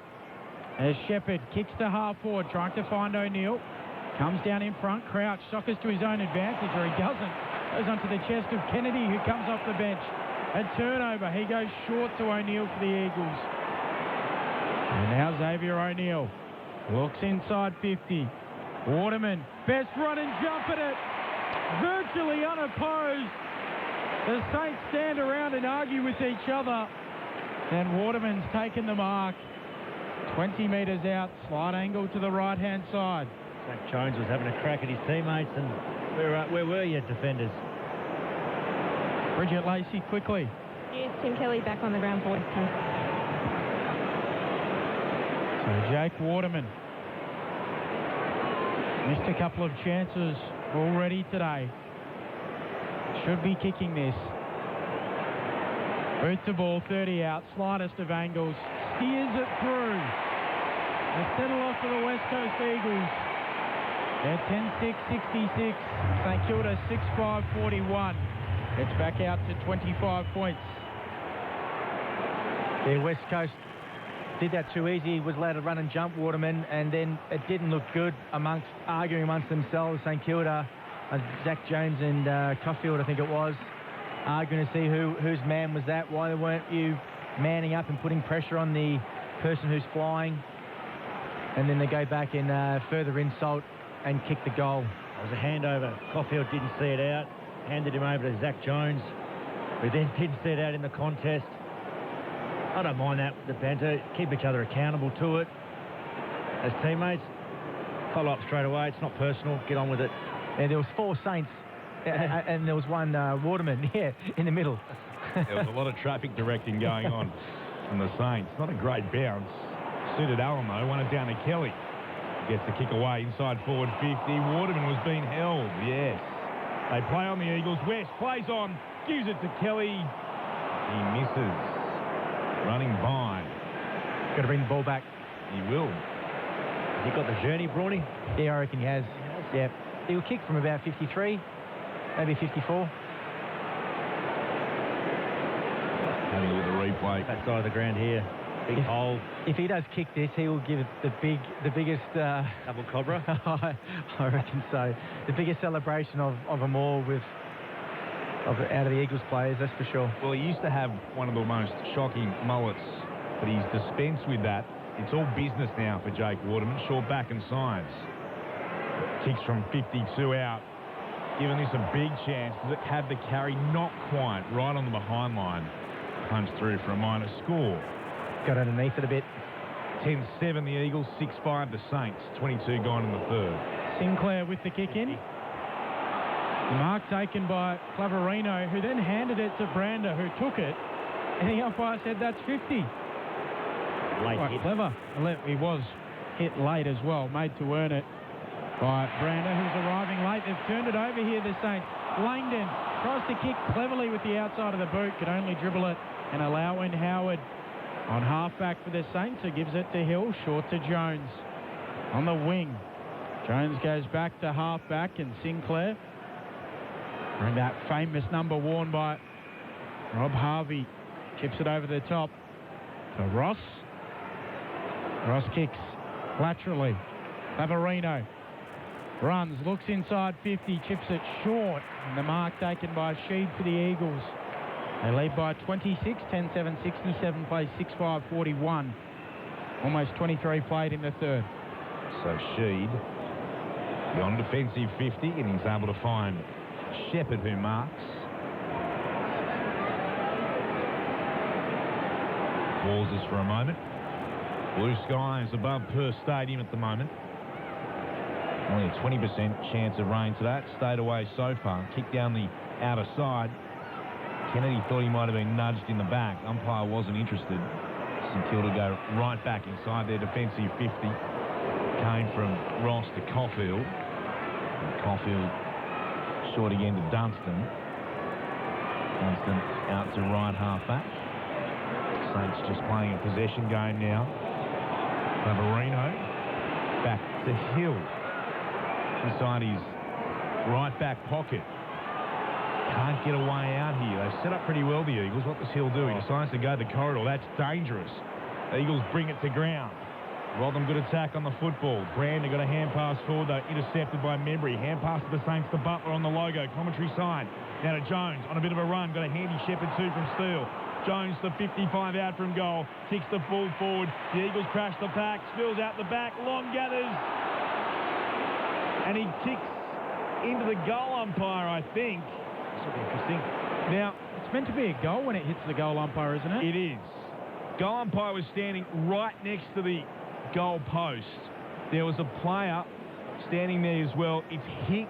As Shepherd kicks to half forward, trying to find O'Neill. Comes down in front. Crouch soccers to his own advantage, or he doesn't. Goes onto the chest of Kennedy, who comes off the bench. A turnover. He goes short to O'Neill for the Eagles. And now Xavier O'Neill looks inside 50. Waterman, best run and jump at it. Virtually unopposed. The Saints stand around and argue with each other. And Waterman's taken the mark. 20 metres out, slight angle to the right-hand side. Zach Jones was having a crack at his teammates, and where were you, defenders? Bridget Lacey quickly. Yes, Tim Kelly back on the ground for West Coast. So Jake Waterman missed a couple of chances already today. Should be kicking this. Boot the ball, 30 out, slightest of angles. Steers it through. A settle off for the West Coast Eagles. They're 10-6-66. St Kilda 6-5-41. It's back out to 25 points. Yeah, West Coast did that too easy. He was allowed to run and jump Waterman, and then it didn't look good arguing amongst themselves. St Kilda, Zach Jones and Caulfield, I think it was, arguing to see whose man was that. Why weren't you manning up and putting pressure on the person who's flying? And then they go back and further insult and kick the goal. It was a handover. Caulfield didn't see it out. Handed him over to Zach Jones, who then didn't see it out in the contest. I don't mind that, the banter. Keep each other accountable to it. As teammates, follow up straight away. It's not personal. Get on with it. Yeah, there was 4 Saints, and there was one Waterman, in the middle. There was a lot of traffic directing going on from the Saints. Not a great bounce. Suited Allen, though. Won it down to Kelly. Gets the kick away inside forward 50. Waterman was being held. Yes. They play on the Eagles. West plays on. Gives it to Kelly. He misses. Running by. Got to bring the ball back. He will. Has he got the journey, Brawny? Yeah, I reckon he has. Yeah. He'll kick from about 53, maybe 54. Having a look at the replay. That side of the ground here. Big hole. If he does kick this, he will give it the biggest... Double cobra? I reckon so. The biggest celebration of them all out of the Eagles players, that's for sure. Well, he used to have one of the most shocking mullets, but he's dispensed with that. It's all business now for Jake Waterman. Short back and sides. Kicks from 52 out. Giving this a big chance. Does it have the carry? Not quite. Right on the behind line. Punched through for a minor score. Got underneath it a bit. 10-7 the Eagles, 6-5 the Saints. 22 gone in the third. Sinclair with the kick in. The mark taken by Clavarino, who then handed it to Brander, who took it, and the umpire said that's 50. Late hit. Clever. He was hit late as well, made to earn it by Brander, who's arriving late. They've turned it over here, the Saints. Langdon tries to kick cleverly with the outside of the boot, could only dribble it and allow in Howard on halfback for the Saints, who gives it to Hill, short to Jones. On the wing, Jones goes back to halfback, and Sinclair, and that famous number worn by Rob Harvey, chips it over the top to Ross. Ross kicks laterally. Lavarino runs, looks inside 50, chips it short, and the mark taken by Sheed for the Eagles. They lead by 26, 10-7, 67 plays, 6-5, 41. Almost 23 played in the third. So Sheed on defensive 50, and he's able to find Shepherd, who marks. Pauses for a moment. Blue skies above Perth Stadium at the moment. Only a 20% chance of rain today. It's stayed away so far. Kicked down the outer side. Kennedy thought he might have been nudged in the back. Umpire wasn't interested. St Kilda go right back inside their defensive 50. Came from Ross to Caulfield. And Caulfield short again to Dunstan. Dunstan out to right half-back. Saints just playing a possession game now. Clavarino back to Hill. Inside his right back pocket. Can't get away out here. They've set up pretty well, the Eagles. What does Hill do? He decides to go to the corridor. That's dangerous. The Eagles bring it to ground. Rotherham good attack on the football. Brander got a hand pass forward, though, intercepted by Membry. Hand pass to the Saints to Butler on the logo. Commentary side. Now to Jones on a bit of a run. Got a handy Shepherd too from Steele. Jones to 55 out from goal. Kicks the ball forward. The Eagles crash the pack. Spills out the back. Long gathers. And he kicks into the goal umpire, I think. This will be interesting. Now, it's meant to be a goal when it hits the goal umpire, isn't it? It is. Goal umpire was standing right next to the goal post. There was a player standing there as well. It hit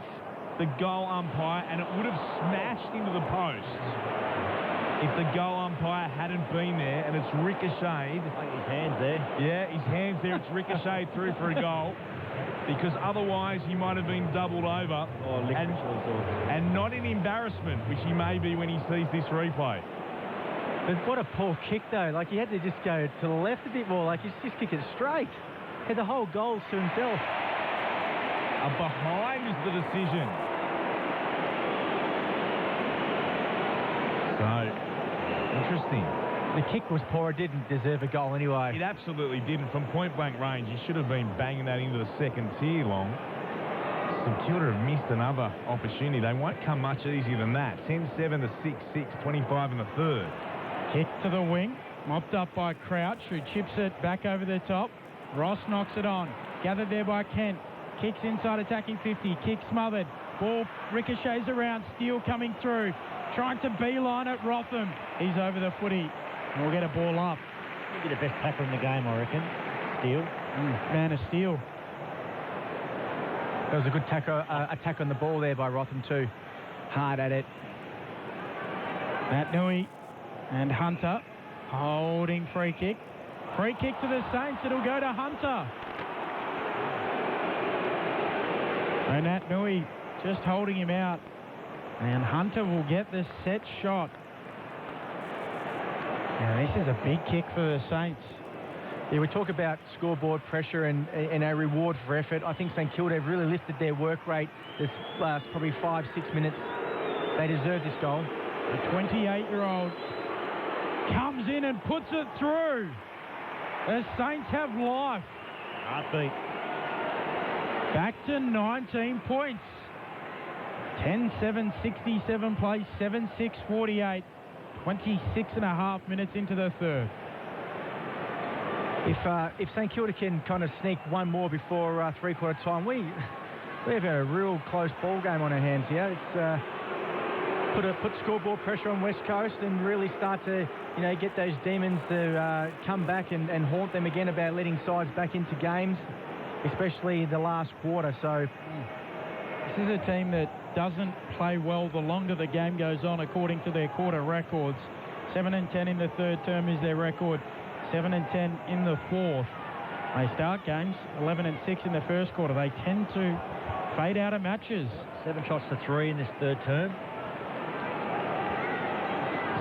the goal umpire and it would have smashed into the post if the goal umpire hadn't been there, and it's ricocheted. I think his hand's there. Yeah, his hand's there. It's ricocheted through for a goal, because otherwise he might have been doubled over and not in embarrassment, which he may be when he sees this replay. But what a poor kick, though. Like, he had to just go to the left a bit more. Like, he's just kick it straight. Had the whole goal to himself. A behind is the decision. So, interesting. The kick was poor. It didn't deserve a goal anyway. It absolutely didn't. From point-blank range, he should have been banging that into the second tier long. St Kilda have missed another opportunity. They won't come much easier than that. 10-7 to 6-6, 25 in the third. Kick to the wing, mopped up by Crouch, who chips it back over the top. Ross knocks it on, gathered there by Kent. Kicks inside, attacking 50, kick smothered. Ball ricochets around, Steele coming through, trying to beeline at Rotham. He's over the footy, and we'll get a ball up. He'll be the best tackler in the game, I reckon. Steele. Man of steel. There was a good attack on the ball there by Rotham too. Hard at it. Matt Nui and Hunter holding free kick. Free kick to the Saints. It'll go to Hunter. And Matt Nui just holding him out. And Hunter will get the set shot. Now, this is a big kick for the Saints. Yeah, we talk about scoreboard pressure and a reward for effort. I think St Kilda have really lifted their work rate this last probably 5-6 minutes. They deserve this goal. The 28-year-old comes in and puts it through. The Saints have life. Heartbeat. Back to 19 points. 10-7, 67 plays, 7-6, 48. 26 and a half minutes into the third. If St Kilda can kind of sneak one more before three-quarter time, we have a real close ball game on our hands here. It's put scoreboard pressure on West Coast and really start to get those demons to come back and haunt them again about letting sides back into games, especially the last quarter. So this is a team that doesn't play well the longer the game goes on, according to their quarter records. 7-10 in the third term is their record. 7-10 in the fourth. They start games 11-6 in the first quarter. They tend to fade out of matches. 7 shots to 3 in this third term.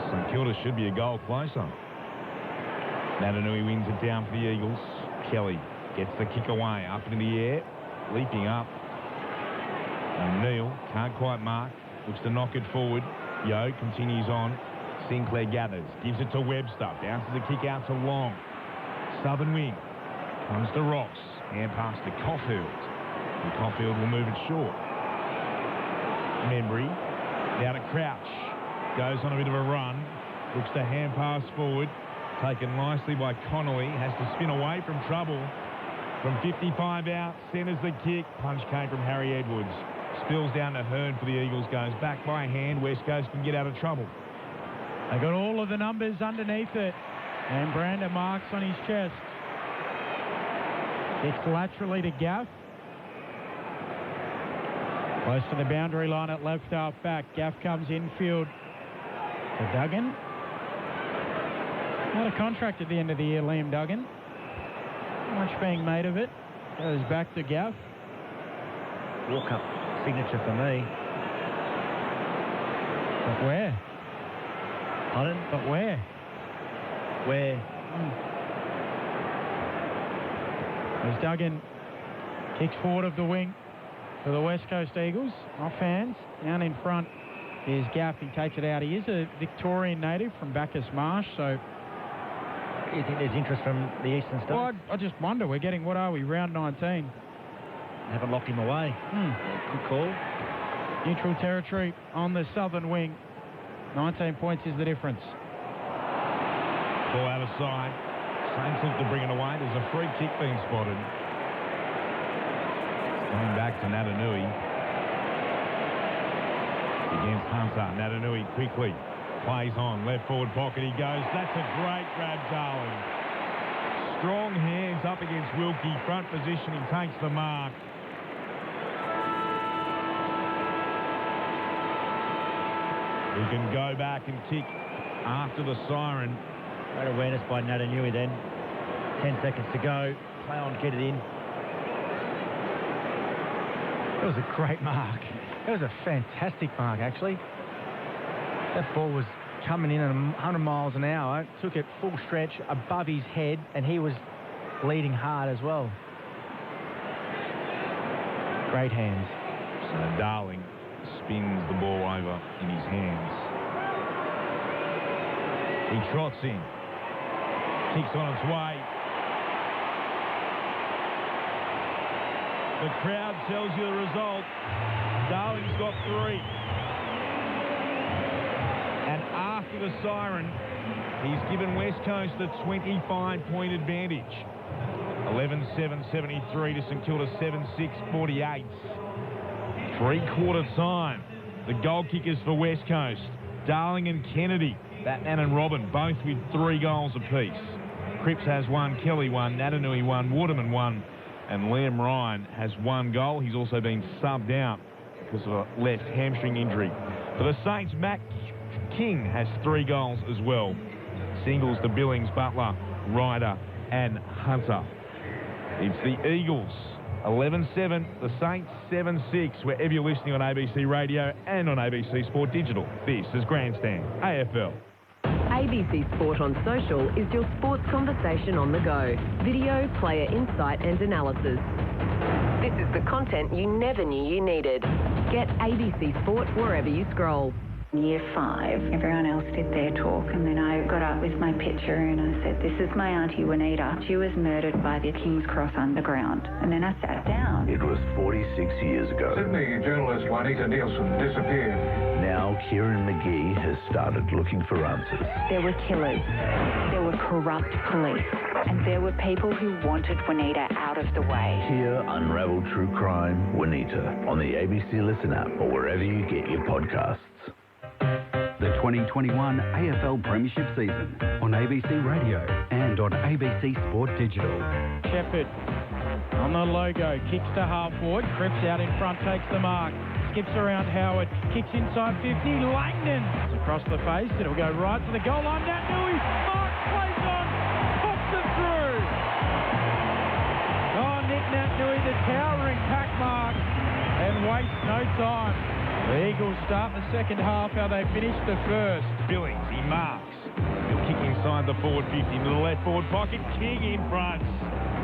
St Kilda should be a goal closer. Natanui wins it down for the Eagles. Kelly gets the kick away, up into the air, leaping up. O'Neill can't quite mark, looks to knock it forward. Yo continues on. Sinclair gathers, gives it to Webster, bounces the kick out to Long. Southern wing, comes to Ross, hand pass to Caulfield. And Caulfield will move it short. Membry, now to Crouch, goes on a bit of a run, looks to hand pass forward, taken nicely by Connolly, has to spin away from trouble. From 55 out, centres the kick, punch came from Harry Edwards. Spills down to Hearn for the Eagles, goes back by hand, West Coast can get out of trouble. They got all of the numbers underneath it. And Brander marks on his chest. It's laterally to Gaff. Close to the boundary line at left half back. Gaff comes infield to Duggan. Not a contract at the end of the year, Liam Duggan. Not much being made of it. Goes back to Gaff. Walk-up signature for me. But where? Pardon? But where? Where? As Duggan kicks forward of the wing for the West Coast Eagles. Off hands. Down in front is Gaff. He takes it out. He is a Victorian native from Bacchus Marsh, so... You think there's interest from the Eastern States? Well, I just wonder. We're getting, what are we, round 19? Haven't locked him away. Good call. Neutral territory on the southern wing. 19 points is the difference. Ball out of side. Saints look to bring it away. There's a free kick being spotted. Coming back to Natanui. Against Hunter. Natanui quickly plays on. Left forward pocket he goes. That's a great grab, Darling. Strong hands up against Wilkie. Front position. He takes the mark. He can go back and kick after the siren. Great awareness by Natanui then. 10 seconds to go. Play on, get it in. It was a great mark. It was a fantastic mark, actually. That ball was coming in at 100 miles an hour. Took it full stretch above his head, and he was leading hard as well. Great hands. So Darling spins the ball over in his hands. He trots in. Kicks on its way. The crowd tells you the result. Darling's got 3. And after the siren, he's given West Coast the 25-point advantage. 11-7, 73 to St Kilda, 7-6, 48. Three-quarter time. The goal kickers for West Coast. Darling and Kennedy. Batman and Robin, both with 3 goals apiece. Cripps has 1, Kelly 1, Natanui 1, Waterman 1, and Liam Ryan has 1 goal. He's also been subbed out because of a left hamstring injury. For the Saints, Matt King has 3 goals as well. Singles to Billings, Butler, Ryder, and Hunter. It's the Eagles, 11-7, the Saints 7-6, wherever you're listening on ABC Radio and on ABC Sport Digital. This is Grandstand, AFL. ABC Sport on Social is your sports conversation on the go. Video, player insight and analysis. This is the content you never knew you needed. Get ABC Sport wherever you scroll. Year 5, everyone else did their talk, and then I got up with my picture and I said, this is my auntie Juanita. She was murdered by the King's Cross Underground. And then I sat down. It was 46 years ago. Sydney journalist Juanita Nielsen disappeared. Now Kieran McGee has started looking for answers. There were killers. There were corrupt police. And there were people who wanted Juanita out of the way. Hear Unravel True Crime Juanita on the ABC Listen app or wherever you get your podcasts. The 2021 AFL Premiership season on ABC Radio and on ABC Sport Digital. Shepherd on the logo, kicks to half forward. Cripps out in front, takes the mark. skips around Howard, kicks inside 50. Langdon across the face. It'll go right to the goal line. Nat Nui, Mark plays on, pops it through. Oh, Nick Nat Nui, the towering pack mark, and wastes no time. The Eagles start the second half how they finished the first. Billings, he marks. He'll kick inside the forward 50 into the left forward pocket. King in front.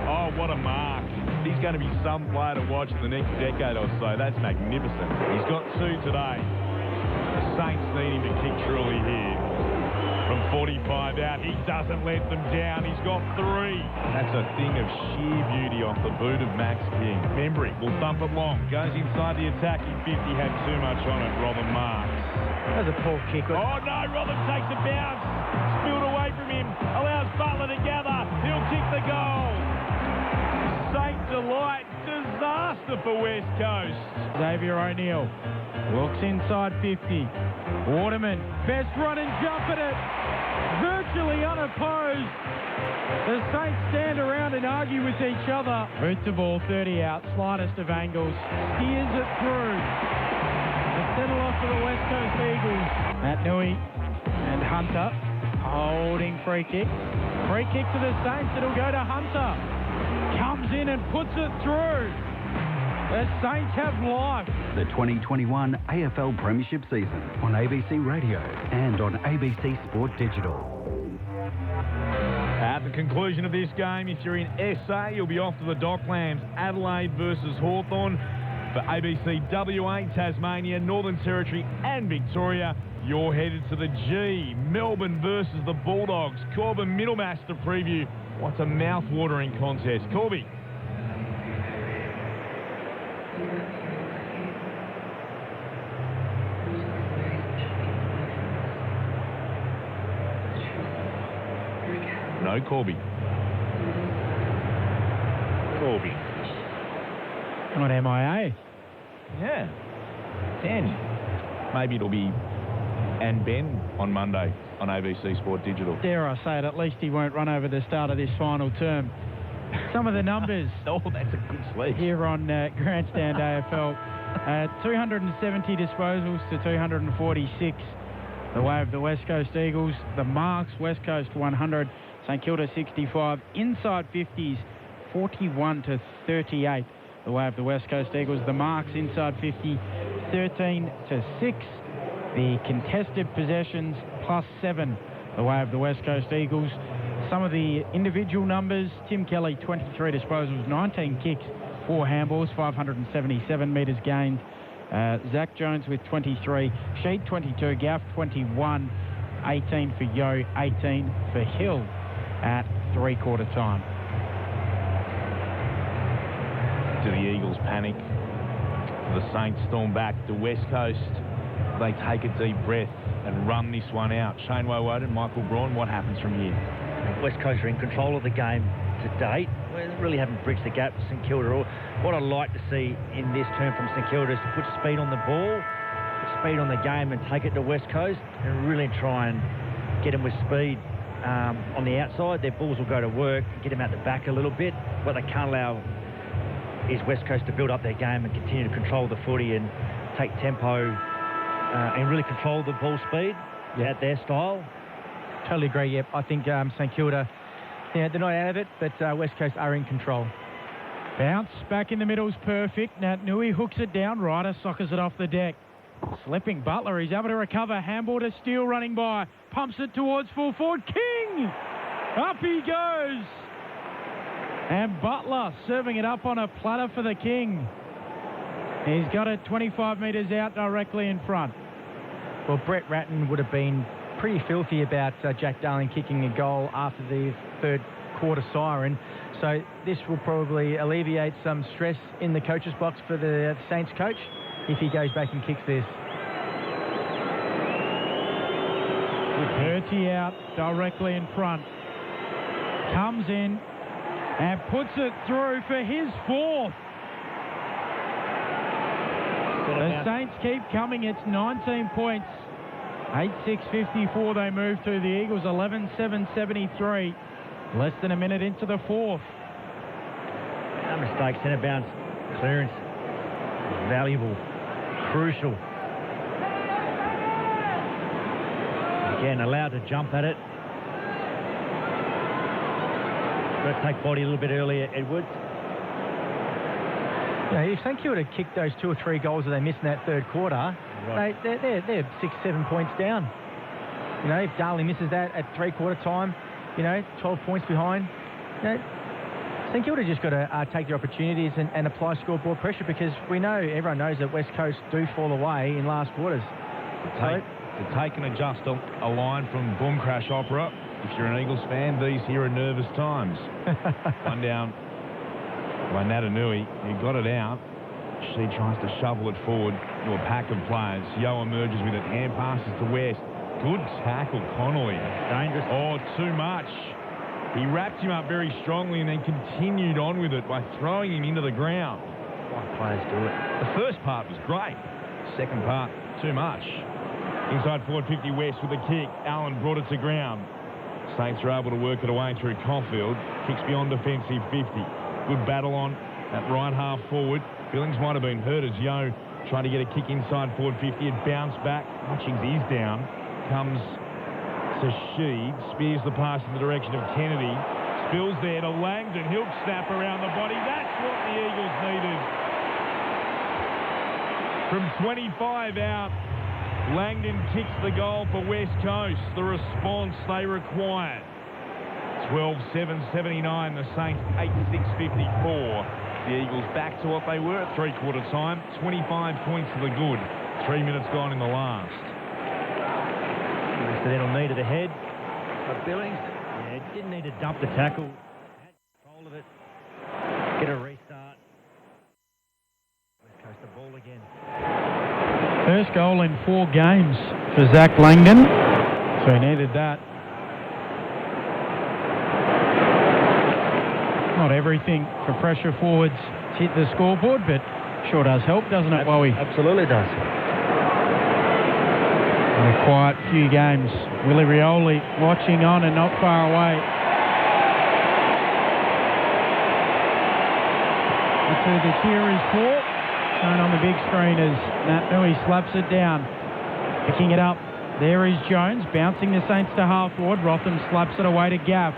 Oh, what a mark. He's going to be some player to watch in the next decade or so. That's magnificent. He's got 2 today. The Saints need him to kick truly here. From 45 out, he doesn't let them down. He's got 3. That's a thing of sheer beauty off the boot of Max King. Membry will thump it long. Goes inside the attacking 50. Had too much on it. Rotherham marks. That was a poor kick. Oh, no. Rotherham takes a bounce. Spilled away from him. Allows Butler to gather. He'll kick the goal. Saint delight. Disaster for West Coast. Xavier O'Neill looks inside 50. Waterman, best run and jump at it. Virtually unopposed. The Saints stand around and argue with each other. Boot the ball 30 out, slightest of angles. Steers it through. The settle off for the West Coast Eagles. Nat Nui and Hunter holding free kick. Free kick to the Saints. It'll go to Hunter. Comes in and puts it through. The Saints have life. The 2021 AFL Premiership season on ABC Radio and on ABC Sport Digital. At the conclusion of this game, if you're in SA, you'll be off to the Docklands, Adelaide versus Hawthorn. For ABC WA, Tasmania, Northern Territory and Victoria, you're headed to the G. Melbourne versus the Bulldogs. Corbin Middlemass to preview what's a mouth-watering contest. Corby. No, Corby. Corby. Not MIA. Yeah. 10. Maybe it'll be and Ben on Monday on ABC Sport Digital. Dare I say it, at least he won't run over the start of this final term. Some of the numbers. Oh, that's a good sleep. Here on Grandstand AFL. 270 disposals to 246. The way of the West Coast Eagles. The marks, West Coast 100. St Kilda 65. Inside 50s, 41 to 38. The way of the West Coast Eagles. The marks inside 50, 13 to 6. The contested possessions +7. The way of the West Coast Eagles. Some of the individual numbers. Tim Kelly, 23 disposals, 19 kicks, 4 handballs, 577 metres gained. Zach Jones with 23. Sheed 22. Gaff 21. 18 for Yo. 18 for Hill at three-quarter time. Do the Eagles panic? The Saints storm back to West Coast. They take a deep breath and run this one out. Shane Woden, Michael Braun, what happens from here? West Coast are in control of the game to date. We really haven't bridged the gap with St Kilda. What I'd like to see in this term from St Kilda is to put speed on the ball, put speed on the game and take it to West Coast and really try and get them with speed on the outside. Their balls will go to work, get them out the back a little bit. What they can't allow is West Coast to build up their game and continue to control the footy and take tempo and really control the ball speed at their style. Totally agree, yep. I think St Kilda, they're not out of it, but West Coast are in control. Bounce back in the middle is perfect. Nat Nui hooks it down. Ryder soccers it off the deck. Slipping Butler. He's able to recover. Handball to Steele running by. Pumps it towards full forward. King! Up he goes. And Butler serving it up on a platter for the King. He's got it 25 metres out directly in front. Well, Brett Ratton would have been pretty filthy about Jack Darling kicking a goal after the third quarter siren. So this will probably alleviate some stress in the coach's box for the Saints coach if he goes back and kicks this. Bertie out directly in front. Comes in and puts it through for his 4th. The Saints keep coming. It's 19 points. 8-6-54 they move to. The Eagles 11-7-73. Less than a minute into the 4th. No mistake. Centre bounce clearance. Valuable. crucial. Again, allowed to jump at it. Got to take body a little bit earlier, Edwards. You know, if St Kilda kicked those 2 or 3 goals that they missed in that third quarter, Right. they're 6-7 points down. You know, if Darling misses that at 3/4 time, 12 points behind. St Kilda just got to take the opportunities and apply scoreboard pressure, because everyone knows that West Coast do fall away in last quarters. To take and adjust a line from Boom Crash Opera, if you're an Eagles fan, these here are nervous times. One down by Natanui, who got it out. She tries to shovel it forward to a pack of players. Yo emerges with it. Hand passes to West. Good tackle, Connolly. Dangerous. Oh, too much. He wrapped him up very strongly and then continued on with it by throwing him into the ground. Why players do it? The first part was great. Second part, too much. Inside forward 50 West with a kick. Allen brought it to ground. Saints are able to work it away through Caulfield. Kicks beyond defensive 50. Good battle on that right half forward. Billings might have been hurt as Yo tried to get a kick inside forward 50. It bounced back. Hutchings is down. Comes to Sheed. Spears the pass in the direction of Kennedy. Spills there to Langdon. He'll snap around the body. That's what the Eagles needed. From 25 out, Langdon kicks the goal for West Coast. The response they required. 12-7-79. The Saints 8-6-54. The Eagles back to what they were at 3/4 time. 25 points to the good. 3 minutes gone in the last. Incidental knee to the head of Billings. Yeah, didn't need to dump the tackle. Had control of it. Get a restart. West Coast the ball again. First goal in 4 games for Zach Langdon. So he needed that. Not everything for pressure forwards to hit the scoreboard, but sure does help, doesn't it, Wowie? Absolutely does. A quiet few games. Willie Rioli watching on and not far away. That's who the cheer is for. Shown on the big screen as Nat Nui slaps it down. Picking it up. There is Jones, bouncing the Saints to half forward. Rotham slaps it away to Gaff.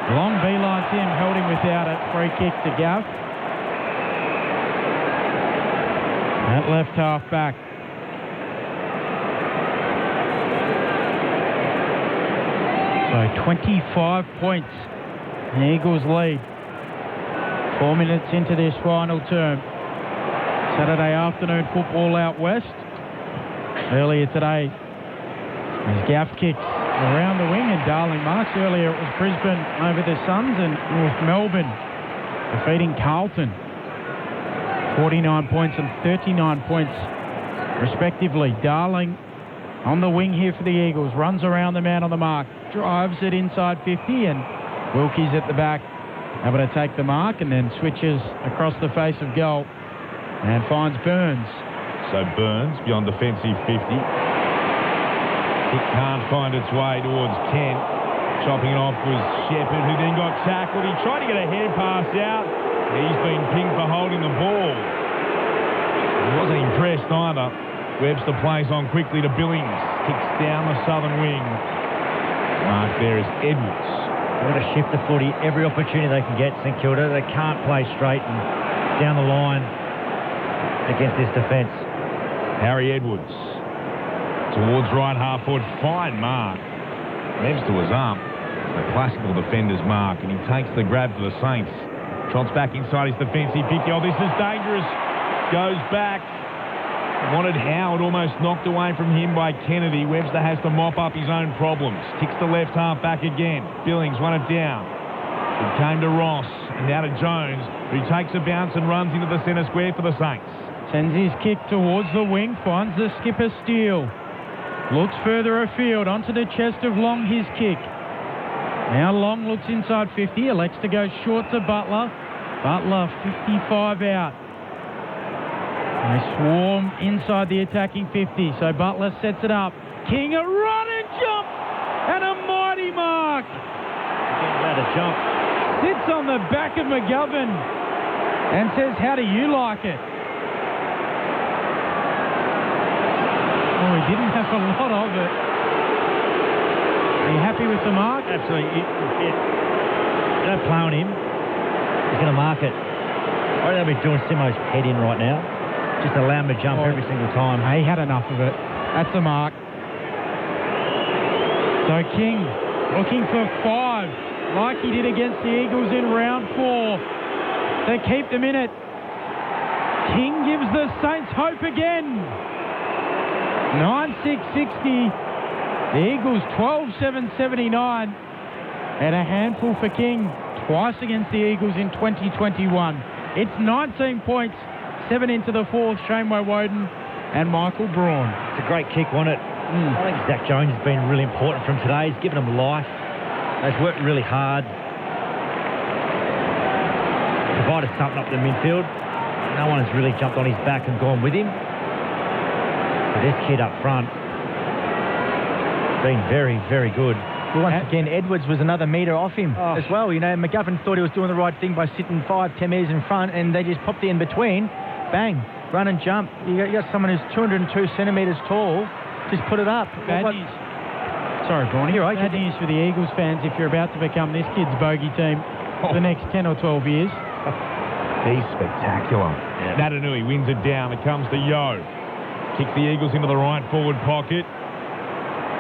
Long beeline to him, held him without it. Free kick to Gaff. That left half back. So 25 points. The Eagles lead. 4 minutes into this final term. Saturday afternoon football out west. Earlier today, as Gaff kicks around the wing and Darling marks. Earlier it was Brisbane over the Suns and North Melbourne defeating Carlton. 49 points and 39 points respectively. Darling on the wing here for the Eagles. Runs around the man on the mark. Drives it inside 50 and Wilkie's at the back. Able to take the mark and then switches across the face of goal and finds Burns. So Burns beyond defensive 50. It can't find its way towards Kent. Chopping it off was Shepherd, who then got tackled. He tried to get a head pass out. He's been pinged for holding the ball. He wasn't impressed either. Webster plays on quickly to Billings. Kicks down the southern wing. Mark there is Edwards. They've got to shift the footy every opportunity they can get, St Kilda. They can't play straight and down the line against this defence. Harry Edwards. Towards right half forward, fine mark. Webster was up. A classical defender's mark, and he takes the grab for the Saints. Trots back inside his defensive 50. Oh, this is dangerous. Goes back. Wanted Howard almost knocked away from him by Kennedy. Webster has to mop up his own problems. Kicks the left half back again. Billings won it down. It came to Ross, and now to Jones, who takes a bounce and runs into the centre square for the Saints. Sends his kick towards the wing, finds the skipper Steele. Looks further afield, onto the chest of Long, his kick. Now Long looks inside 50, elects to go short to Butler. Butler 55 out. They swarm inside the attacking 50, so Butler sets it up. King a run and jump, and a mighty mark. Again, allowed to jump. Sits on the back of McGovern and says, how do you like it? we didn't have a lot of it. Are you happy with the mark? Absolutely. You don't play on him. He's going to mark it. I don't know if he's doing Simo's head in right now. Just allow him to jump every single time. He had enough of it. That's the mark. So King looking for 5, like he did against the Eagles in round 4. They keep them in it. King gives the Saints hope again. 9-6-60. The Eagles 12-7-79. And a handful for King twice against the Eagles in 2021. It's 19 points, 7 into the 4th. Shane Woden and Michael Braun. It's a great kick, wasn't it? I think Zach Jones has been really important from today. He's given them life. They've worked really hard. Provided something up the midfield. No one has really jumped on his back and gone with him. But this kid up front been very, very good. Well, once again, Edwards was another metre off him as well. You know, McGovern thought he was doing the right thing by sitting 5-10 metres in front, and they just popped in between. Bang, run and jump. You got someone who's 202 centimetres tall. Just put it up. Bad news. Sorry, Brawny. You're right. Bad news for the Eagles fans if you're about to become this kid's bogey team for the next 10 or 12 years. He's spectacular. Yeah. Natanui wins it down. It comes to Yo. Kicks the Eagles into the right forward pocket.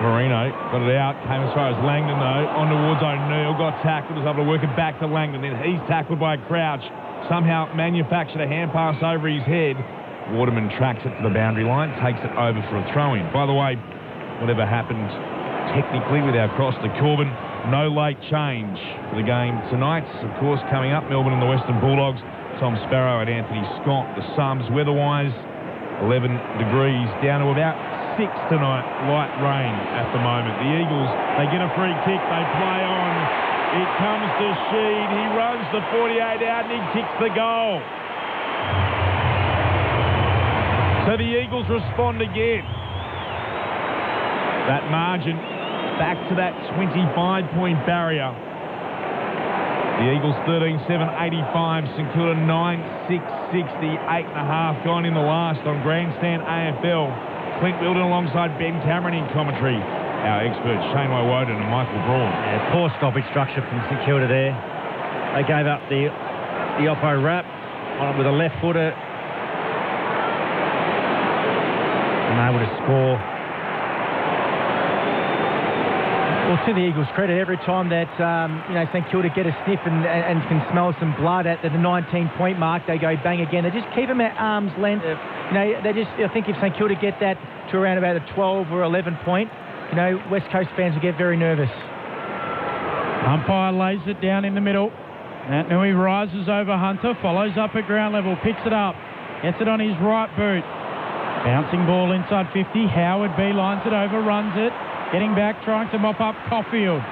Marino got it out. Came as far as Langdon, though. On towards O'Neill. Got tackled. Was able to work it back to Langdon. Then he's tackled by Crouch. Somehow manufactured a hand pass over his head. Waterman tracks it to the boundary line. Takes it over for a throw-in. By the way, whatever happened technically with our cross to Corbin, no late change for the game tonight. Of course, coming up, Melbourne and the Western Bulldogs. Tom Sparrow and Anthony Scott. The Sums, weather-wise, 11 degrees, down to about 6 tonight. Light rain at the moment. The Eagles, they get a free kick. They play on. It comes to Sheed. He runs the 48 out and he kicks the goal. So the Eagles respond again. That margin back to that 25-point barrier. The Eagles 13-7-85, St Kilda 9-6-60, 8.5 gone in the last on Grandstand AFL. Clint Wilden alongside Ben Cameron in commentary. Our experts Shane Woden and Michael Braun. Yeah, poor stoppage structure from St Kilda there. They gave up the Oppo wrap on it with a left footer. And able to score. Well, to the Eagles' credit, every time that St Kilda get a sniff and can smell some blood at the 19-point mark, they go bang again. They just keep them at arm's length. I think if St Kilda get that to around about a 12 or 11 point, West Coast fans will get very nervous. Umpire lays it down in the middle. Natanui rises over Hunter, follows up at ground level, picks it up, gets it on his right boot. Bouncing ball inside 50. Howard beelines it over, runs it. Getting back, trying to mop up Caulfield.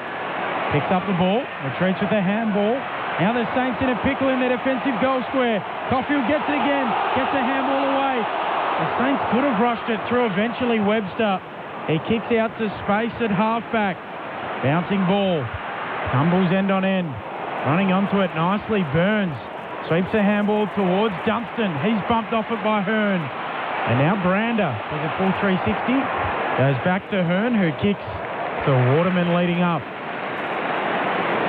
Picks up the ball, retreats with a handball. Now the Saints in a pickle in their defensive goal square. Caulfield gets it again, gets a handball away. The Saints could have rushed it through eventually Webster. He kicks out to space at halfback. Bouncing ball. Tumbles end on end. Running onto it nicely, Burns. Sweeps a handball towards Dunstan. He's bumped off it by Hearn. And now Brander does a full 360. Goes back to Hearn, who kicks to Waterman leading up.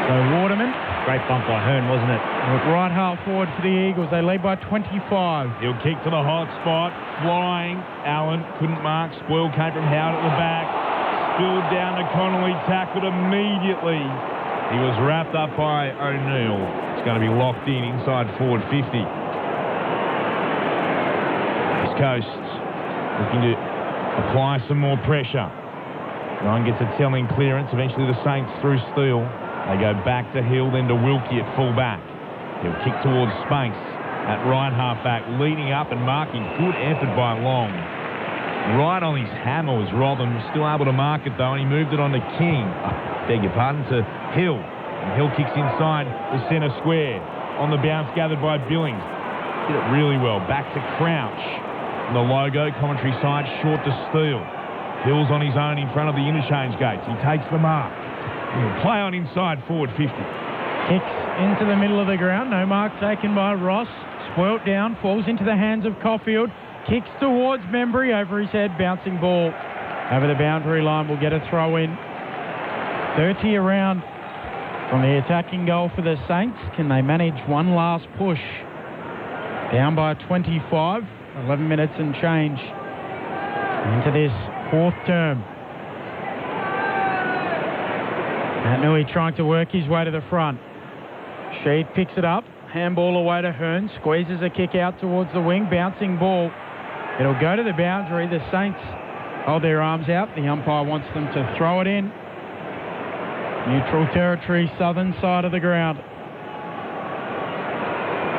So Waterman. Great bump by Hearn, wasn't it? Right half forward for the Eagles. They lead by 25. He'll kick to the hot spot. Flying. Allen couldn't mark. Spoil came from Howard at the back. Spilled down to Connolly. Tackled immediately. He was wrapped up by O'Neill. It's going to be locked in inside forward 50. East Coast looking to apply some more pressure. Ryan gets a telling clearance. Eventually the Saints through Steele. They go back to Hill, then to Wilkie at full back. He'll kick towards Spanks at right half back, leading up and marking. Good effort by Long. Right on his hammer was Rotham. Still able to mark it though, and he moved it on to King. Beg your pardon, to Hill. And Hill kicks inside the centre square. On the bounce gathered by Billings. Did it really well. Back to Crouch. And the logo, commentary side, short to Steele. Hill's on his own in front of the interchange gates. He takes the mark. He'll play on inside forward 50. Kicks into the middle of the ground. No mark taken by Ross. Spoilt down. Falls into the hands of Caulfield. Kicks towards Membry over his head. Bouncing ball over the boundary line. Will get a throw in. 30 around from the attacking goal for the Saints. Can they manage one last push? Down by 25. 11 minutes and change into this fourth term. Matt Nui trying to work his way to the front. Sheed picks it up. Handball away to Hearn. Squeezes a kick out towards the wing. Bouncing ball. It'll go to the boundary. The Saints hold their arms out. The umpire wants them to throw it in. Neutral territory, southern side of the ground.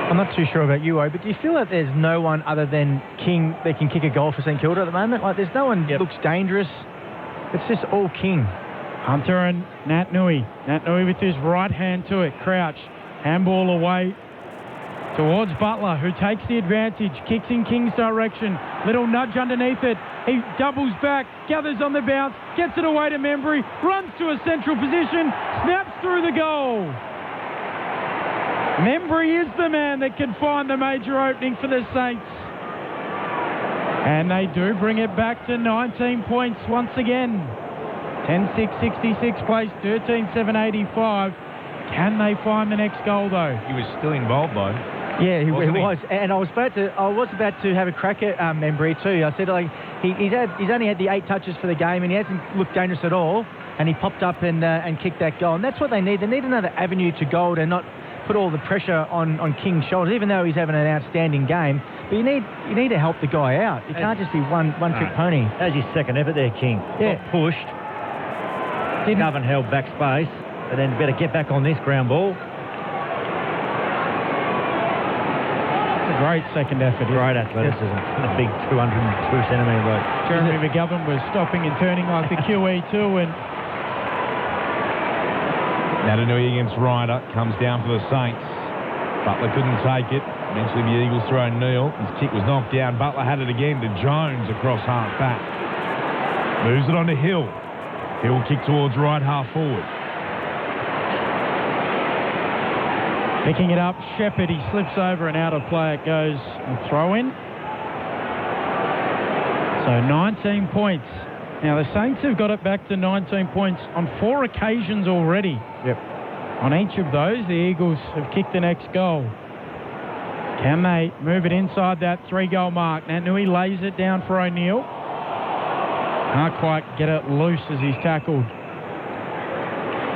I'm not too sure about you, but do you feel that there's no one other than King that can kick a goal for St Kilda at the moment? Like, there's no one that looks dangerous. It's just all King. Hunter and Nat Nui. Nat Nui with his right hand to it. Crouch. Handball away towards Butler, who takes the advantage. Kicks in King's direction. Little nudge underneath it. He doubles back, gathers on the bounce, gets it away to Membry, runs to a central position, snaps through the goal. Membry is the man that can find the major opening for the Saints. And they do bring it back to 19 points once again. 10-6-66 place, 13-7-85. Can they find the next goal, though? He was still involved, though. Yeah, he was. And I was about to have a crack at Membry too. I said, like, he's only had the 8 touches for the game, and he hasn't looked dangerous at all. And he popped up and kicked that goal. And that's what they need. They need another avenue to goal and not put all the pressure on King's shoulders, even though he's having an outstanding game. But you need to help the guy out. You can't just be one trick pony. That's his second effort there, King. Yeah. Got pushed. Govan held back space, and then better get back on this ground ball. It's a great second effort. Great athleticism. And a big 202-centimetre bloke. Jeremy McGovern was stopping and turning like the QE too, and Natanui against Ryder, comes down for the Saints. Butler couldn't take it. Eventually the Eagles throw Neal. His kick was knocked down. Butler had it again to Jones across half back. Moves it on to Hill. Hill kick towards right half forward. picking it up. Shepherd, he slips over and out of play it goes. A throw in. So 19 points. Now, the Saints have got it back to 19 points on 4 occasions already. Yep. On each of those, the Eagles have kicked the next goal. Can they move it inside that 3-goal mark? Now, Nui lays it down for O'Neill. Can't quite get it loose as he's tackled.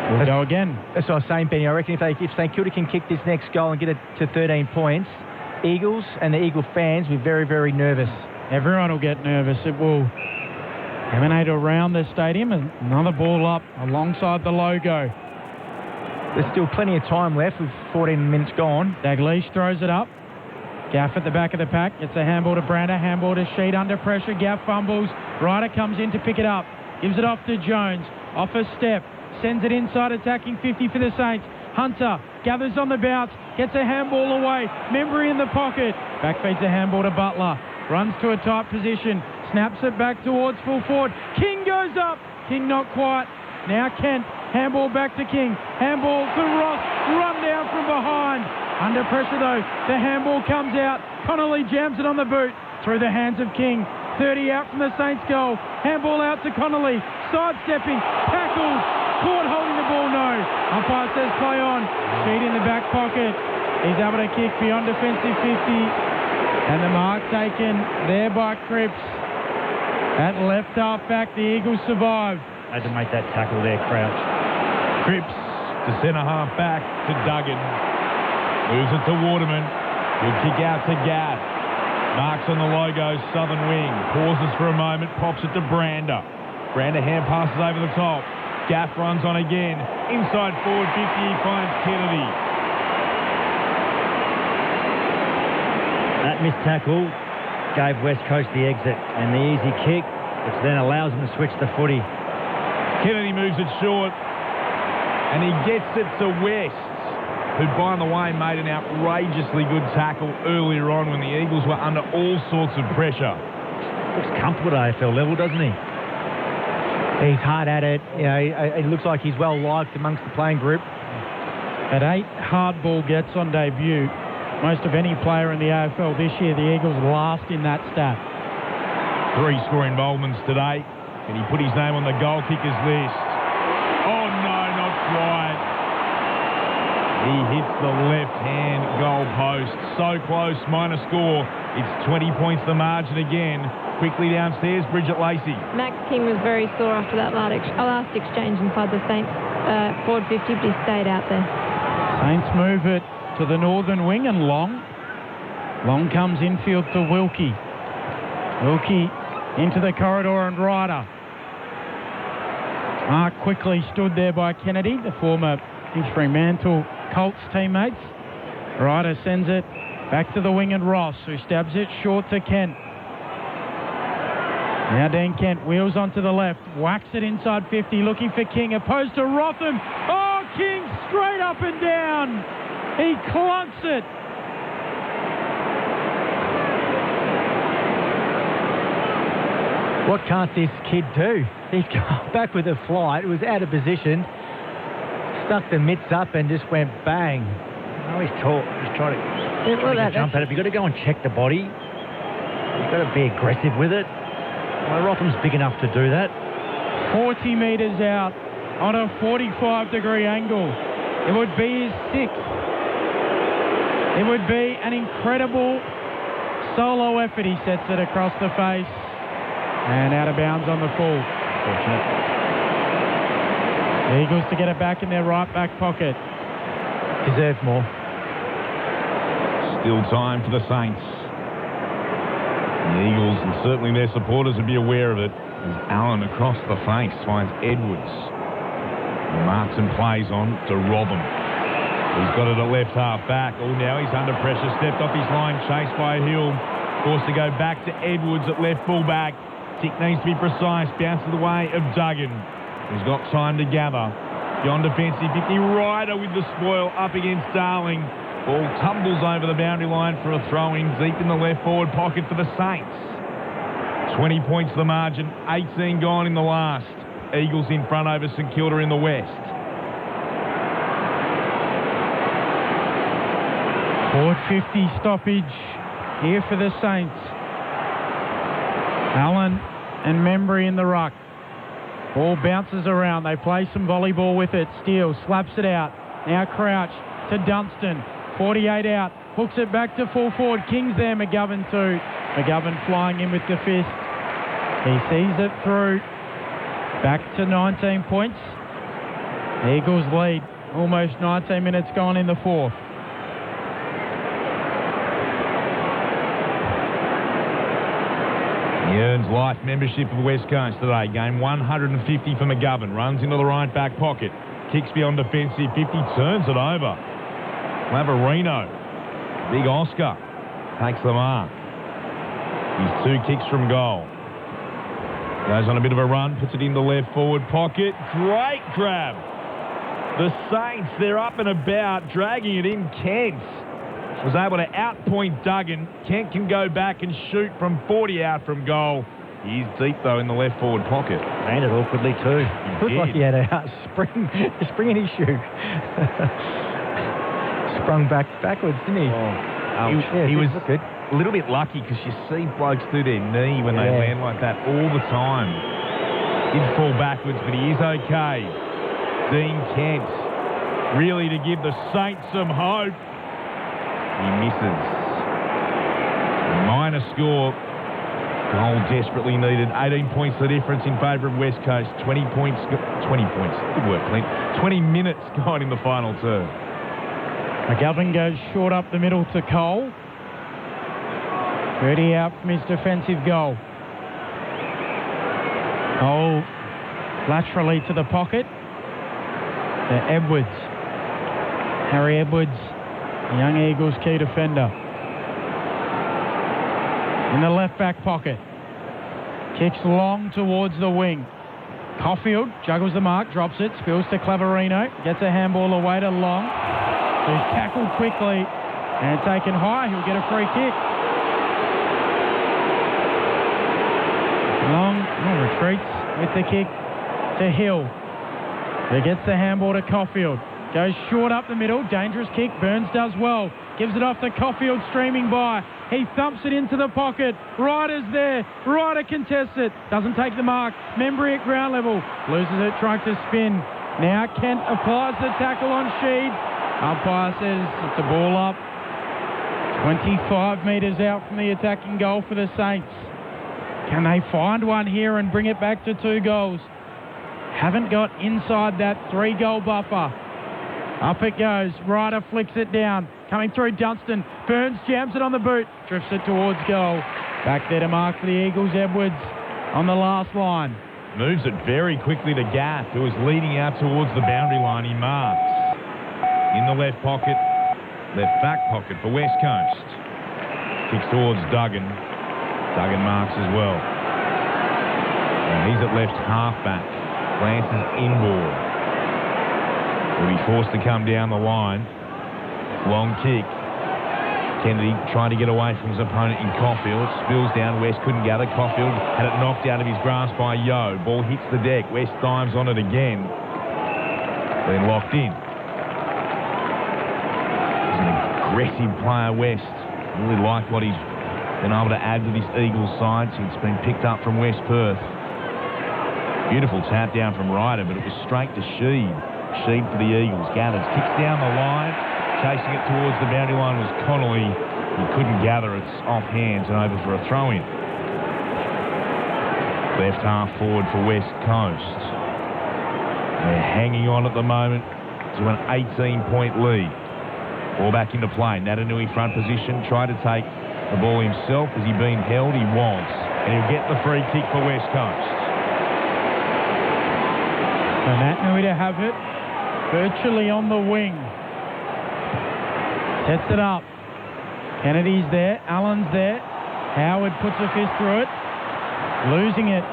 We'll go again. That's what I was saying, Benny. I reckon if St Kilda can kick this next goal and get it to 13 points, Eagles and the Eagle fans will be very, very nervous. Everyone will get nervous. It will emanate around the stadium. Another ball up alongside the logo. There's still plenty of time left with 14 minutes gone. Dalglish throws it up. Gaff at the back of the pack. Gets a handball to Brander. Handball to Sheed under pressure. Gaff fumbles. Ryder comes in to pick it up. Gives it off to Jones. Off a step. Sends it inside, attacking 50 for the Saints. Hunter gathers on the bounce. Gets a handball away. Membry in the pocket. Back feeds a handball to Butler. Runs to a tight position. Snaps it back towards full forward. King goes up. King not quite. Now Kent. Handball back to King. Handball to Ross. Run down from behind. Under pressure though. The handball comes out. Connolly jams it on the boot. Through the hands of King. 30 out from the Saints goal. Handball out to Connolly. Sidestepping. Tackled. Caught holding the ball. No. Umpire says play on. Sheed in the back pocket. He's able to kick beyond defensive 50. And the mark taken there by Cripps. At left half back, the Eagles survive. Had to make that tackle there, Crouch. Cripps to centre half back to Duggan. Moves it to Waterman. Good kick out to Gaff. Marks on the logo, southern wing. Pauses for a moment, pops it to Brander. Brander hand passes over the top. Gaff runs on again. Inside forward 50, he finds Kennedy. That missed tackle gave West Coast the exit and the easy kick, which then allows them to switch the footy. Kennedy moves it short, and he gets it to West, who, by the way, made an outrageously good tackle earlier on when the Eagles were under all sorts of pressure. Looks comfortable at AFL level, doesn't he? He's hard at it. You know, it looks like he's well liked amongst the playing group. At 8, hardball gets on debut. most of any player in the AFL this year. The Eagles last in that stat. 3 score involvements today. Can he put his name on the goal kickers list? Oh no, not quite. He hits the left-hand goal post. So close, minor score. It's 20 points the margin again. Quickly downstairs, Bridget Lacey. Max King was very sore after that last exchange inside the Saints forward 50, but he stayed out there. Saints move it to the northern wing and Long. Long comes infield to Wilkie. Wilkie into the corridor and Ryder. Mark quickly stood there by Kennedy, the former Fremantle Colts teammates. Ryder sends it back to the wing and Ross, who stabs it short to Kent. Now Dean Kent wheels onto the left, whacks it inside 50, looking for King, opposed to Rotham. Oh, King straight up and down. He clunks it. What can't this kid do? He got back with a flight. It was out of position. Stuck the mitts up and just went bang. Oh, he's tall. Just trying to jump at it. You've got to go and check the body. You've got to be aggressive with it. Well, Rotham's big enough to do that. 40 metres out on a 45-degree angle. It would be his 6th. It would be an incredible solo effort. He sets it across the face and out of bounds on the full. Fortunate. The Eagles to get it back in their right back pocket. Deserve more. Still time for the Saints. The Eagles and certainly their supporters would be aware of it. As Allen across the face finds Edwards. Martin plays on to Robin. He's got it at left half back. Oh, now he's under pressure. Stepped off his line, chased by Hill. Forced to go back to Edwards at left full-back. Tick needs to be precise. Bounces the way of Duggan. He's got time to gather. Beyond defensive 50. Ryder with the spoil up against Darling. Ball tumbles over the boundary line for a throw-in deep in the left forward pocket for the Saints. 20 points the margin. 18 gone in the last. Eagles in front over St Kilda in the west. Forward 50 stoppage here for the Saints. Allen and Membry in the ruck. Ball bounces around. They play some volleyball with it. Steele slaps it out. Now Crouch to Dunstan. 48 out. Hooks it back to full forward. King's there. McGovern too. McGovern flying in with the fist. He sees it through. Back to 19 points. Eagles lead. Almost 19 minutes gone in the fourth. He earns life membership of the West Coast today. Game 150 for McGovern. Runs into the right back pocket. Kicks beyond defensive 50. Turns it over. Lavarino. Big Oscar. Takes the mark. He's 2 kicks from goal. Goes on a bit of a run. Puts it in the left forward pocket. Great grab. The Saints, they're up and about. Dragging it in. Kent was able to outpoint Duggan. Kent can go back and shoot from 40 out from goal. He's deep, though, in the left forward pocket. Landed awkwardly, too. Looked like he had a spring in his shoe. Sprung backwards, didn't he? He was good. A little bit lucky because you see blokes do their knee when they land like that all the time. Did fall backwards, but he is okay. Dean Kent, really to give the Saints some hope. He misses. Minor score. Goal desperately needed. 18 points the difference in favour of West Coast. 20 points. Good work, Clint. 20 minutes gone in the final term. McGovern goes short up the middle to Cole. 30 out from his defensive goal. Cole laterally to the pocket. To Edwards. Harry Edwards, the young Eagles key defender. In the left back pocket. Kicks long towards the wing. Caulfield juggles the mark, drops it, spills to Clavarino, gets a handball away to Long, who's tackled quickly and taken high. He'll get a free kick. Long retreats with the kick to Hill, who gets the handball to Caulfield. Goes short up the middle. Dangerous kick. Burns does well. Gives it off to Caulfield, streaming by. He thumps it into the pocket. Ryder's there. Ryder contests it. Doesn't take the mark. Membry at ground level. Loses it, trying to spin. Now Kent applies the tackle on Sheed. Umpire says it's a ball up. 25 metres out from the attacking goal for the Saints. Can they find one here and bring it back to 2 goals? Haven't got inside that 3-goal buffer. Up it goes. Ryder flicks it down. Coming through Dunstan. Burns jams it on the boot. Drifts it towards goal. Back there to mark for the Eagles. Edwards on the last line. Moves it very quickly to Gaff, who is leading out towards the boundary line. He marks. In the left pocket. Left back pocket for West Coast. Kicks towards Duggan. Duggan marks as well. And he's at left half-back. Glances inboard. Will be forced to come down the line. Long kick. Kennedy trying to get away from his opponent in Caulfield. Spills down. West couldn't gather. Caulfield had it knocked out of his grasp by Yo. Ball hits the deck. West dives on it again. Then locked in. He's an aggressive player, West. Really like what he's been able to add to this Eagles side since been picked up from West Perth. Beautiful tap down from Ryder, but it was straight to Sheed. Sheed for the Eagles. Gathers, kicks down the line. Chasing it towards the boundary line was Connolly. He couldn't gather. It's off hands and over for a throw-in. Left half forward for West Coast. They're hanging on at the moment to an 18-point lead. Ball back into play. Natanui front position. Tried to take the ball himself. Has he been held? He was. And he'll get the free kick for West Coast. So Natanui to have it. Virtually on the wing. Sets it up. Kennedy's there. Allen's there. Howard puts a fist through it. Losing it.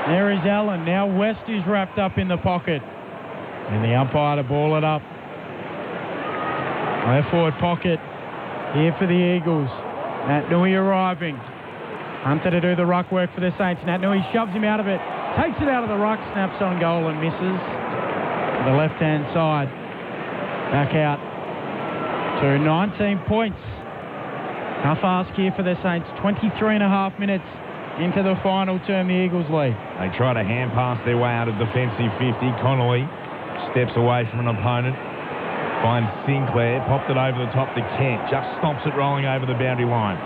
There is Allen. Now West is wrapped up in the pocket. And the umpire to ball it up. Left forward pocket. Here for the Eagles. Natanui arriving. Hunter to do the ruck work for the Saints. Natanui shoves him out of it. Takes it out of the ruck. Snaps on goal and misses. The left-hand side. Back out to 19 points. Tough ask here for the Saints. 23.5 minutes into the final term, the Eagles lead. They try to hand pass their way out of defensive 50. Connolly steps away from an opponent. Finds Sinclair. Popped it over the top to Kent. Just stops it rolling over the boundary line.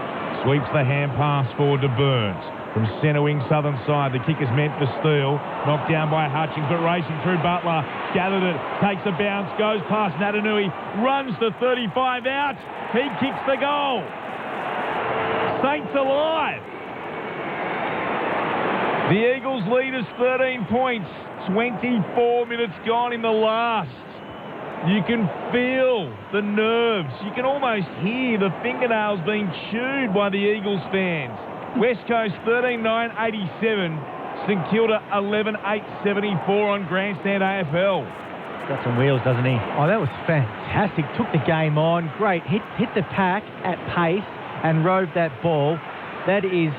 Sweeps the hand pass forward to Burns. From centre wing, southern side, the kick is meant for Steele. Knocked down by Hutchings, but racing through Butler. Gathered it, takes a bounce, goes past Natanui, runs the 35 out. He kicks the goal. Saints alive. The Eagles lead us 13 points. 24 minutes gone in the last. You can feel the nerves. You can almost hear the fingernails being chewed by the Eagles fans. West Coast 13-9-87, St Kilda 11-8-74 on Grandstand AFL. Got some wheels, doesn't he? Oh, that was fantastic. Took the game on. Great. Hit the pack at pace and rode that ball. That is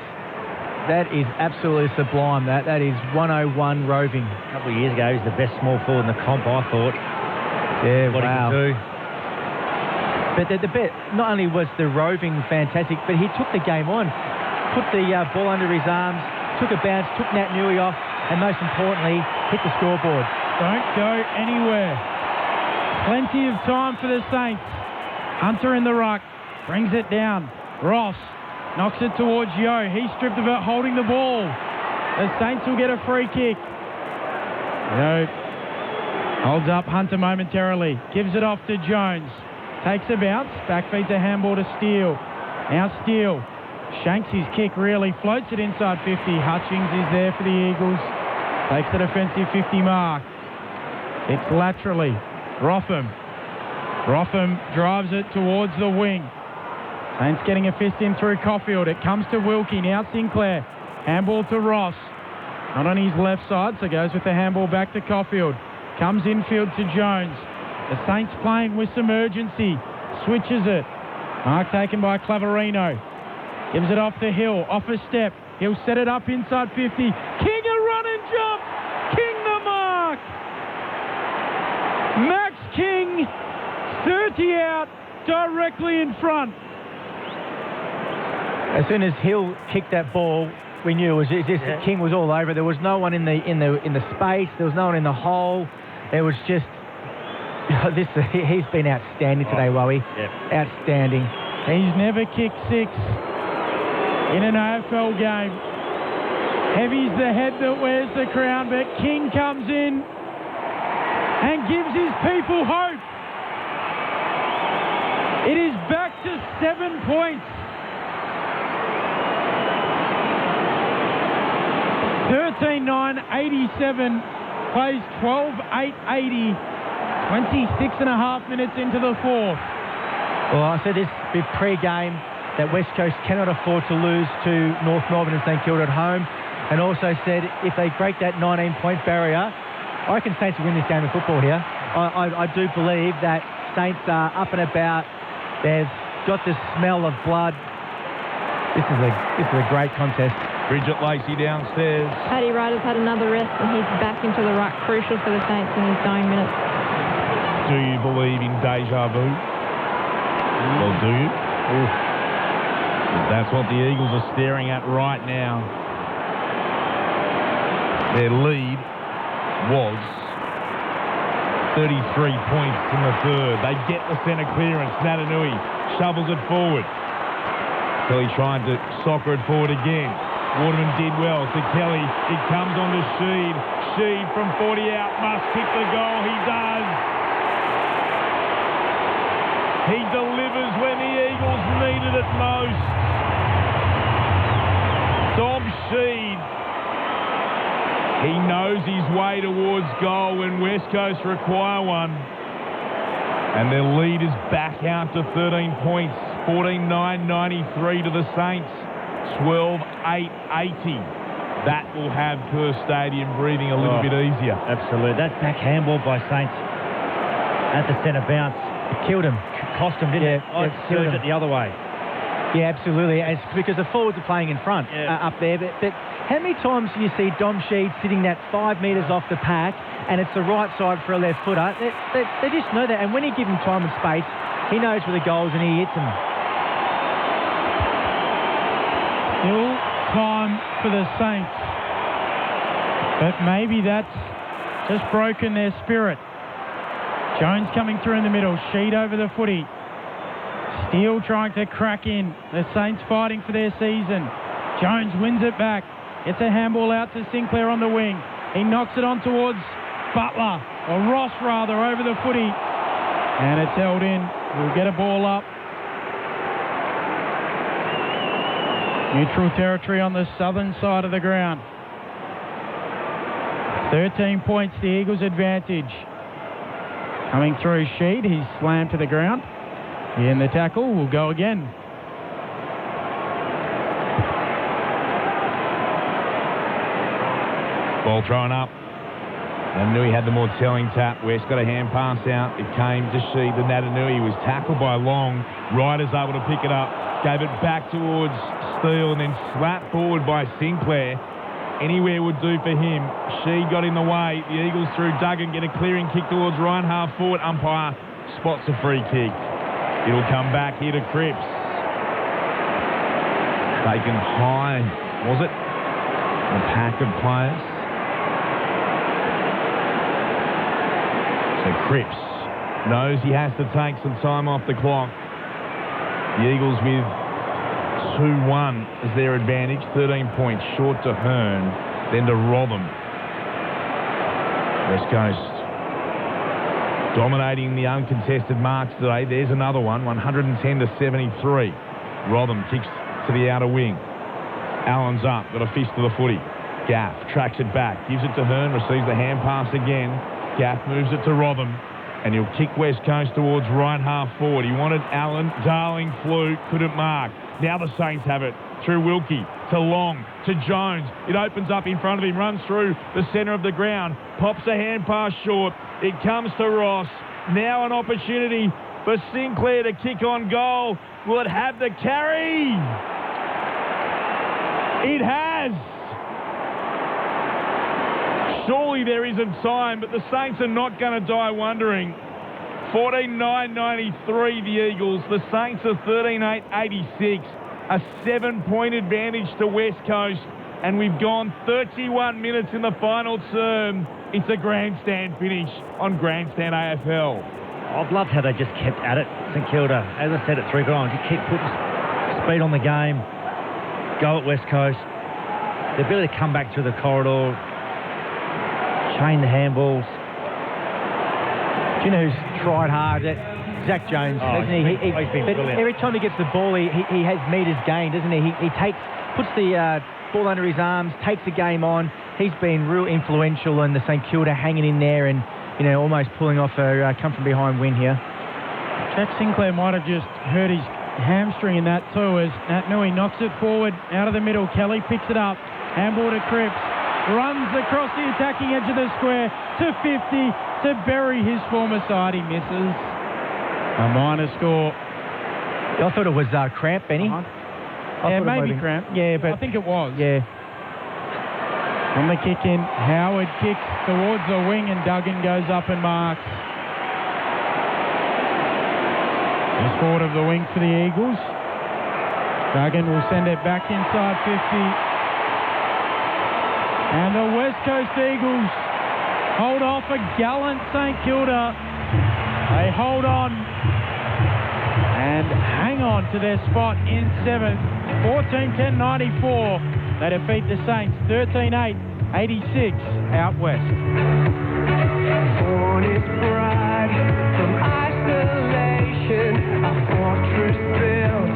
absolutely sublime. That is 101 roving. A couple of years ago, he was the best small forward in the comp, I thought. Yeah, what wow. he could do. But the bit, not only was the roving fantastic, but he took the game on. Put the ball under his arms, took a bounce, took Natanui off, and most importantly, hit the scoreboard. Don't go anywhere. Plenty of time for the Saints. Hunter in the ruck, brings it down. Ross knocks it towards Yo. He's stripped of it, holding the ball. The Saints will get a free kick. Yo holds up Hunter momentarily, gives it off to Jones. Takes a bounce, backfeeds a handball to Steele. Now Steele shanks his kick, really floats it inside 50. Hutchings is there for the Eagles. Takes the defensive 50 mark. Kicks laterally. Rotham drives it towards the wing. Saints getting a fist in through Caulfield. It comes to Wilkie. Now Sinclair. Handball to Ross. Not on his left side, so goes with the handball back to Caulfield. Comes infield to Jones. The Saints playing with some urgency. Switches it. Mark taken by Claverino. Gives it off the Hill. Off a step. He'll set it up inside 50. King a run and jump. King the mark. Max King penalty out directly in front. As soon as Hill kicked that ball, we knew it was just King was all over. There was no one in the space. There was no one in the hole. It was just he's been outstanding today, Wowie. Yep. Outstanding. He's never kicked 6 in an AFL game. Heavy's the head that wears the crown, but King comes in and gives his people hope. It is back to 7 points. 13-9-87, plays 12-8-80, 26 and a half minutes into the fourth. Well, I said this pre-game that West Coast cannot afford to lose to North Melbourne and St Kilda at home, and also said if they break that 19-point barrier, I reckon Saints will win this game of football here. I do believe that Saints are up and about. They've got the smell of blood. This is a great contest. Bridget Lacey downstairs. Paddy Ryder's had another rest and he's back into the ruck. Crucial for the Saints in these dying minutes. Do you believe in deja vu? Well, do you? Ooh. That's what the Eagles are staring at right now. Their lead was 33 points in the third. They get the centre clearance. Natanui shovels it forward. Kelly trying to soccer it forward again. Waterman did well to Kelly. It comes on to Sheed. Sheed from 40 out must kick the goal. He does. He delivers when the Eagles needed it most. Dom Sheed. He knows his way towards goal when West Coast require one. And their lead is back out to 13 points. 14-9-93 to the Saints. 12-8-80. That will have Perth Stadium breathing a little bit easier. Absolutely. That back handball by Saints at the centre bounce. It killed him. Cost him, didn't it? I'd surge it the other way. Yeah, absolutely. It's because the forwards are playing in front up there. But how many times do you see Dom Sheed sitting that 5 metres off the pack and it's the right side for a left footer? They just know that. And when you give him time and space, he knows where the goals and he hits them. Still time for the Saints. But maybe that's just broken their spirit. Jones coming through in the middle. Sheed over the footy. Steele trying to crack in. The Saints fighting for their season. Jones wins it back. Gets a handball out to Sinclair on the wing. He knocks it on towards Butler, or Ross rather, over the footy. And it's held in. We'll get a ball up. Neutral territory on the southern side of the ground. 13 points, the Eagles' advantage. Coming through Sheed, he's slammed to the ground. In the tackle, will go again. Ball thrown up. Natanui had the more telling tap. West got a hand pass out. It came to Sheed. The Natanui was tackled by Long. Ryder's able to pick it up. Gave it back towards Steele and then slapped forward by Sinclair. Anywhere would do for him. Sheed got in the way. The Eagles through Duggan get a clearing kick towards Ryan half forward. Umpire spots a free kick. It'll come back here to Cripps. Taken high, was it? A pack of players. So Cripps knows he has to take some time off the clock. The Eagles with 2-1 as their advantage. 13 points short to Hearn, then to Rotham. West Coast dominating the uncontested marks today. There's another one, 110-73. Rotham kicks to the outer wing. Allen's up, got a fist to the footy. Gaff tracks it back, gives it to Hearn, receives the hand pass again. Gaff moves it to Rotham, and he'll kick West Coast towards right half forward. He wanted Allen, Darling flew, couldn't mark. Now the Saints have it through Wilkie to Long to Jones. It opens up in front of him, runs through the centre of the ground, pops a hand pass short. It comes to Ross. Now an opportunity for Sinclair to kick on goal. Will it have the carry? It has. Surely there isn't time, but the Saints are not going to die wondering. 14.993 the Eagles. The Saints are 13.886. A 7-point advantage to West Coast. And we've gone 31 minutes in the final term. It's a grandstand finish on Grandstand AFL. I've loved how they just kept at it, St Kilda. As I said at 3 goals, you keep putting speed on the game. Go at West Coast. The ability to come back through the corridor, chain the handballs. Do you know who's tried hard? Zach Jones, doesn't he? He's been brilliant. Every time he gets the ball, he has meters gained, doesn't he? He puts the ball under his arms, takes the game on. He's been real influential in the St Kilda hanging in there and, you know, almost pulling off a come from behind win here. Jack Sinclair might have just hurt his hamstring in that too, as Nat Nui knocks it forward out of the middle. Kelly picks it up, handball to Cripps, runs across the attacking edge of the square to 50 to bury his former side. He misses. A minor score. I thought it was cramp, Benny. Yeah, maybe cramp. Yeah, but I think it was. Yeah. On the kick in, Howard kicks towards the wing and Duggan goes up and marks. Just forward of the wing for the Eagles. Duggan will send it back inside 50. And the West Coast Eagles hold off a gallant St Kilda. They hold on and hang on to their spot in 7th. 14-10-94. They defeat the Saints 13-8-86 out west. Born is pride from isolation, a fortress built.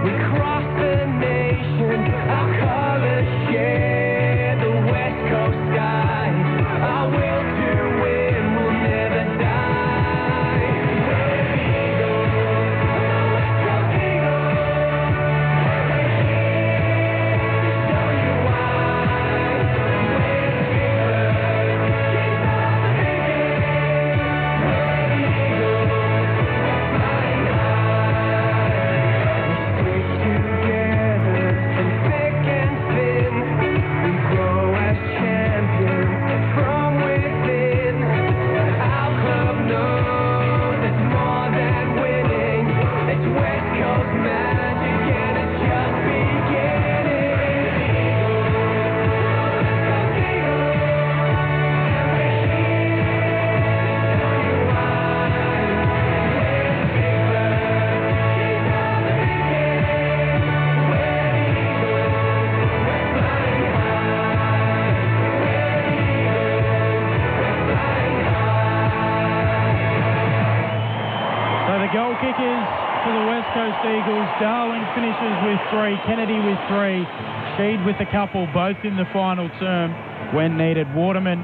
We cross the nation, our colors share the West Coast sky. Our will to win will never die. We're Eagles, West Coast Eagles. Show you why. We're keep up the beginning. We're Eagles, flying high. We stick together from thick and thin. We grow as champions from within. Our club knows it's more than winning. It's West Coast magic and it's just beginning. So the goal kickers for the West Coast Eagles. Darling finishes with 3, Kennedy with 3, Sheed with a couple, both in the final term when needed. Waterman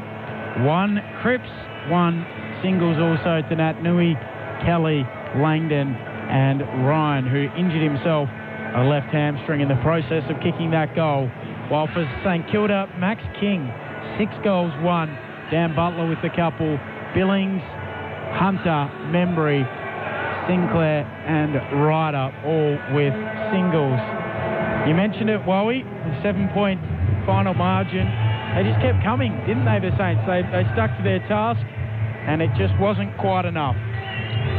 1, Cripps 1, singles also to Nat Nui, Kelly, Langdon and Ryan, who injured himself a left hamstring in the process of kicking that goal. While for St Kilda, Max King, 6 goals, 1. Dan Butler with a couple, Billings, Hunter, Membry, Sinclair and Ryder, all with singles. You mentioned it, Wowie, the 7-point final margin. They just kept coming, didn't they, the Saints? They stuck to their task, and it just wasn't quite enough.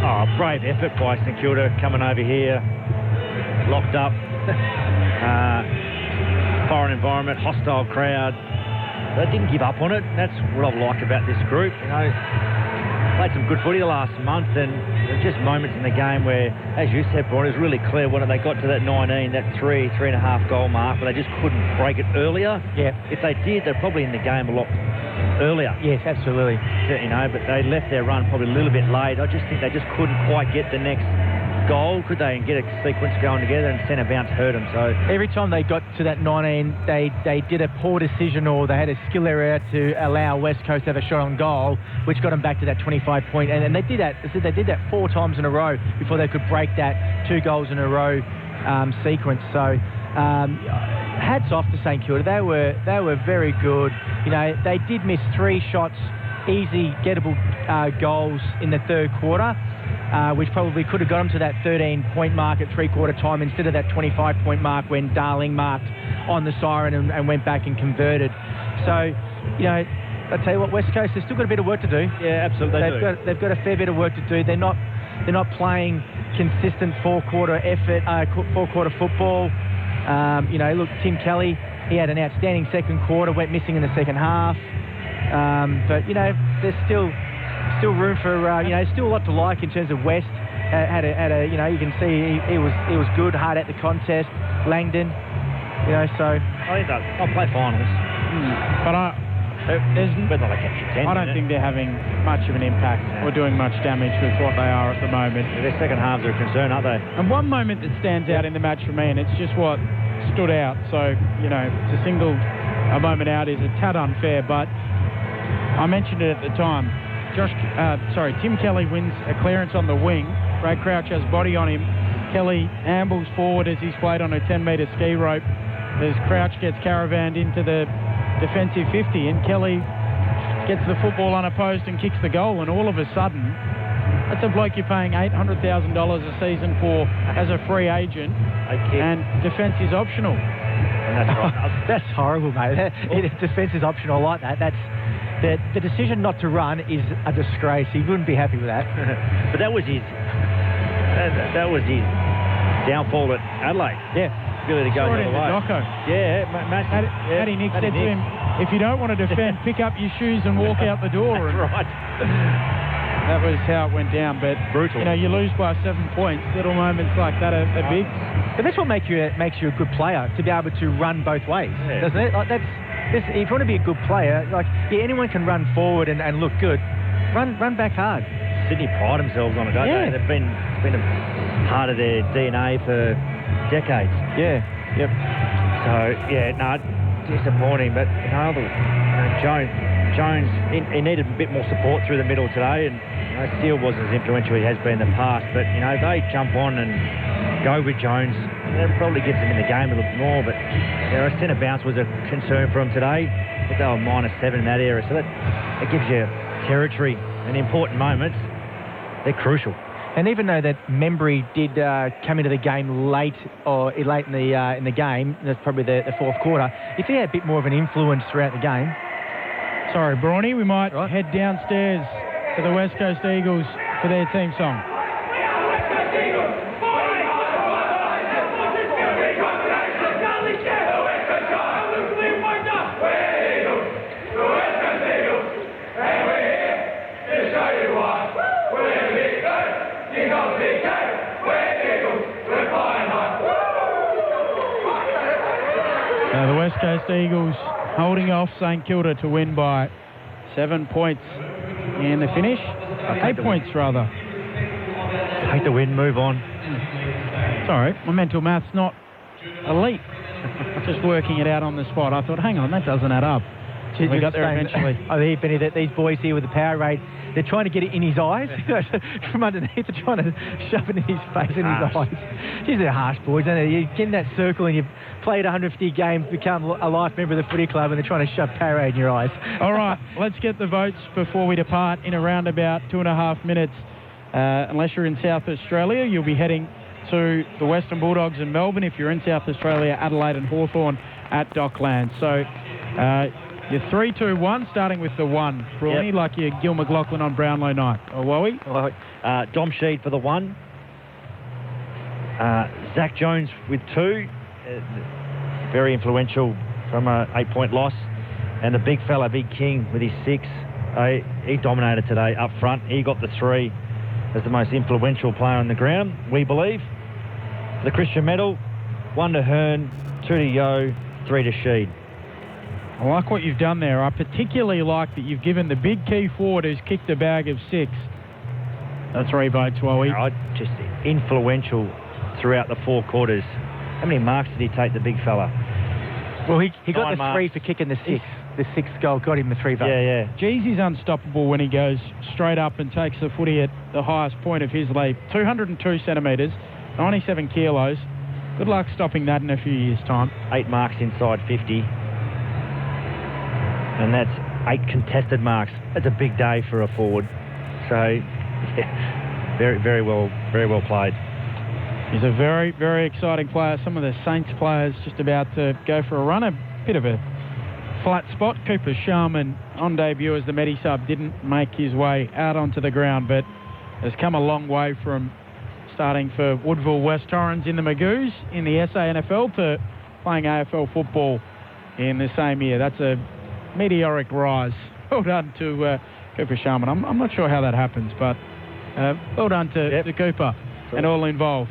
Oh, brave effort by St Kilda coming over here, locked up, foreign environment, hostile crowd. They didn't give up on it. That's what I've liked about this group. You know, played some good footy the last month, and just moments in the game where, as you said, Brian, it was really clear when they got to that 19, that 3.5 goal mark, but they just couldn't break it earlier. Yeah. If they did, they're probably in the game a lot earlier. Yes, absolutely. You know, but they left their run probably a little bit late. I just think they just couldn't quite get the next goal, could they, and get a sequence going together, and centre bounce hurt them. So every time they got to that 19, they did a poor decision, or they had a skill error to allow West Coast to have a shot on goal, which got them back to that 25-point. And they did that. They did that 4 times in a row before they could break that 2 goals in a row sequence. So hats off to St Kilda. They were very good. You know, they did miss 3 shots, easy gettable goals in the third quarter. Which probably could have got them to that 13-point mark at three-quarter time instead of that 25-point mark when Darling marked on the siren and went back and converted. So, you know, I tell you what, West Coast, they've still got a bit of work to do. Yeah, absolutely. They've got a fair bit of work to do. They're not playing consistent four-quarter effort, four-quarter football. Look, Tim Kelly, he had an outstanding second quarter, went missing in the second half. But there's still room for still a lot to like in terms of West. Had a you can see he was good, hard at the contest. Langdon, so I think they'll play finals. But whether they catch a 10. I don't think they're having much of an impact or doing much damage with what they are at the moment. Their second halves are a concern, aren't they? And one moment that stands out in the match for me, and it's just what stood out. So to single a moment out is a tad unfair, but I mentioned it at the time. Tim Kelly wins a clearance on the wing. Brad Crouch has body on him. Kelly ambles forward as he's played on a 10-metre ski rope as Crouch gets caravanned into the defensive 50, and Kelly gets the football unopposed and kicks the goal, and all of a sudden that's a bloke you're paying $800,000 a season for as a free agent, and defence is optional. And that's right. That's horrible, mate. Defence is optional like that. That's the decision not to run is a disgrace. He wouldn't be happy with that. But that was his downfall at Adelaide. Yeah. Ability to go the other way. Knocko. Yeah, Matty Nick said to him, if you don't want to defend, pick up your shoes and walk out the door. That's right. That was how it went down. But brutal. You lose by 7 points. Little moments like that are big. But that's what makes you a good player, to be able to run both ways, doesn't it? Like if you want to be a good player, anyone can run forward and look good. Run back hard. Sydney pride themselves on it, don't they? They've been a part of their DNA for decades. Yeah. Yep. So disappointing. But Jones, he needed a bit more support through the middle today, and Steele wasn't as influential as he has been in the past. But they jump on and go with Jones. That probably gets them in the game a little more. But a centre bounce was a concern for them today. But they were -7 in that area, so that gives you territory and important moments. They're crucial. And even though that Membry did come into the game late in the game, that's probably the fourth quarter, if he had a bit more of an influence throughout the game. Sorry, Brawny, we might head downstairs to the West Coast Eagles for their team song. The West Coast Eagles holding off St Kilda to win by 7 points in the finish. 8 points, rather. Take the win, move on. Sorry, my mental math's not elite. Just working it out on the spot. I thought, hang on, that doesn't add up. We got there eventually. I think, Benny, that these boys here with the Powerade, they're trying to get it in his eyes. From underneath, they're trying to shove it in his face and his eyes. Geez, they're harsh boys, aren't they? You get in that circle and you've played 150 games, become a life member of the footy club, and they're trying to shove Powerade in your eyes. All right, let's get the votes before we depart in around about 2.5 minutes. Unless you're in South Australia, you'll be heading to the Western Bulldogs in Melbourne. If you're in South Australia, Adelaide and Hawthorn at Docklands. So you're 3, 2, 1, starting with the 1. Brawny, like your Gil McLaughlin on Brownlow night. Or Wowie? Dom Sheed for the 1. Zach Jones with 2. Very influential from a 8-point loss. And the big fella, Big King, with his 6. He dominated today up front. He got the 3 as the most influential player on the ground, we believe. The Christian medal, 1 to Hearn, 2 to Yeo, 3 to Sheed. I like what you've done there. I particularly like that you've given the big key forward who's kicked a bag of 6. 3 votes, Wowie. Just influential throughout the 4 quarters. How many marks did he take, the big fella? Well, he got 9 the 3 for kicking the 6. The 6th goal got him the 3 votes. Yeah. Jeezy's unstoppable when he goes straight up and takes the footy at the highest point of his leap. 202 centimetres, 97 kilos. Good luck stopping that in a few years' time. 8 marks inside 50. And that's 8 contested marks. That's a big day for a forward. So, very, very well played. He's a very, very exciting player. Some of the Saints players just about to go for a run. A bit of a flat spot. Cooper Sharman on debut as the Medi sub didn't make his way out onto the ground, but has come a long way from starting for Woodville West Torrens in the Magoos in the SANFL to playing AFL football in the same year. That's a meteoric rise. Well done to Cooper Sharman. I'm not sure how that happens, but well done to Cooper and all involved.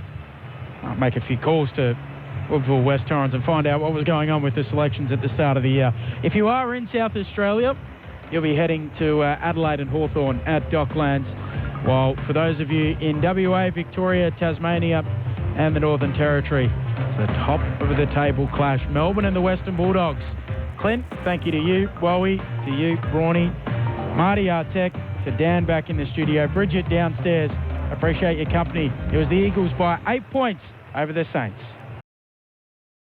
I'll make a few calls to Woodville West Torrens and find out what was going on with the selections at the start of the year. If you are in South Australia, you'll be heading to Adelaide and Hawthorn at Docklands, while for those of you in WA, Victoria, Tasmania and the Northern Territory, it's the top of the table clash. Melbourne and the Western Bulldogs. Clint, thank you to you. Wowie, to you, Brawny, Marty Artek, to Dan back in the studio, Bridget downstairs. Appreciate your company. It was the Eagles by 8 points over the Saints.